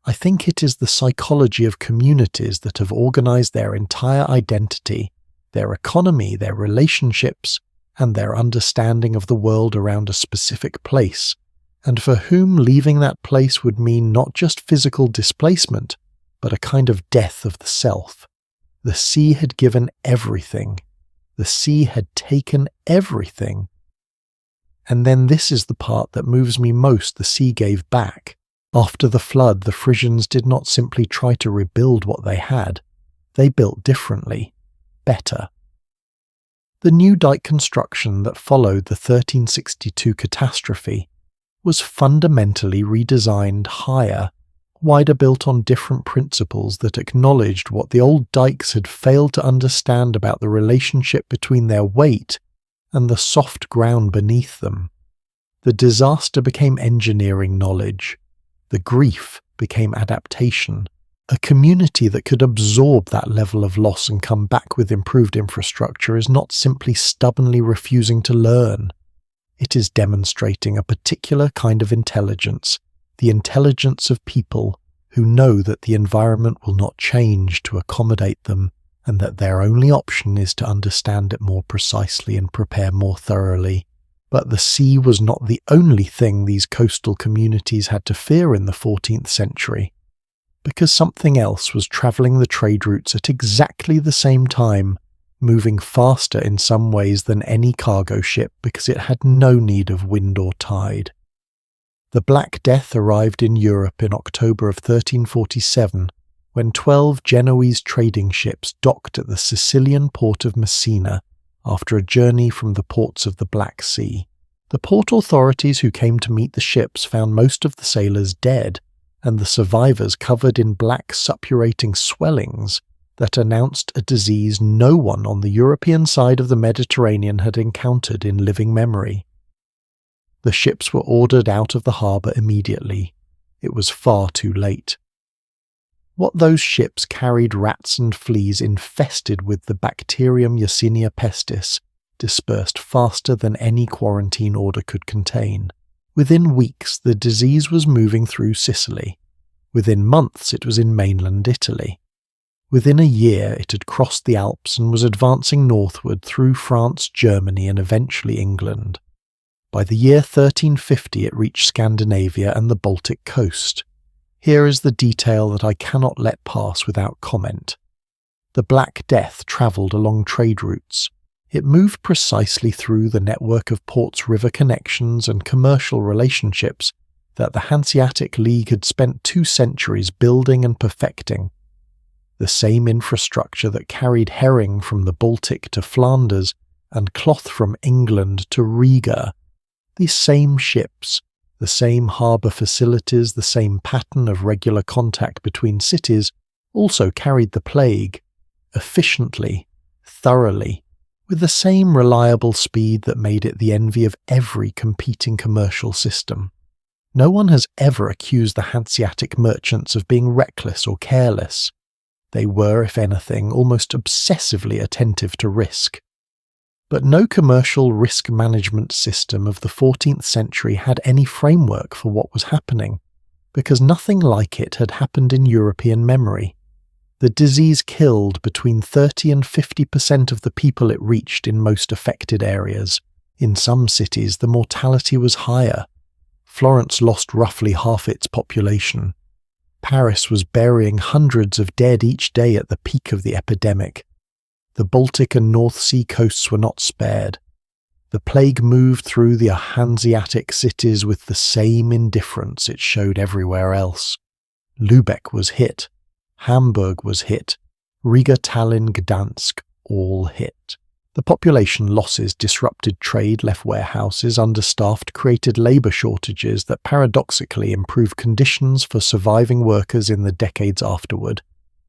I think it is the psychology of communities that have organized their entire identity, their economy, their relationships, and their understanding of the world around a specific place, and for whom leaving that place would mean not just physical displacement, but a kind of death of the self. The sea had given everything. The sea had taken everything. And then this is the part that moves me most: the sea gave back. After the flood, the Frisians did not simply try to rebuild what they had. They built differently, better. The new dike construction that followed the 1362 catastrophe was fundamentally redesigned higher, wider, built on different principles that acknowledged what the old dikes had failed to understand about the relationship between their weight and the soft ground beneath them. The disaster became engineering knowledge. The grief became adaptation. A community that could absorb that level of loss and come back with improved infrastructure is not simply stubbornly refusing to learn. It is demonstrating a particular kind of intelligence, the intelligence of people who know that the environment will not change to accommodate them, and that their only option is to understand it more precisely and prepare more thoroughly. But the sea was not the only thing these coastal communities had to fear in the 14th century, because something else was travelling the trade routes at exactly the same time, moving faster in some ways than any cargo ship because it had no need of wind or tide. The Black Death arrived in Europe in October of 1347, when 12 Genoese trading ships docked at the Sicilian port of Messina after a journey from the ports of the Black Sea. The port authorities who came to meet the ships found most of the sailors dead, and the survivors covered in black suppurating swellings that announced a disease no one on the European side of the Mediterranean had encountered in living memory. The ships were ordered out of the harbour immediately. It was far too late. What those ships carried rats and fleas infested with the bacterium Yersinia pestis dispersed faster than any quarantine order could contain. Within weeks, the disease was moving through Sicily. Within months, it was in mainland Italy. Within a year, it had crossed the Alps and was advancing northward through France, Germany, and eventually England. By the year 1350, it reached Scandinavia and the Baltic coast. Here is the detail that I cannot let pass without comment. The Black Death travelled along trade routes. It moved precisely through the network of ports, river connections, and commercial relationships that the Hanziatic League had spent 2 centuries building and perfecting. The same infrastructure that carried herring from the Baltic to Flanders and cloth from England to Riga. These same ships, the same harbour facilities, the same pattern of regular contact between cities, also carried the plague, efficiently, thoroughly, with the same reliable speed that made it the envy of every competing commercial system. No one has ever accused the Hanseatic merchants of being reckless or careless. They were, if anything, almost obsessively attentive to risk. But no commercial risk management system of the 14th century had any framework for what was happening, because nothing like it had happened in European memory. The disease killed between 30 and 50% of the people it reached in most affected areas. In some cities, the mortality was higher. Florence lost roughly half its population. Paris was burying hundreds of dead each day at the peak of the epidemic. The Baltic and North Sea coasts were not spared. The plague moved through the Hanseatic cities with the same indifference it showed everywhere else. Lübeck was hit. Hamburg was hit. Riga, Tallinn, Gdansk, all hit. The population losses disrupted trade, left warehouses understaffed, created labour shortages that paradoxically improved conditions for surviving workers in the decades afterward,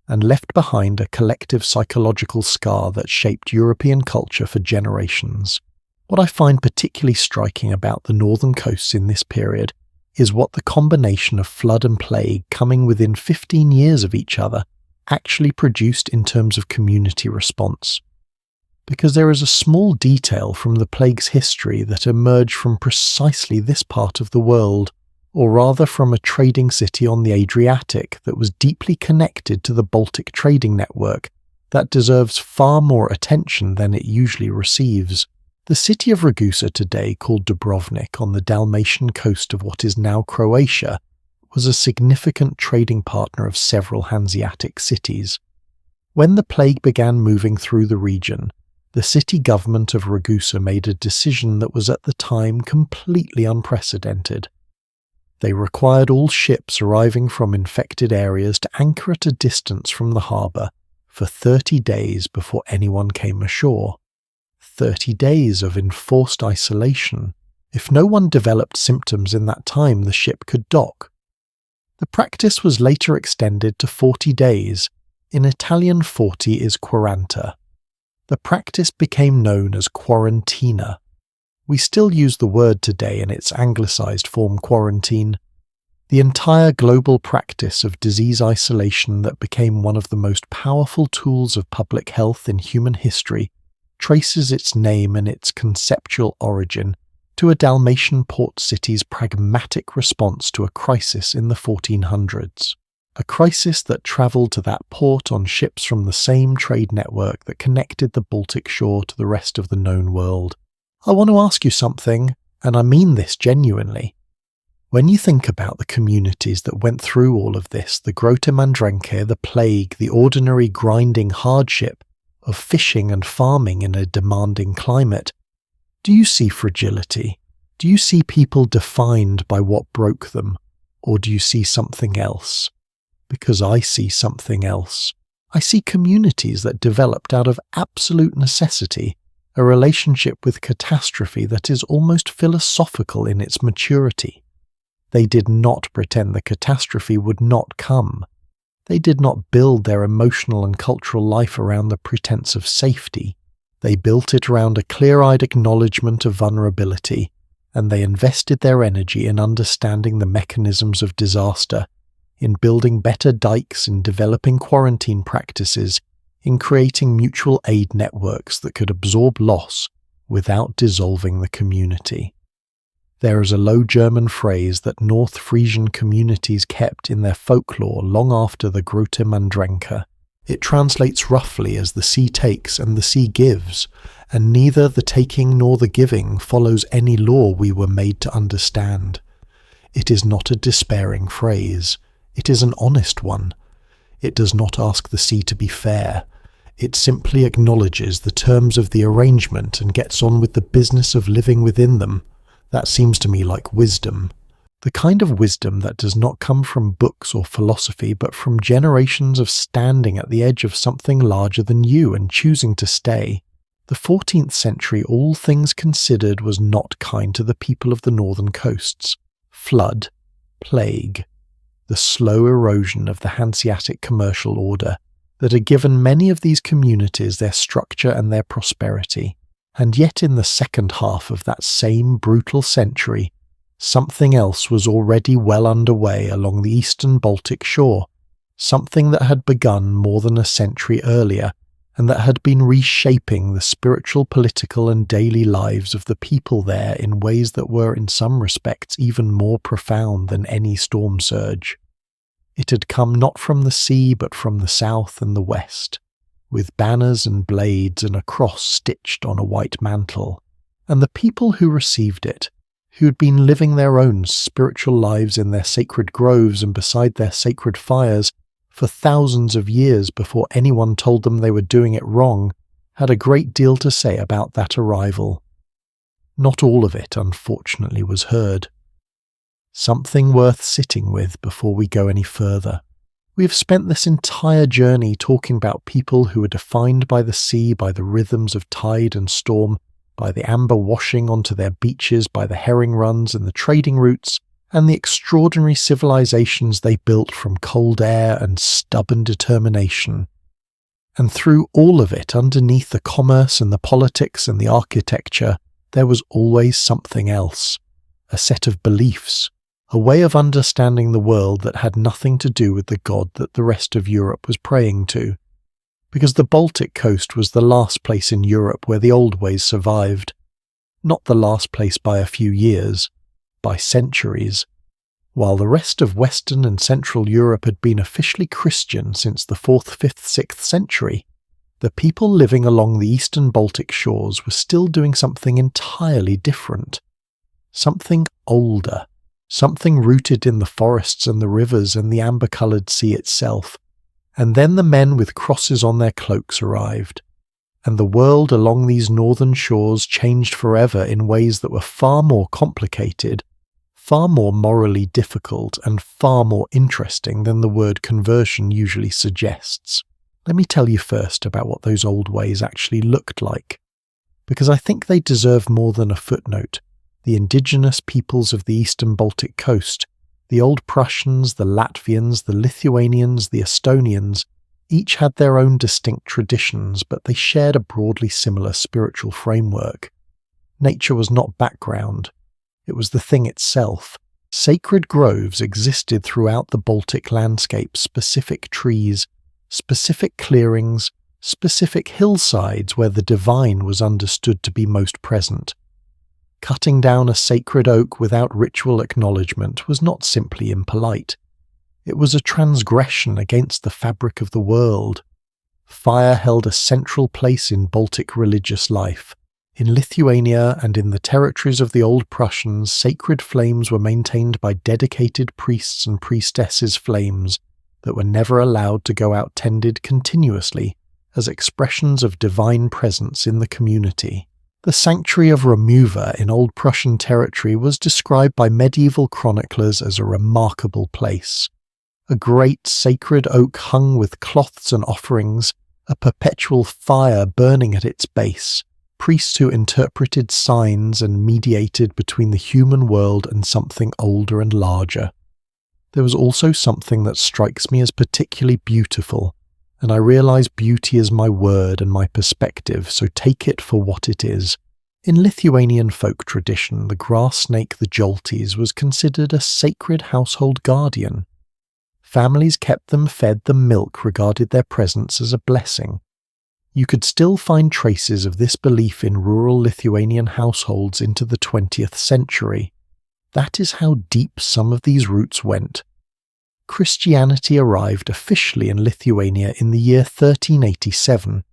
and left behind a collective psychological scar that shaped European culture for generations. What I find particularly striking about the northern coasts in this period is what the combination of flood and plague coming within 15 years of each other actually produced in terms of community response. Because there is a small detail from the plague's history that emerged from precisely this part of the world, or rather from a trading city on the Adriatic that was deeply connected to the Baltic trading network, that deserves far more attention than it usually receives. The city of Ragusa today, called Dubrovnik on the Dalmatian coast of what is now Croatia, was a significant trading partner of several Hanseatic cities. When the plague began moving through the region, the city government of Ragusa made a decision that was at the time completely unprecedented. They required all ships arriving from infected areas to anchor at a distance from the harbour for 30 days before anyone came ashore. 30 days of enforced isolation. If no one developed symptoms in that time, the ship could dock. The practice was later extended to 40 days. In Italian 40 is quaranta. The practice became known as quarantina. We still use the word today in its anglicised form quarantine. The entire global practice of disease isolation that became one of the most powerful tools of public health in human history traces its name and its conceptual origin to a Dalmatian port city's pragmatic response to a crisis in the 1400s. A crisis that travelled to that port on ships from the same trade network that connected the Baltic shore to the rest of the known world. I want to ask you something, and I mean this genuinely. When you think about the communities that went through all of this, the Grote Mandrenke, the plague, the ordinary grinding hardship of fishing and farming in a demanding climate, do you see fragility? Do you see people defined by what broke them? Or do you see something else? Because I see something else. I see communities that developed out of absolute necessity, a relationship with catastrophe that is almost philosophical in its maturity. They did not pretend the catastrophe would not come. They did not build their emotional and cultural life around the pretense of safety. They built it around a clear-eyed acknowledgement of vulnerability, and they invested their energy in understanding the mechanisms of disaster, in building better dikes, in developing quarantine practices, in creating mutual aid networks that could absorb loss without dissolving the community. There is a Low German phrase that North Frisian communities kept in their folklore long after the Grote Mandrenke. It translates roughly as the sea takes and the sea gives, and neither the taking nor the giving follows any law we were made to understand. It is not a despairing phrase. It is an honest one. It does not ask the sea to be fair. It simply acknowledges the terms of the arrangement and gets on with the business of living within them. That seems to me like wisdom. The kind of wisdom that does not come from books or philosophy, but from generations of standing at the edge of something larger than you and choosing to stay. The 14th century, all things considered, was not kind to the people of the northern coasts. Flood, plague, the slow erosion of the Hanziatic commercial order that had given many of these communities their structure and their prosperity. And yet in the second half of that same brutal century, something else was already well underway along the eastern Baltic shore, something that had begun more than a century earlier, and that had been reshaping the spiritual, political, and daily lives of the people there in ways that were in some respects even more profound than any storm surge. It had come not from the sea but from the south and the west, with banners and blades and a cross stitched on a white mantle, and the people who received it, who had been living their own spiritual lives in their sacred groves and beside their sacred fires for thousands of years before anyone told them they were doing it wrong, had a great deal to say about that arrival. Not all of it, unfortunately, was heard. Something worth sitting with before we go any further. We have spent this entire journey talking about people who are defined by the sea, by the rhythms of tide and storm, by the amber washing onto their beaches, by the herring runs and the trading routes, and the extraordinary civilizations they built from cold air and stubborn determination. And through all of it, underneath the commerce and the politics and the architecture, there was always something else, a set of beliefs, a way of understanding the world that had nothing to do with the god that the rest of Europe was praying to. Because the Baltic coast was the last place in Europe where the old ways survived. Not the last place by a few years, by centuries. While the rest of Western and Central Europe had been officially Christian since the 4th, 5th, 6th century, the people living along the eastern Baltic shores were still doing something entirely different. Something older. Something rooted in the forests and the rivers and the amber-coloured sea itself. And then the men with crosses on their cloaks arrived, and the world along these northern shores changed forever in ways that were far more complicated, far more morally difficult, and far more interesting than the word conversion usually suggests. Let me tell you first about what those old ways actually looked like. because I think they deserve more than a footnote. The indigenous peoples of the eastern Baltic coast, the Old Prussians, the Latvians, the Lithuanians, the Estonians, each had their own distinct traditions, but they shared a broadly similar spiritual framework. Nature was not background. It was the thing itself. Sacred groves existed throughout the Baltic landscape, specific trees, specific clearings, specific hillsides where the divine was understood to be most present. Cutting down a sacred oak without ritual acknowledgement was not simply impolite. It was a transgression against the fabric of the world. Fire held a central place in Baltic religious life. In Lithuania and in the territories of the Old Prussians, sacred flames were maintained by dedicated priests and priestesses' flames that were never allowed to go out tended continuously as expressions of divine presence in the community. The sanctuary of Remuva in Old Prussian territory was described by medieval chroniclers as a remarkable place. A great sacred oak hung with cloths and offerings, a perpetual fire burning at its base, priests who interpreted signs and mediated between the human world and something older and larger. There was also something that strikes me as particularly beautiful, and I realize beauty is my word and my perspective, so take it for what it is. In Lithuanian folk tradition, the grass snake, the jolties, was considered a sacred household guardian. Families kept them, fed them milk, regarded their presence as a blessing. You could still find traces of this belief in rural Lithuanian households into the 20th century. That is how deep some of these roots went. Christianity arrived officially in Lithuania in the year 1387,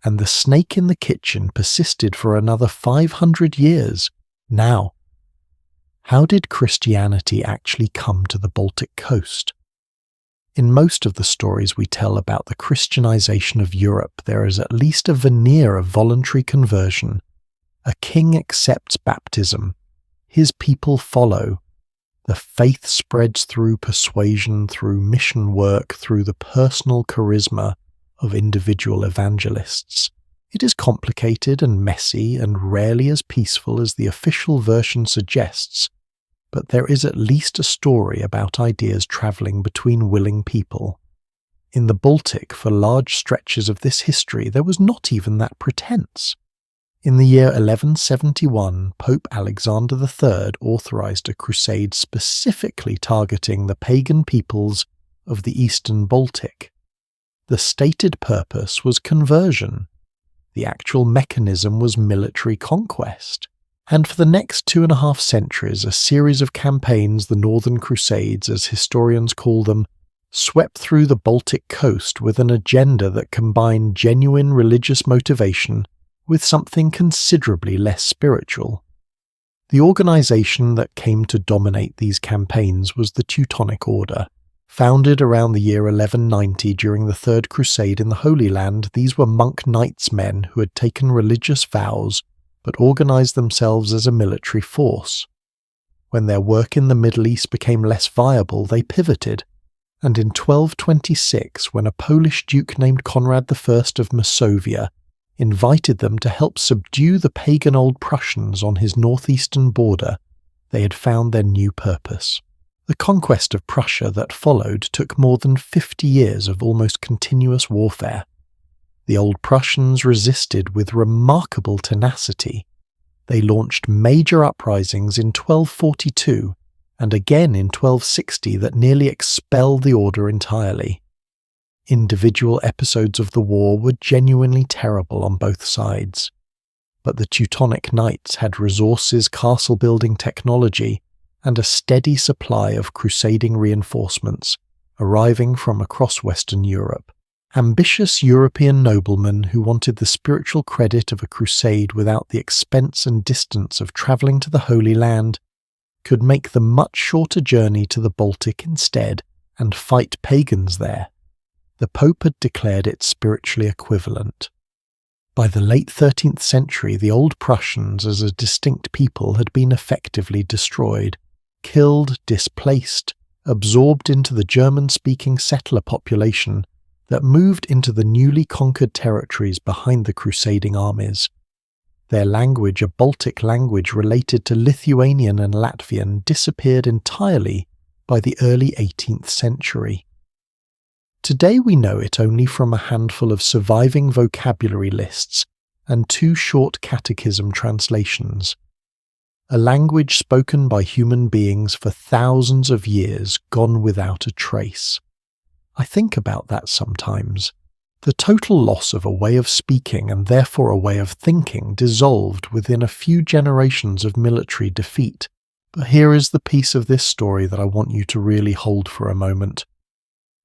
and the snake in the kitchen persisted for another 500 years. Now, how did Christianity actually come to the Baltic coast? In most of the stories we tell about the Christianization of Europe, there is at least a veneer of voluntary conversion. A king accepts baptism. His people follow. The faith spreads through persuasion, through mission work, through the personal charisma of individual evangelists. It is complicated and messy and rarely as peaceful as the official version suggests, but there is at least a story about ideas travelling between willing people. In the Baltic, for large stretches of this history, there was not even that pretense. In the year 1171, Pope Alexander III authorized a crusade specifically targeting the pagan peoples of the eastern Baltic. The stated purpose was conversion. The actual mechanism was military conquest. And for the next 2.5 centuries, a series of campaigns, the Northern Crusades, as historians call them, swept through the Baltic coast with an agenda that combined genuine religious motivation with something considerably less spiritual. The organization that came to dominate these campaigns was the Teutonic Order. Founded around the year 1190 during the Third Crusade in the Holy Land, these were monk knightsmen who had taken religious vows but organized themselves as a military force. When their work in the Middle East became less viable, they pivoted, and in 1226, when a Polish duke named Conrad I of Masovia invited them to help subdue the pagan Old Prussians on his northeastern border, they had found their new purpose. The conquest of Prussia that followed took more than 50 years of almost continuous warfare. The Old Prussians resisted with remarkable tenacity. They launched major uprisings in 1242 and again in 1260 that nearly expelled the order entirely. Individual episodes of the war were genuinely terrible on both sides, but the Teutonic Knights had resources, castle-building technology, and a steady supply of crusading reinforcements arriving from across Western Europe. Ambitious European noblemen who wanted the spiritual credit of a crusade without the expense and distance of travelling to the Holy Land could make the much shorter journey to the Baltic instead and fight pagans there. The Pope had declared it spiritually equivalent. By the late 13th century, the Old Prussians as a distinct people had been effectively destroyed, killed, displaced, absorbed into the German-speaking settler population that moved into the newly conquered territories behind the crusading armies. Their language, a Baltic language related to Lithuanian and Latvian, disappeared entirely by the early 18th century. Today we know it only from a handful of surviving vocabulary lists and 2 short catechism translations. A language spoken by human beings for thousands of years gone without a trace. I think about that sometimes. The total loss of a way of speaking and therefore a way of thinking dissolved within a few generations of military defeat. But here is the piece of this story that I want you to really hold for a moment,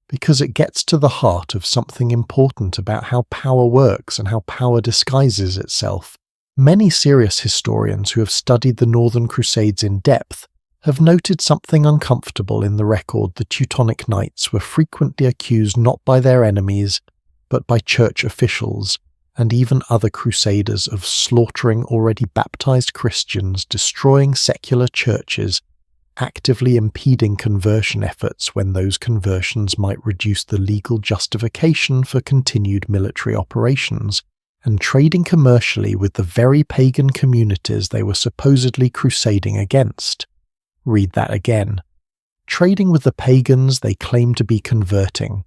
because it gets to the heart of something important about how power works and how power disguises itself. Many serious historians who have studied the Northern Crusades in depth have noted something uncomfortable in the record. The Teutonic Knights were frequently accused not by their enemies, but by church officials and even other crusaders of slaughtering already baptized Christians, destroying secular churches, actively impeding conversion efforts when those conversions might reduce the legal justification for continued military operations, and trading commercially with the very pagan communities they were supposedly crusading against. Read that again. Trading with the pagans they claimed to be converting,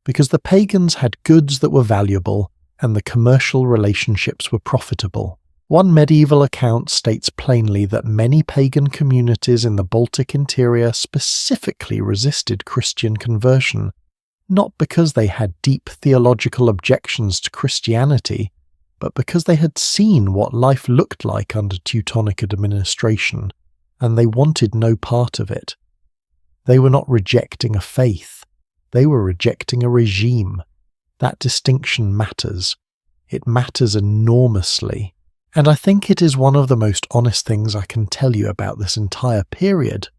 because the pagans had goods that were valuable and the commercial relationships were profitable. One medieval account states plainly that many pagan communities in the Baltic interior specifically resisted Christian conversion, not because they had deep theological objections to Christianity, but because they had seen what life looked like under Teutonic administration, and they wanted no part of it. They were not rejecting a faith. They were rejecting a regime. That distinction matters. It matters enormously. And I think it is one of the most honest things I can tell you about this entire period.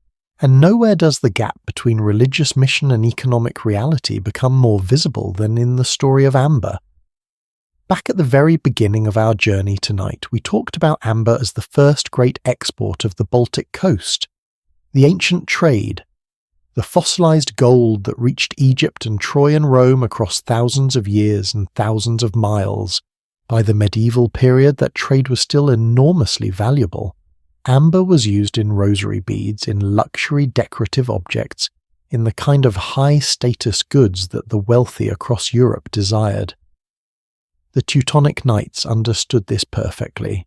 And nowhere does the gap between religious mission and economic reality become more visible than in the story of amber. Back at the very beginning of our journey tonight, we talked about amber as the first great export of the Baltic coast, the ancient trade, the fossilized gold that reached Egypt and Troy and Rome across thousands of years and thousands of miles. By the medieval period, that trade was still enormously valuable. Amber was used in rosary beads, in luxury decorative objects, in the kind of high-status goods that the wealthy across Europe desired. The Teutonic Knights understood this perfectly.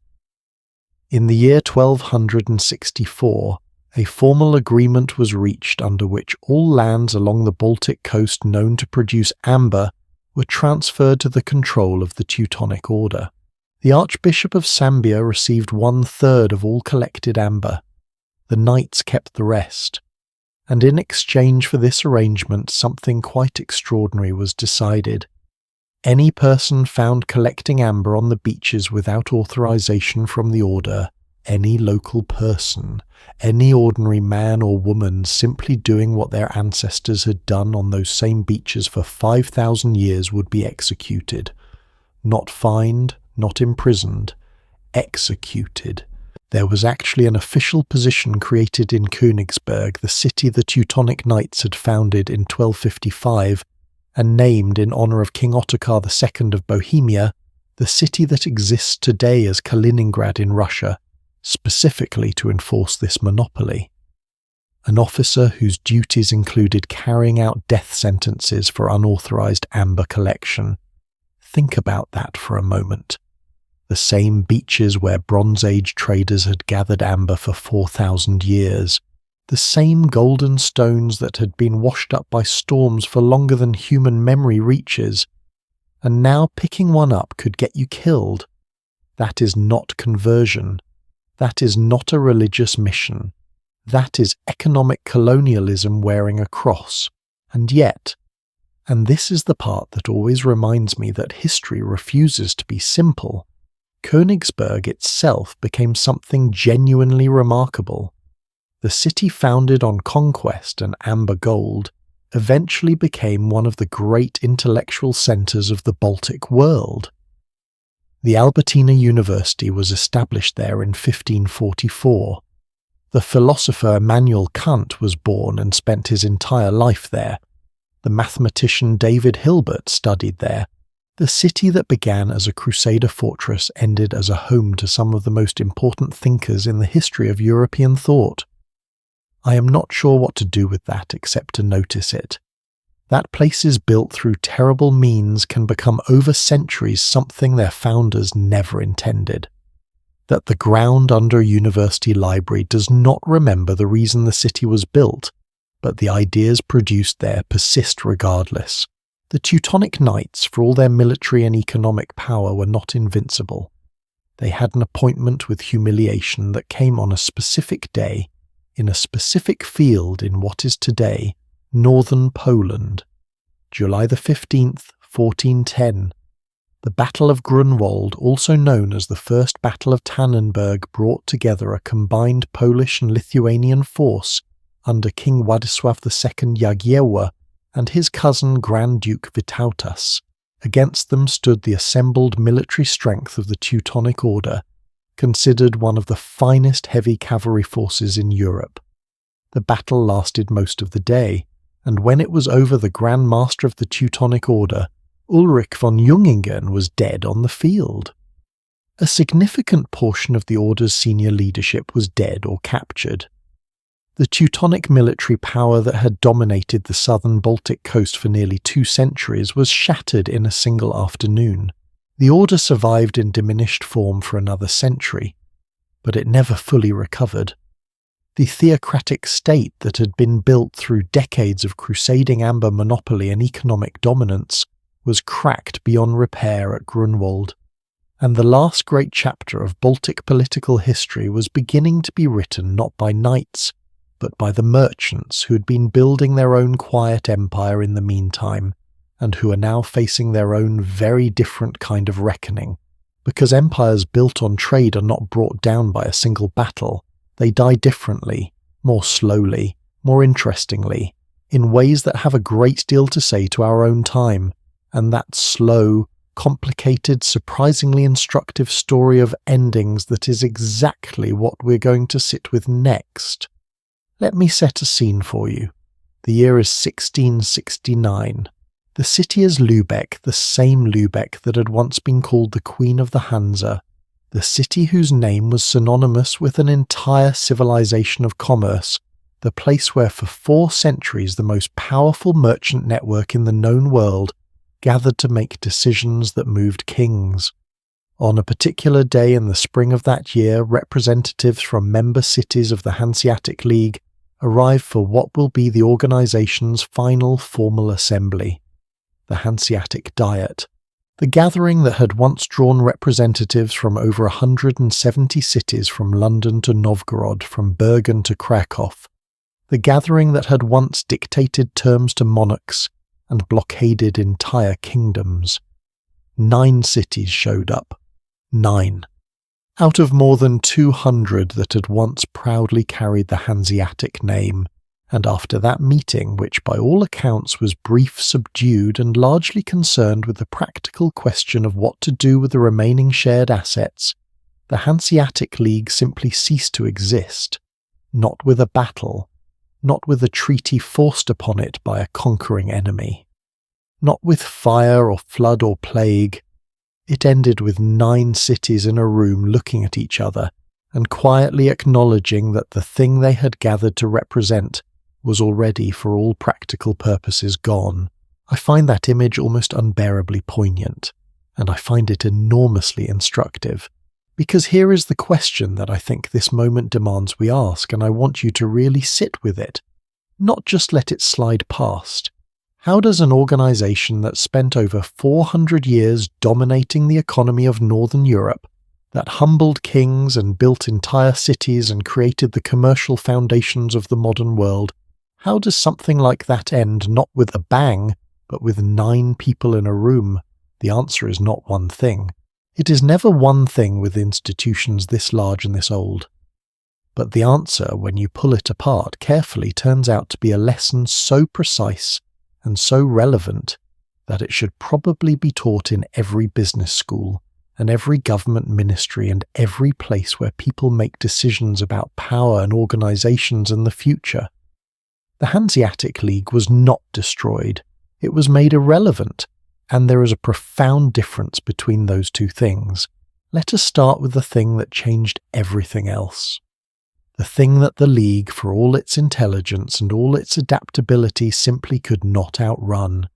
In the year 1264, a formal agreement was reached under which all lands along the Baltic coast known to produce amber were transferred to the control of the Teutonic Order. The Archbishop of Sambia received 1/3 of all collected amber. The knights kept the rest. And in exchange for this arrangement, something quite extraordinary was decided. Any person found collecting amber on the beaches without authorization from the order, any local person, any ordinary man or woman simply doing what their ancestors had done on those same beaches for 5,000 years would be executed. Not fined, not imprisoned, executed. There was actually an official position created in Königsberg, the city the Teutonic Knights had founded in 1255, and named in honor of King Ottokar II of Bohemia, the city that exists today as Kaliningrad in Russia, specifically to enforce this monopoly. An officer whose duties included carrying out death sentences for unauthorized amber collection. Think about that for a moment. The same beaches where Bronze Age traders had gathered amber for 4,000 years. The same golden stones that had been washed up by storms for longer than human memory reaches. And now picking one up could get you killed. That is not conversion. That is not a religious mission. That is economic colonialism wearing a cross. And yet, and this is the part that always reminds me that history refuses to be simple, Königsberg itself became something genuinely remarkable. The city founded on conquest and amber gold eventually became one of the great intellectual centers of the Baltic world. The Albertina University was established there in 1544. The philosopher Immanuel Kant was born and spent his entire life there. The mathematician David Hilbert studied there. The city that began as a Crusader fortress ended as a home to some of the most important thinkers in the history of European thought. I am not sure what to do with that except to notice it. That places built through terrible means can become over centuries something their founders never intended. That the ground under a university library does not remember the reason the city was built, but the ideas produced there persist regardless. The Teutonic Knights, for all their military and economic power, were not invincible. They had an appointment with humiliation that came on a specific day, in a specific field in what is today northern Poland. July the 15th, 1410. The Battle of Grunwald, also known as the First Battle of Tannenberg, brought together a combined Polish and Lithuanian force under King Władysław II Jagiełła and his cousin Grand Duke Vytautas. Against them stood the assembled military strength of the Teutonic Order, considered one of the finest heavy cavalry forces in Europe. The battle lasted most of the day, and when it was over, the Grand Master of the Teutonic Order, Ulrich von Jungingen, was dead on the field. A significant portion of the Order's senior leadership was dead or captured. The Teutonic military power that had dominated the southern Baltic coast for nearly 2 centuries was shattered in a single afternoon. The Order survived in diminished form for another century, but it never fully recovered. The theocratic state that had been built through decades of crusading amber monopoly and economic dominance was cracked beyond repair at Grunwald, and the last great chapter of Baltic political history was beginning to be written not by knights, but by the merchants who had been building their own quiet empire in the meantime, and who are now facing their own very different kind of reckoning. Because empires built on trade are not brought down by a single battle, they die differently, more slowly, more interestingly, in ways that have a great deal to say to our own time, and that slow, complicated, surprisingly instructive story of endings that is exactly what we're going to sit with next. Let me set a scene for you. The year is 1669. The city is Lübeck, the same Lübeck that had once been called the Queen of the Hansa, the city whose name was synonymous with an entire civilization of commerce, the place where for 4 centuries the most powerful merchant network in the known world gathered to make decisions that moved kings. On a particular day in the spring of that year, representatives from member cities of the Hanziatic League arrived for what will be the organization's final formal assembly, the Hanziatic Diet, the gathering that had once drawn representatives from over 170 cities from London to Novgorod, from Bergen to Krakow, the gathering that had once dictated terms to monarchs and blockaded entire kingdoms. 9 cities showed up. 9. Out of more than 200 that had once proudly carried the Hanziatic name, and after that meeting, which by all accounts was brief, subdued, and largely concerned with the practical question of what to do with the remaining shared assets, the Hanziatic League simply ceased to exist, not with a battle, not with a treaty forced upon it by a conquering enemy, not with fire or flood or plague. It ended with 9 cities in a room looking at each other and quietly acknowledging that the thing they had gathered to represent was already for all practical purposes gone. I find that image almost unbearably poignant, and I find it enormously instructive, because here is the question that I think this moment demands we ask, and I want you to really sit with it, not just let it slide past. How does an organization that spent over 400 years dominating the economy of Northern Europe, that humbled kings and built entire cities and created the commercial foundations of the modern world, how does something like that end not with a bang, but with 9 people in a room? The answer is not one thing. It is never one thing with institutions this large and this old. But the answer, when you pull it apart carefully, turns out to be a lesson so precise and so relevant that it should probably be taught in every business school and every government ministry and every place where people make decisions about power and organizations and the future. The Hanziatic League was not destroyed. It was made irrelevant, And there is a profound difference between those two things. Let us start with the thing that changed everything else. The thing that the League, for all its intelligence and all its adaptability, simply could not outrun.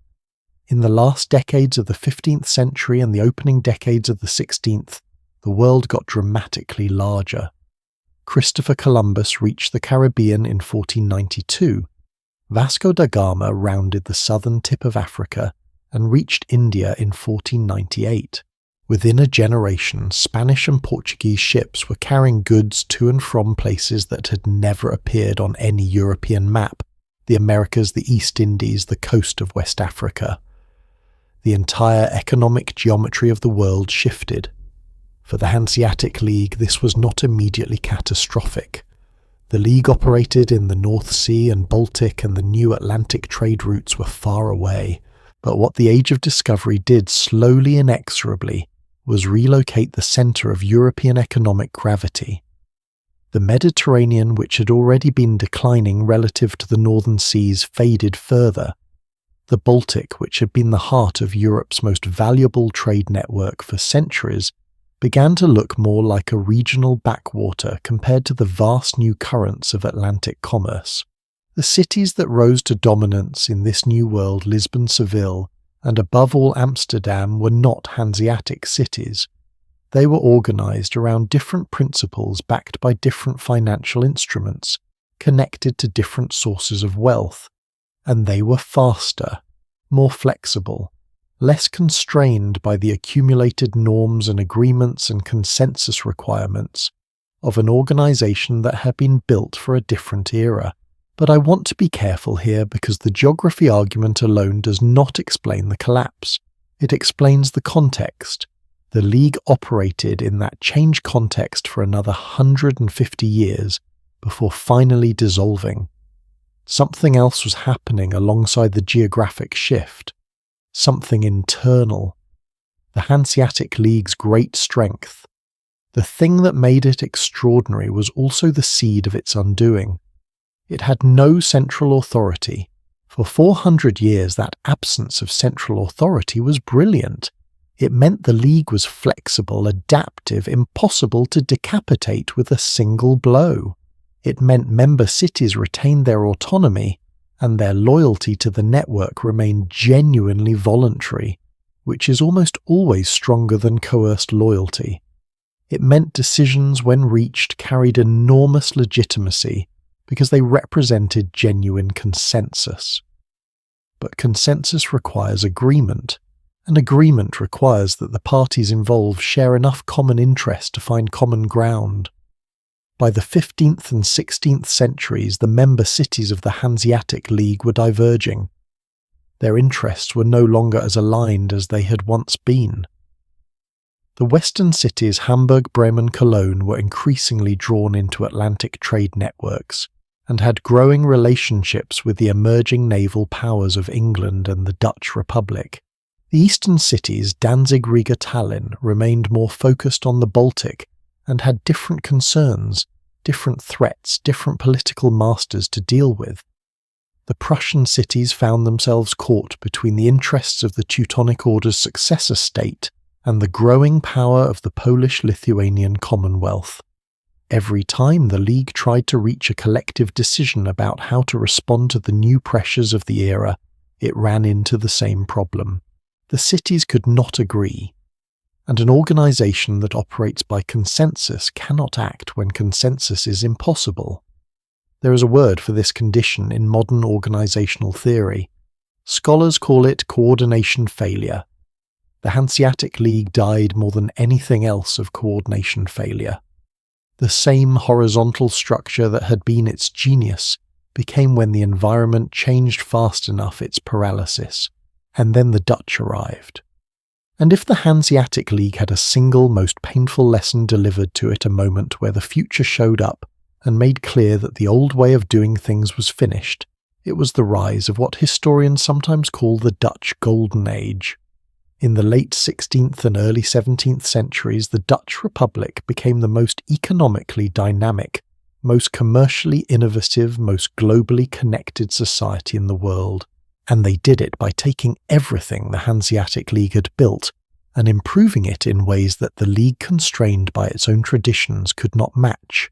In the last decades of the 15th century and the opening decades of the 16th, the world got dramatically larger. Christopher Columbus reached the Caribbean in 1492. Vasco da Gama rounded the southern tip of Africa and reached India in 1498. Within a generation, Spanish and Portuguese ships were carrying goods to and from places that had never appeared on any European map: the Americas, the East Indies, the coast of West Africa. The entire economic geometry of the world shifted. For the Hanziatic League, this was not immediately catastrophic. The League operated in the North Sea and Baltic, and the new Atlantic trade routes were far away. But what the Age of Discovery did slowly, inexorably, was relocate the centre of European economic gravity. The Mediterranean, which had already been declining relative to the Northern Seas, faded further. The Baltic, which had been the heart of Europe's most valuable trade network for centuries, began to look more like a regional backwater compared to the vast new currents of Atlantic commerce. The cities that rose to dominance in this new world, Lisbon, Seville, and above all Amsterdam, were not Hanseatic cities. They were organized around different principles backed by different financial instruments, connected to different sources of wealth, and they were faster, more flexible, less constrained by the accumulated norms and agreements and consensus requirements of an organization that had been built for a different era. But I want to be careful here, because the geography argument alone does not explain the collapse. It explains the context. The League operated in that change context for another 150 years before finally dissolving. Something else was happening alongside the geographic shift. Something internal. The Hanziatic League's great strength. The thing that made it extraordinary was also the seed of its undoing. It had no central authority. For 400 years, that absence of central authority was brilliant. It meant the League was flexible, adaptive, impossible to decapitate with a single blow. It meant member cities retained their autonomy, and their loyalty to the network remained genuinely voluntary, which is almost always stronger than coerced loyalty. It meant decisions, when reached, carried enormous legitimacy, because they represented genuine consensus. But consensus requires agreement, and agreement requires that the parties involved share enough common interest to find common ground. By the 15th and 16th centuries, the member cities of the Hanziatic League were diverging. Their interests were no longer as aligned as they had once been. The western cities Hamburg, Bremen, Cologne were increasingly drawn into Atlantic trade networks, and had growing relationships with the emerging naval powers of England and the Dutch Republic. The eastern cities, Danzig, Riga, Tallinn, remained more focused on the Baltic and had different concerns, different threats, different political masters to deal with. The Prussian cities found themselves caught between the interests of the Teutonic Order's successor state and the growing power of the Polish-Lithuanian Commonwealth. Every time the League tried to reach a collective decision about how to respond to the new pressures of the era, it ran into the same problem. The cities could not agree, and an organization that operates by consensus cannot act when consensus is impossible. There is a word for this condition in modern organizational theory. Scholars call it coordination failure. The Hanziatic League died more than anything else of coordination failure. The same horizontal structure that had been its genius became, when the environment changed fast enough, its paralysis. And then the Dutch arrived. And if the Hanziatic League had a single, most painful lesson delivered to it, a moment where the future showed up and made clear that the old way of doing things was finished, it was the rise of what historians sometimes call the Dutch Golden Age. In the late 16th and early 17th centuries, the Dutch Republic became the most economically dynamic, most commercially innovative, most globally connected society in the world. And they did it by taking everything the Hanziatic League had built and improving it in ways that the League, constrained by its own traditions, could not match.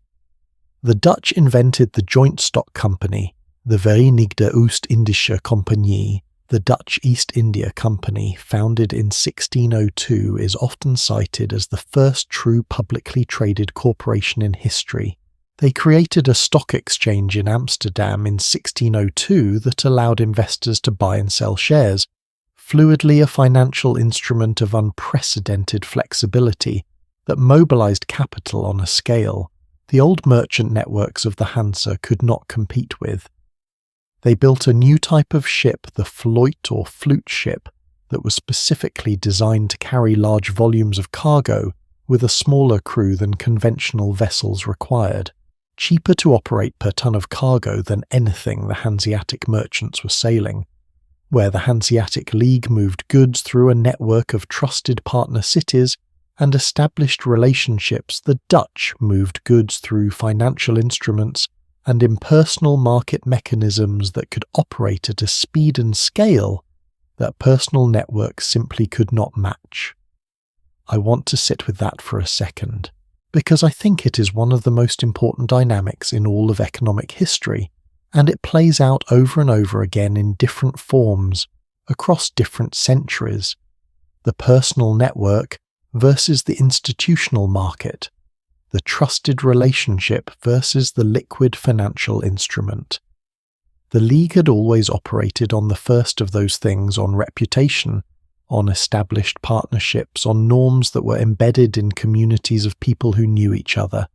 The Dutch invented the joint stock company, the Verenigde Oost-Indische Compagnie. The Dutch East India Company, founded in 1602, is often cited as the first true publicly traded corporation in history. They created a stock exchange in Amsterdam in 1602 that allowed investors to buy and sell shares, fluidly a financial instrument of unprecedented flexibility that mobilized capital on a scale the old merchant networks of the Hansa could not compete with. They built a new type of ship, the Float or flute ship, that was specifically designed to carry large volumes of cargo with a smaller crew than conventional vessels required, cheaper to operate per ton of cargo than anything the Hanseatic merchants were sailing. Where the Hanseatic League moved goods through a network of trusted partner cities and established relationships, the Dutch moved goods through financial instruments and impersonal market mechanisms that could operate at a speed and scale that personal networks simply could not match. I want to sit with that for a second, because I think it is one of the most important dynamics in all of economic history, and it plays out over and over again in different forms, across different centuries. The personal network versus the institutional market, the trusted relationship versus the liquid financial instrument. The League had always operated on the first of those things, on reputation, on established partnerships, on norms that were embedded in communities of people who knew each other,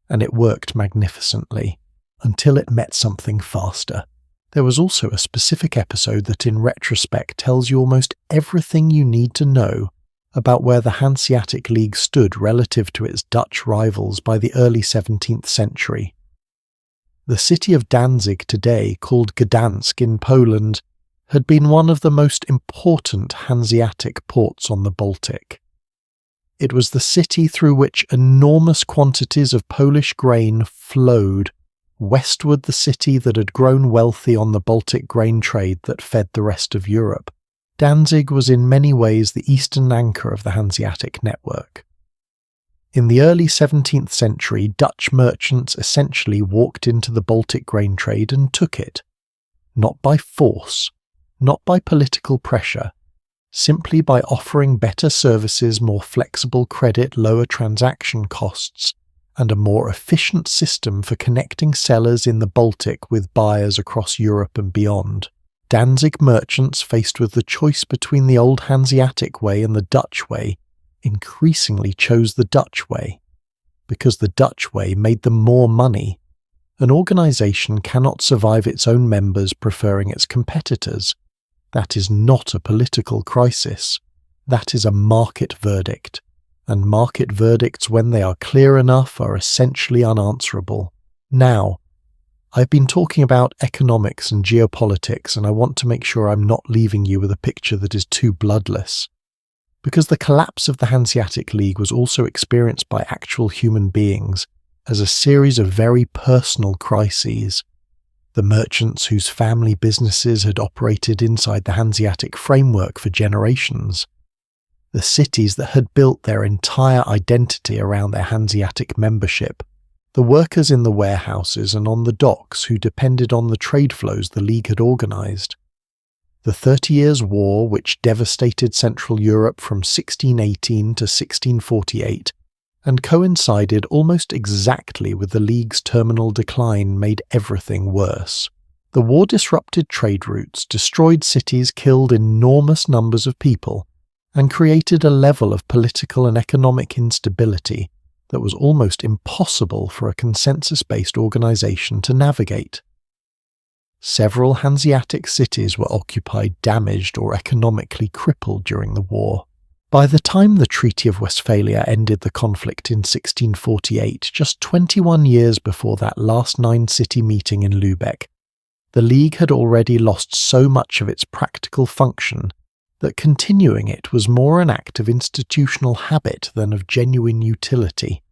and it worked magnificently, until it met something faster. There was also a specific episode that in retrospect tells you almost everything you need to know about where the Hanseatic League stood relative to its Dutch rivals by the early 17th century. The city of Danzig today, called Gdansk in Poland, had been one of the most important Hanseatic ports on the Baltic. It was the city through which enormous quantities of Polish grain flowed, westward the city that had grown wealthy on the Baltic grain trade that fed the rest of Europe. Danzig was in many ways the eastern anchor of the Hanseatic network. In the early 17th century, Dutch merchants essentially walked into the Baltic grain trade and took it. Not by force, not by political pressure, simply by offering better services, more flexible credit, lower transaction costs, and a more efficient system for connecting sellers in the Baltic with buyers across Europe and beyond. Danzig merchants, faced with the choice between the old Hanseatic way and the Dutch way, increasingly chose the Dutch way, because the Dutch way made them more money. An organisation cannot survive its own members preferring its competitors. That is not a political crisis. That is a market verdict, and market verdicts, when they are clear enough, are essentially unanswerable. Now, I've been talking about economics and geopolitics, and I want to make sure I'm not leaving you with a picture that is too bloodless. Because the collapse of the Hanseatic League was also experienced by actual human beings as a series of very personal crises. The merchants whose family businesses had operated inside the Hanseatic framework for generations. The cities that had built their entire identity around their Hanseatic membership. The workers in the warehouses and on the docks who depended on the trade flows the League had organised. The 30 Years' War, which devastated Central Europe from 1618 to 1648, and coincided almost exactly with the League's terminal decline, made everything worse. The war disrupted trade routes, destroyed cities, killed enormous numbers of people, and created a level of political and economic instability that was almost impossible for a consensus-based organisation to navigate. Several Hanseatic cities were occupied, damaged, or economically crippled during the war. By the time the Treaty of Westphalia ended the conflict in 1648, just 21 years before that last nine-city meeting in Lübeck, the League had already lost so much of its practical function that continuing it was more an act of institutional habit than of genuine utility.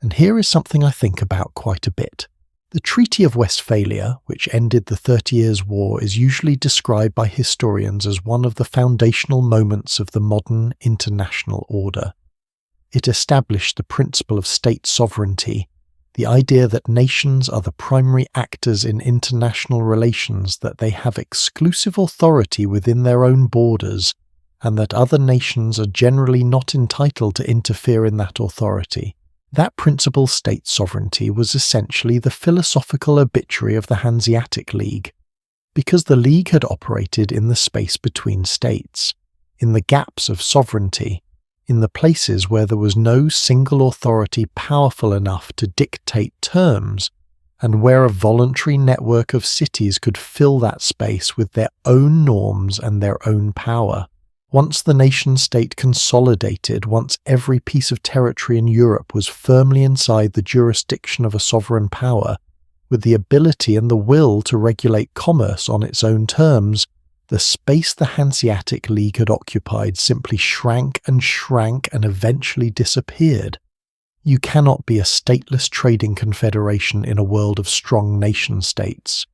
And here is something I think about quite a bit. The Treaty of Westphalia, which ended the 30 Years' War, is usually described by historians as one of the foundational moments of the modern international order. It established the principle of state sovereignty, the idea that nations are the primary actors in international relations, that they have exclusive authority within their own borders, and that other nations are generally not entitled to interfere in that authority. That principal state sovereignty was essentially the philosophical obituary of the Hanziatic League, because the League had operated in the space between states, in the gaps of sovereignty, in the places where there was no single authority powerful enough to dictate terms, and where a voluntary network of cities could fill that space with their own norms and their own power. Once the nation-state consolidated, once every piece of territory in Europe was firmly inside the jurisdiction of a sovereign power, with the ability and the will to regulate commerce on its own terms, the space the Hanziatic League had occupied simply shrank and eventually disappeared. You cannot be a stateless trading confederation in a world of strong nation-states.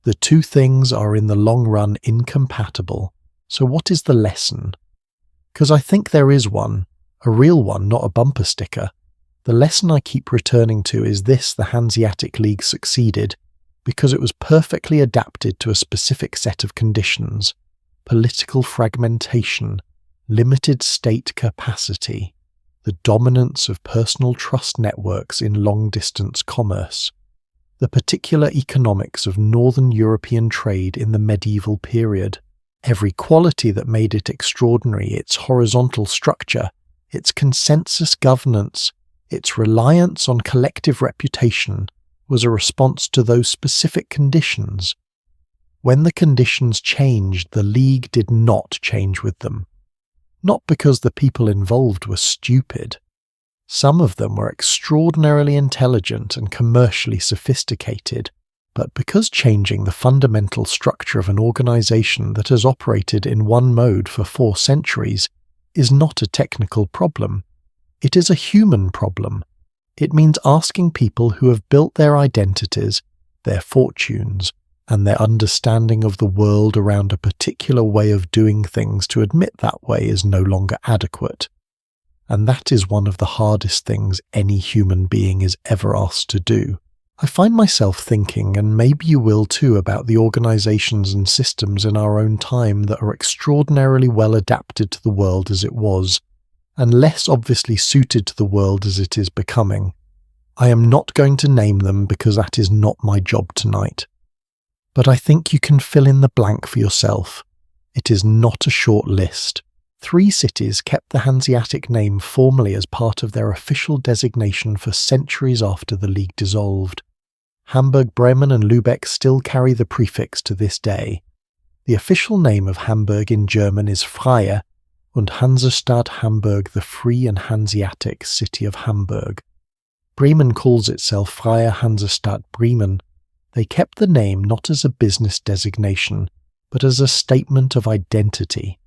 The two things are in the long run incompatible. So what is the lesson? Because I think there is one, a real one, not a bumper sticker. The lesson I keep returning to is this: the Hanziatic League succeeded because it was perfectly adapted to a specific set of conditions: political fragmentation, limited state capacity, the dominance of personal trust networks in long-distance commerce, the particular economics of Northern European trade in the medieval period. Every quality that made it extraordinary, its horizontal structure, its consensus governance, its reliance on collective reputation, was a response to those specific conditions. When the conditions changed, the League did not change with them. Not because the people involved were stupid. Some of them were extraordinarily intelligent and commercially sophisticated, but because changing the fundamental structure of an organization that has operated in one mode for 4 centuries is not a technical problem. It is a human problem. It means asking people who have built their identities, their fortunes, and their understanding of the world around a particular way of doing things to admit that way is no longer adequate. And that is one of the hardest things any human being is ever asked to do. I find myself thinking, and maybe you will too, about the organizations and systems in our own time that are extraordinarily well adapted to the world as it was, and less obviously suited to the world as it is becoming. I am not going to name them because that is not my job tonight. But I think you can fill in the blank for yourself. It is not a short list. 3 cities kept the Hanziatic name formally as part of their official designation for centuries after the League dissolved. Hamburg, Bremen and Lübeck still carry the prefix to this day. The official name of Hamburg in German is Freie, und Hansestadt Hamburg, the free and Hanseatic city of Hamburg. Bremen calls itself Freie Hansestadt Bremen. They kept the name not as a business designation, but as a statement of identity,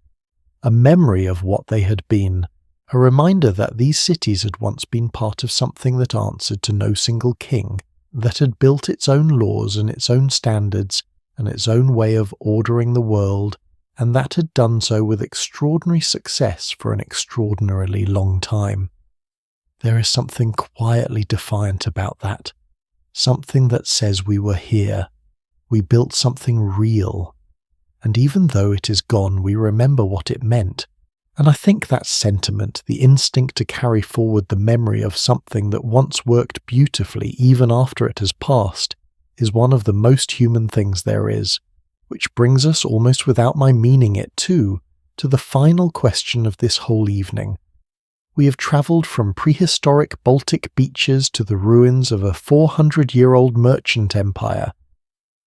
a memory of what they had been, a reminder that these cities had once been part of something that answered to no single king, that had built its own laws and its own standards and its own way of ordering the world, and that had done so with extraordinary success for an extraordinarily long time. There is something quietly defiant about that, something that says we were here, we built something real, and even though it is gone, we remember what it meant. And I think that sentiment, the instinct to carry forward the memory of something that once worked beautifully even after it has passed, is one of the most human things there is, which brings us, almost without my meaning it too, to the final question of this whole evening. We have travelled from prehistoric Baltic beaches to the ruins of a 400-year-old merchant empire.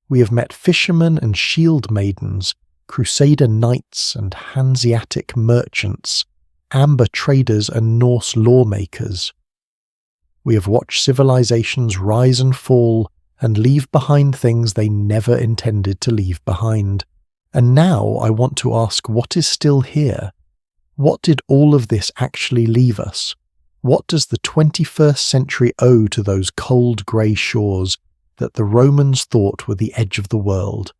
We have met fishermen and shield maidens, Crusader knights and Hanseatic merchants, amber traders and Norse lawmakers. We have watched civilizations rise and fall and leave behind things they never intended to leave behind. And now I want to ask, what is still here? What did all of this actually leave us? What does the 21st century owe to those cold grey shores, that the Romans thought were the edge of the world?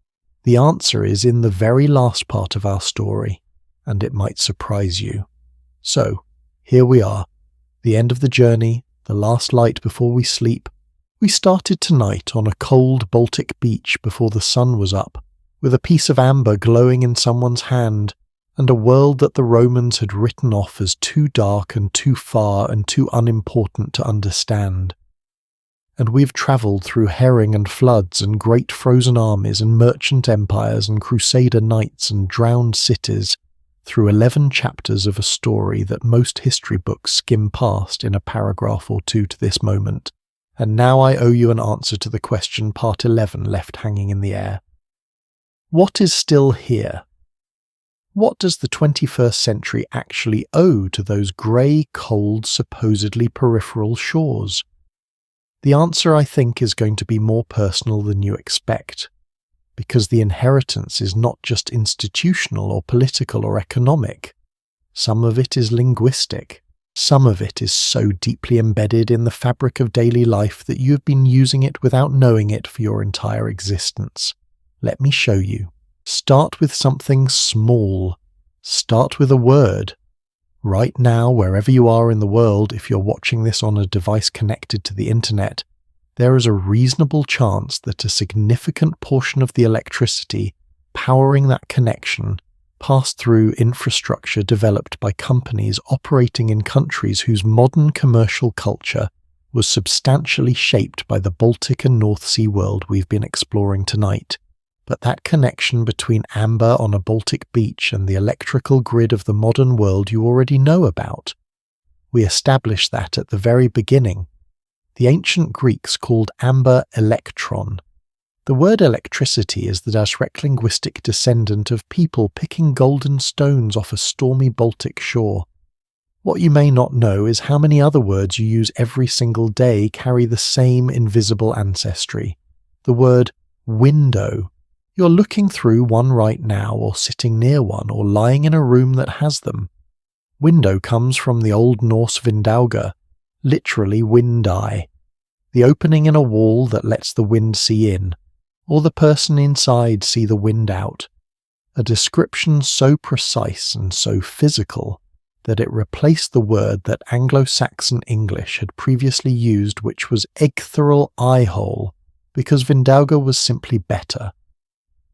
The answer is in the very last part of our story, and it might surprise you. So, here we are, the end of the journey, the last light before we sleep. We started tonight on a cold Baltic beach before the sun was up, with a piece of amber glowing in someone's hand, and a world that the Romans had written off as too dark and too far and too unimportant to understand. And we've travelled through herring and floods and great frozen armies and merchant empires and crusader knights and drowned cities, through 11 chapters of a story that most history books skim past in a paragraph or two to this moment. And now I owe you an answer to the question part 11 left hanging in the air. What is still here? What does the 21st century actually owe to those grey, cold, supposedly peripheral shores? The answer, I think, is going to be more personal than you expect, because the inheritance is not just institutional or political or economic. Some of it is linguistic. Some of it is so deeply embedded in the fabric of daily life that you have been using it without knowing it for your entire existence. Let me show you. Start with something small. Start with a word. Right now, wherever you are in the world, if you're watching this on a device connected to the internet, there is a reasonable chance that a significant portion of the electricity powering that connection passed through infrastructure developed by companies operating in countries whose modern commercial culture was substantially shaped by the Baltic and North Sea world we've been exploring tonight. But that connection between amber on a Baltic beach and the electrical grid of the modern world you already know about. We established that at the very beginning. The ancient Greeks called amber electron. The word electricity is the direct linguistic descendant of people picking golden stones off a stormy Baltic shore. What you may not know is how many other words you use every single day carry the same invisible ancestry. The word window. You're looking through one right now, or sitting near one, or lying in a room that has them. Window comes from the Old Norse vindauga, literally wind eye, the opening in a wall that lets the wind see in, or the person inside see the wind out. A description so precise and so physical that it replaced the word that Anglo-Saxon English had previously used, which was eightheral eye hole, because vindauga was simply better.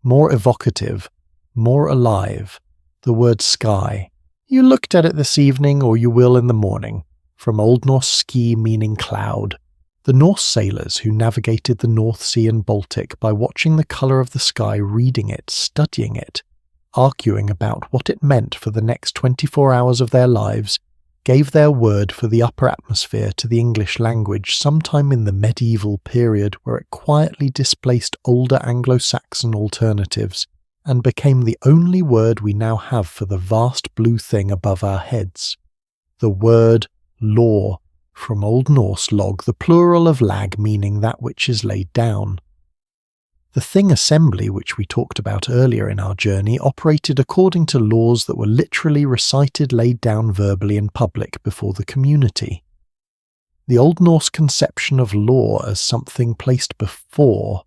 More evocative, more alive, the word sky. You looked at it this evening, or you will in the morning, from Old Norse ski meaning cloud. The Norse sailors who navigated the North Sea and Baltic by watching the colour of the sky, reading it, studying it, arguing about what it meant for the next 24 hours of their lives, gave their word for the upper atmosphere to the English language sometime in the medieval period, where it quietly displaced older Anglo-Saxon alternatives and became the only word we now have for the vast blue thing above our heads. The word law, from Old Norse log, the plural of lag, meaning that which is laid down. The thing assembly, which we talked about earlier in our journey, operated according to laws that were literally recited, laid down verbally in public before the community. The Old Norse conception of law as something placed before,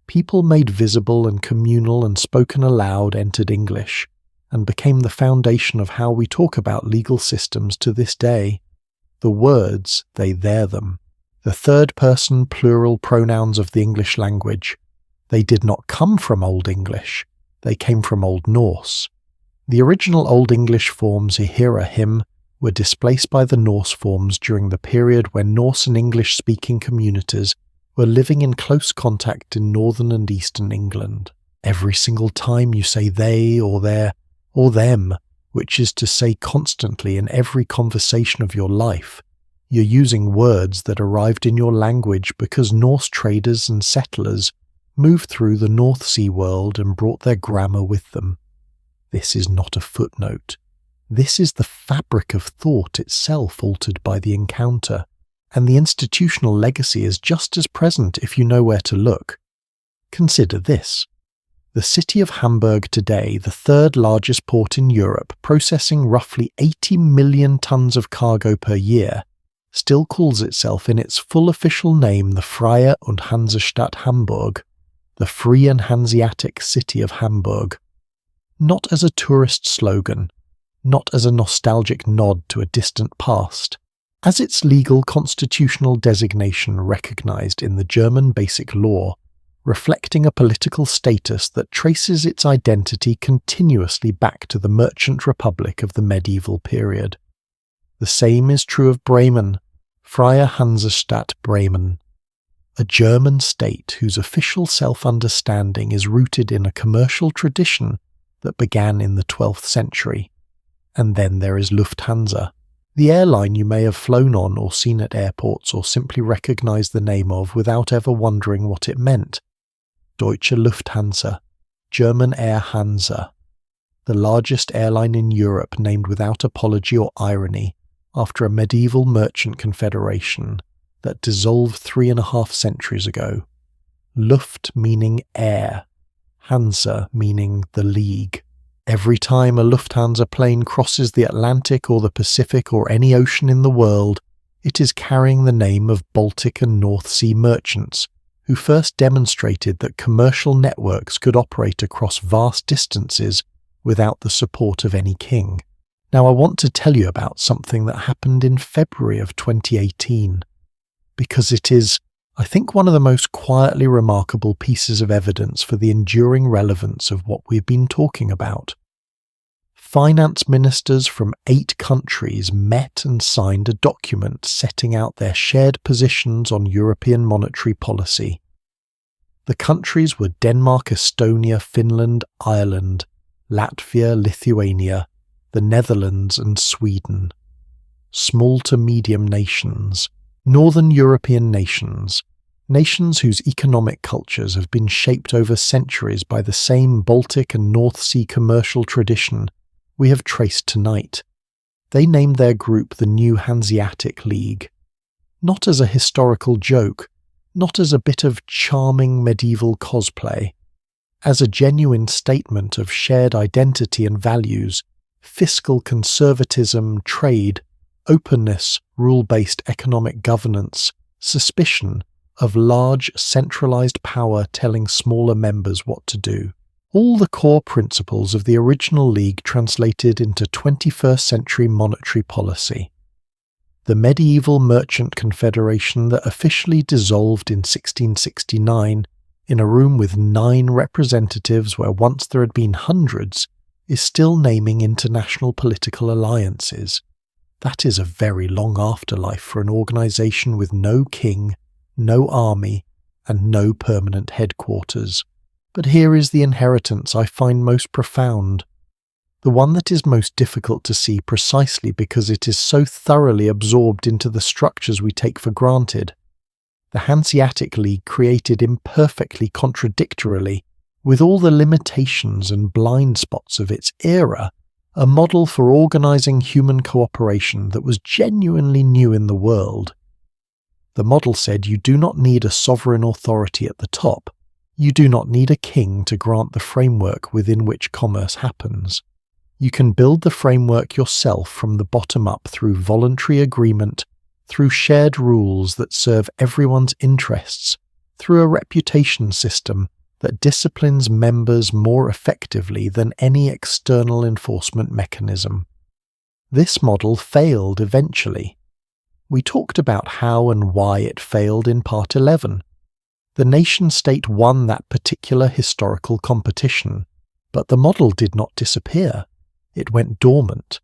people made visible and communal and spoken aloud, entered English, and became the foundation of how we talk about legal systems to this day. The words, they they're them. The third-person plural pronouns of the English language. They did not come from Old English, they came from Old Norse. The original Old English forms ihira, him, were displaced by the Norse forms during the period when Norse and English-speaking communities were living in close contact in northern and eastern England. Every single time you say they or their or them, which is to say constantly in every conversation of your life, you're using words that arrived in your language because Norse traders and settlers moved through the North Sea world and brought their grammar with them. This is not a footnote. This is the fabric of thought itself altered by the encounter, and the institutional legacy is just as present if you know where to look. Consider this. The city of Hamburg today, the third largest port in Europe, processing roughly 80 million tons of cargo per year, still calls itself in its full official name the Freie und Hansestadt Hamburg, the Free and Hanseatic City of Hamburg, not as a tourist slogan, not as a nostalgic nod to a distant past, as its legal constitutional designation recognised in the German Basic Law, reflecting a political status that traces its identity continuously back to the merchant republic of the medieval period. The same is true of Bremen, Freie Hansestadt Bremen, a German state whose official self-understanding is rooted in a commercial tradition that began in the 12th century. And then there is Lufthansa, the airline you may have flown on or seen at airports or simply recognised the name of without ever wondering what it meant. Deutsche Lufthansa, German Air Hansa, the largest airline in Europe named without apology or irony after a medieval merchant confederation that dissolved 3.5 centuries ago. Luft meaning air, Hansa meaning the League. Every time a Lufthansa plane crosses the Atlantic or the Pacific or any ocean in the world, it is carrying the name of Baltic and North Sea merchants, who first demonstrated that commercial networks could operate across vast distances without the support of any king. Now I want to tell you about something that happened in February of 2018, because it is, I think, one of the most quietly remarkable pieces of evidence for the enduring relevance of what we've been talking about. Finance ministers from 8 countries met and signed a document setting out their shared positions on European monetary policy. The countries were Denmark, Estonia, Finland, Ireland, Latvia, Lithuania, the Netherlands and Sweden. Small to medium nations, Northern European nations, nations whose economic cultures have been shaped over centuries by the same Baltic and North Sea commercial tradition we have traced tonight. They named their group the new Hanziatic League, not as a historical joke, not as a bit of charming medieval cosplay, as a genuine statement of shared identity and values, fiscal conservatism, trade, openness, rule-based economic governance, suspicion of large centralized power telling smaller members what to do. All the core principles of the original league translated into 21st century monetary policy. The medieval merchant confederation that officially dissolved in 1669 in a room with 9 representatives where once there had been hundreds is still naming international political alliances. That is a very long afterlife for an organisation with no king, no army, and no permanent headquarters. But here is the inheritance I find most profound, the one that is most difficult to see precisely because it is so thoroughly absorbed into the structures we take for granted. The Hanziatic League created imperfectly contradictorily, with all the limitations and blind spots of its era, a model for organising human cooperation that was genuinely new in the world. The model said you do not need a sovereign authority at the top. You do not need a king to grant the framework within which commerce happens. You can build the framework yourself from the bottom up through voluntary agreement, through shared rules that serve everyone's interests, through a reputation system that disciplines members more effectively than any external enforcement mechanism. This model failed eventually. We talked about how and why it failed in Part 11. The nation-state won that particular historical competition, but the model did not disappear. It went dormant,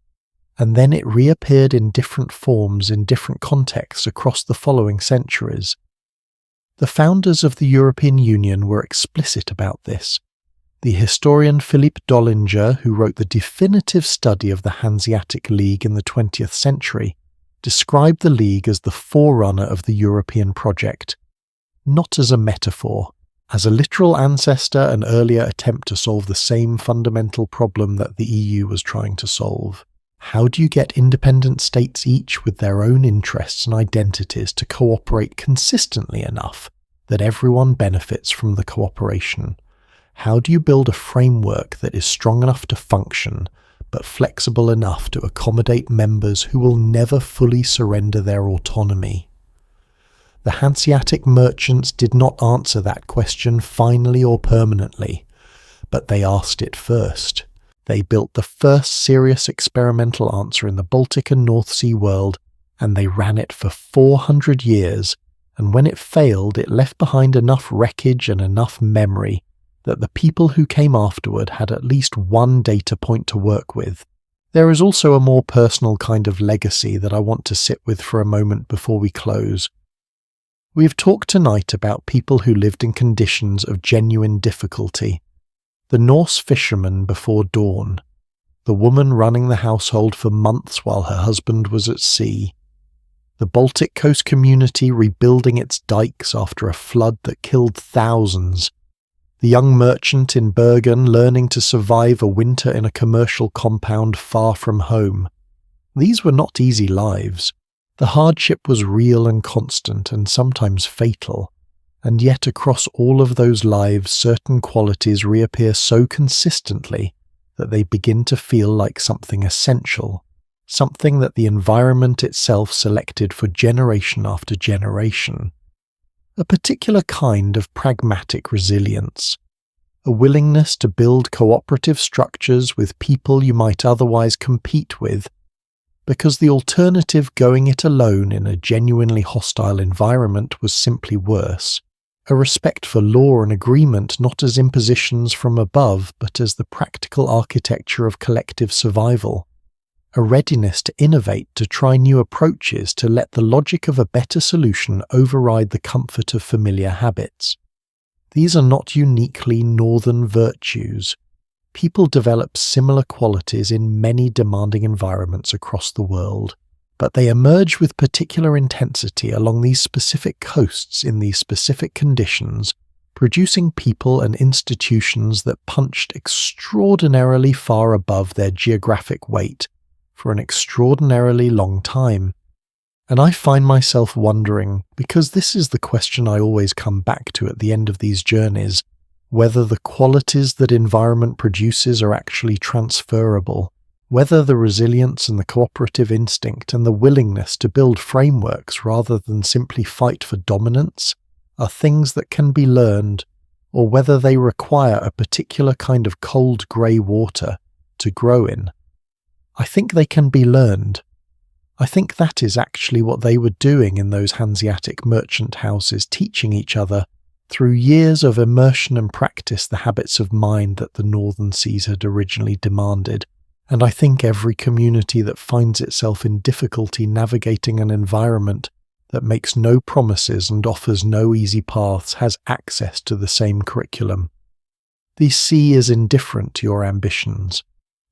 and then it reappeared in different forms in different contexts across the following centuries. The founders of the European Union were explicit about this. The historian Philippe Dollinger, who wrote the definitive study of the Hanziatic League in the 20th century, described the League as the forerunner of the European project, not as a metaphor, as a literal ancestor and earlier attempt to solve the same fundamental problem that the EU was trying to solve. How do you get independent states each with their own interests and identities to cooperate consistently enough that everyone benefits from the cooperation? How do you build a framework that is strong enough to function, but flexible enough to accommodate members who will never fully surrender their autonomy. The Hanziatic merchants did not answer that question finally or permanently, but they asked it first. They built the first serious experimental answer in the Baltic and North Sea world, and they ran it for 400 years, and when it failed, it left behind enough wreckage and enough memory that the people who came afterward had at least one data point to work with. There is also a more personal kind of legacy that I want to sit with for a moment before we close. We have talked tonight about people who lived in conditions of genuine difficulty. The Norse fisherman before dawn, the woman running the household for months while her husband was at sea, the Baltic coast community rebuilding its dikes after a flood that killed thousands, the young merchant in Bergen learning to survive a winter in a commercial compound far from home. These were not easy lives. The hardship was real and constant and sometimes fatal, and yet across all of those lives certain qualities reappear so consistently that they begin to feel like something essential, something that the environment itself selected for generation after generation. A particular kind of pragmatic resilience, a willingness to build cooperative structures with people you might otherwise compete with, because the alternative, going it alone in a genuinely hostile environment, was simply worse. A respect for law and agreement not as impositions from above, but as the practical architecture of collective survival. A readiness to innovate, to try new approaches, to let the logic of a better solution override the comfort of familiar habits. These are not uniquely northern virtues. People develop similar qualities in many demanding environments across the world, but they emerge with particular intensity along these specific coasts in these specific conditions, producing people and institutions that punched extraordinarily far above their geographic weight for an extraordinarily long time. And I find myself wondering, because this is the question I always come back to at the end of these journeys, whether the qualities that environment produces are actually transferable, whether the resilience and the cooperative instinct and the willingness to build frameworks rather than simply fight for dominance are things that can be learned, or whether they require a particular kind of cold grey water to grow in. I think they can be learned. I think that is actually what they were doing in those Hanziatic merchant houses, teaching each other through years of immersion and practice the habits of mind that the Northern Seas had originally demanded. And I think every community that finds itself in difficulty navigating an environment that makes no promises and offers no easy paths has access to the same curriculum. The sea is indifferent to your ambitions.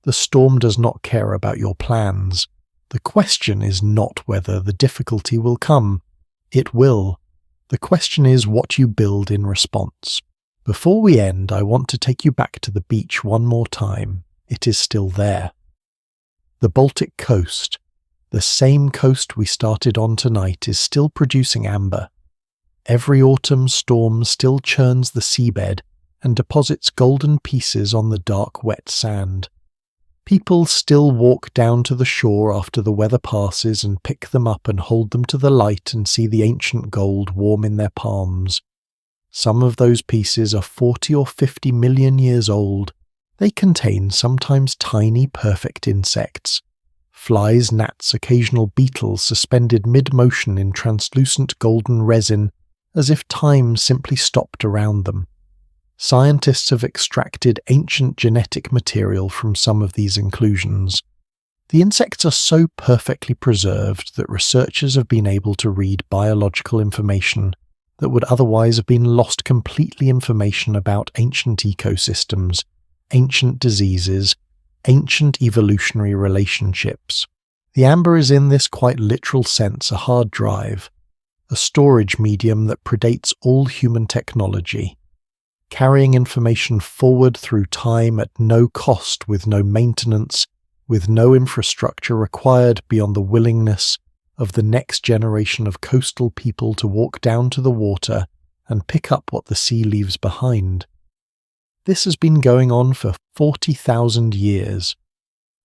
The storm does not care about your plans. The question is not whether the difficulty will come. It will. The question is what you build in response. Before we end, I want to take you back to the beach one more time. It is still there. The Baltic coast, the same coast we started on tonight, is still producing amber. Every autumn storm still churns the seabed and deposits golden pieces on the dark wet sand. People still walk down to the shore after the weather passes and pick them up and hold them to the light and see the ancient gold warm in their palms. Some of those pieces are 40 or 50 million years old. They contain sometimes tiny, perfect insects. Flies, gnats, occasional beetles suspended mid-motion in translucent golden resin, as if time simply stopped around them. Scientists have extracted ancient genetic material from some of these inclusions. The insects are so perfectly preserved that researchers have been able to read biological information that would otherwise have been lost completely, information about ancient ecosystems, ancient diseases, ancient evolutionary relationships. The amber is in this quite literal sense a hard drive, a storage medium that predates all human technology, carrying information forward through time at no cost, with no maintenance, with no infrastructure required beyond the willingness of the next generation of coastal people to walk down to the water and pick up what the sea leaves behind. This has been going on for 40,000 years.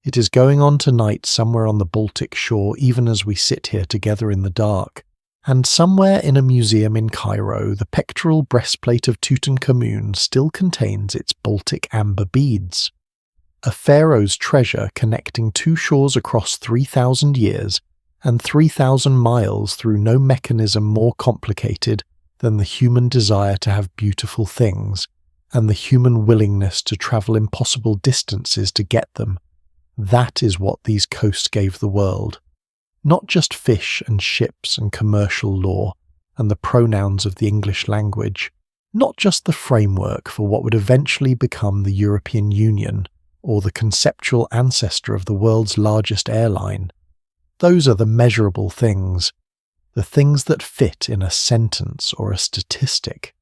It is going on tonight somewhere on the Baltic shore, even as we sit here together in the dark. And somewhere in a museum in Cairo, the pectoral breastplate of Tutankhamun still contains its Baltic amber beads. A pharaoh's treasure connecting two shores across 3,000 years and 3,000 miles through no mechanism more complicated than the human desire to have beautiful things and the human willingness to travel impossible distances to get them. That is what these coasts gave the world. Not just fish and ships and commercial law and the pronouns of the English language, not just the framework for what would eventually become the European Union or the conceptual ancestor of the world's largest airline. Those are the measurable things, the things that fit in a sentence or a statistic.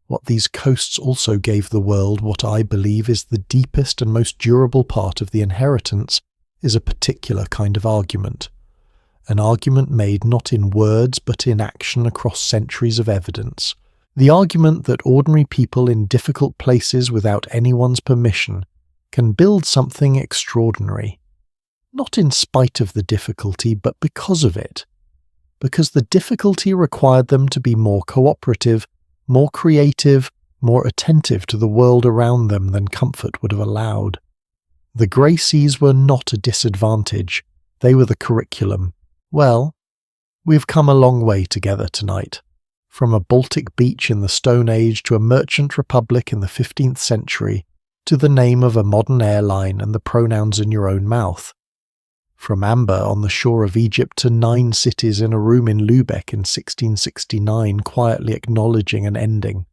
What these coasts also gave the world, what I believe is the deepest and most durable part of the inheritance, is a particular kind of argument. An argument made not in words but in action across centuries of evidence. The argument that ordinary people in difficult places without anyone's permission can build something extraordinary. Not in spite of the difficulty, but because of it. Because the difficulty required them to be more cooperative, more creative, more attentive to the world around them than comfort would have allowed. The grey seas were not a disadvantage, they were the curriculum. Well, we've come a long way together tonight. From a Baltic beach in the Stone Age to a merchant republic in the 15th century, to the name of a modern airline and the pronouns in your own mouth. From amber on the shore of Egypt to 9 cities in a room in Lübeck in 1669 quietly acknowledging an ending.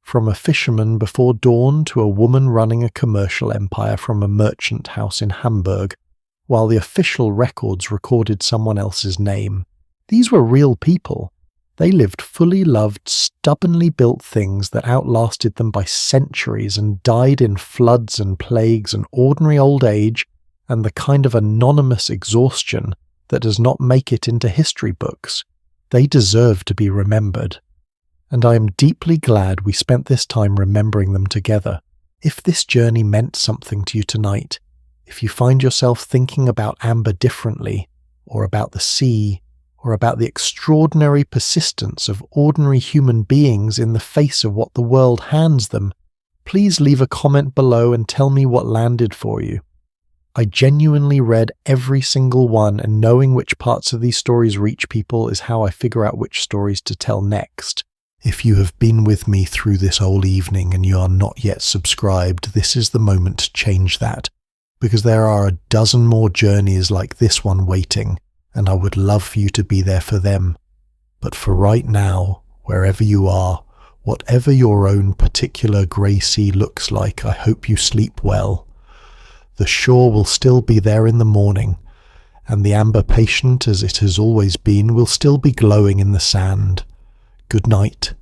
From a fisherman before dawn to a woman running a commercial empire from a merchant house in Hamburg, while the official records recorded someone else's name. These were real people. They lived fully loved, stubbornly built things that outlasted them by centuries and died in floods and plagues and ordinary old age and the kind of anonymous exhaustion that does not make it into history books. They deserve to be remembered. And I am deeply glad we spent this time remembering them together. If this journey meant something to you tonight, if you find yourself thinking about amber differently, or about the sea, or about the extraordinary persistence of ordinary human beings in the face of what the world hands them, please leave a comment below and tell me what landed for you. I genuinely read every single one, and knowing which parts of these stories reach people is how I figure out which stories to tell next. If you have been with me through this whole evening and you are not yet subscribed, this is the moment to change that, because there are a dozen more journeys like this one waiting, and I would love for you to be there for them. But for right now, wherever you are, whatever your own particular grey sea looks like, I hope you sleep well. The shore will still be there in the morning, and the amber patient, as it has always been, will still be glowing in the sand. Good night.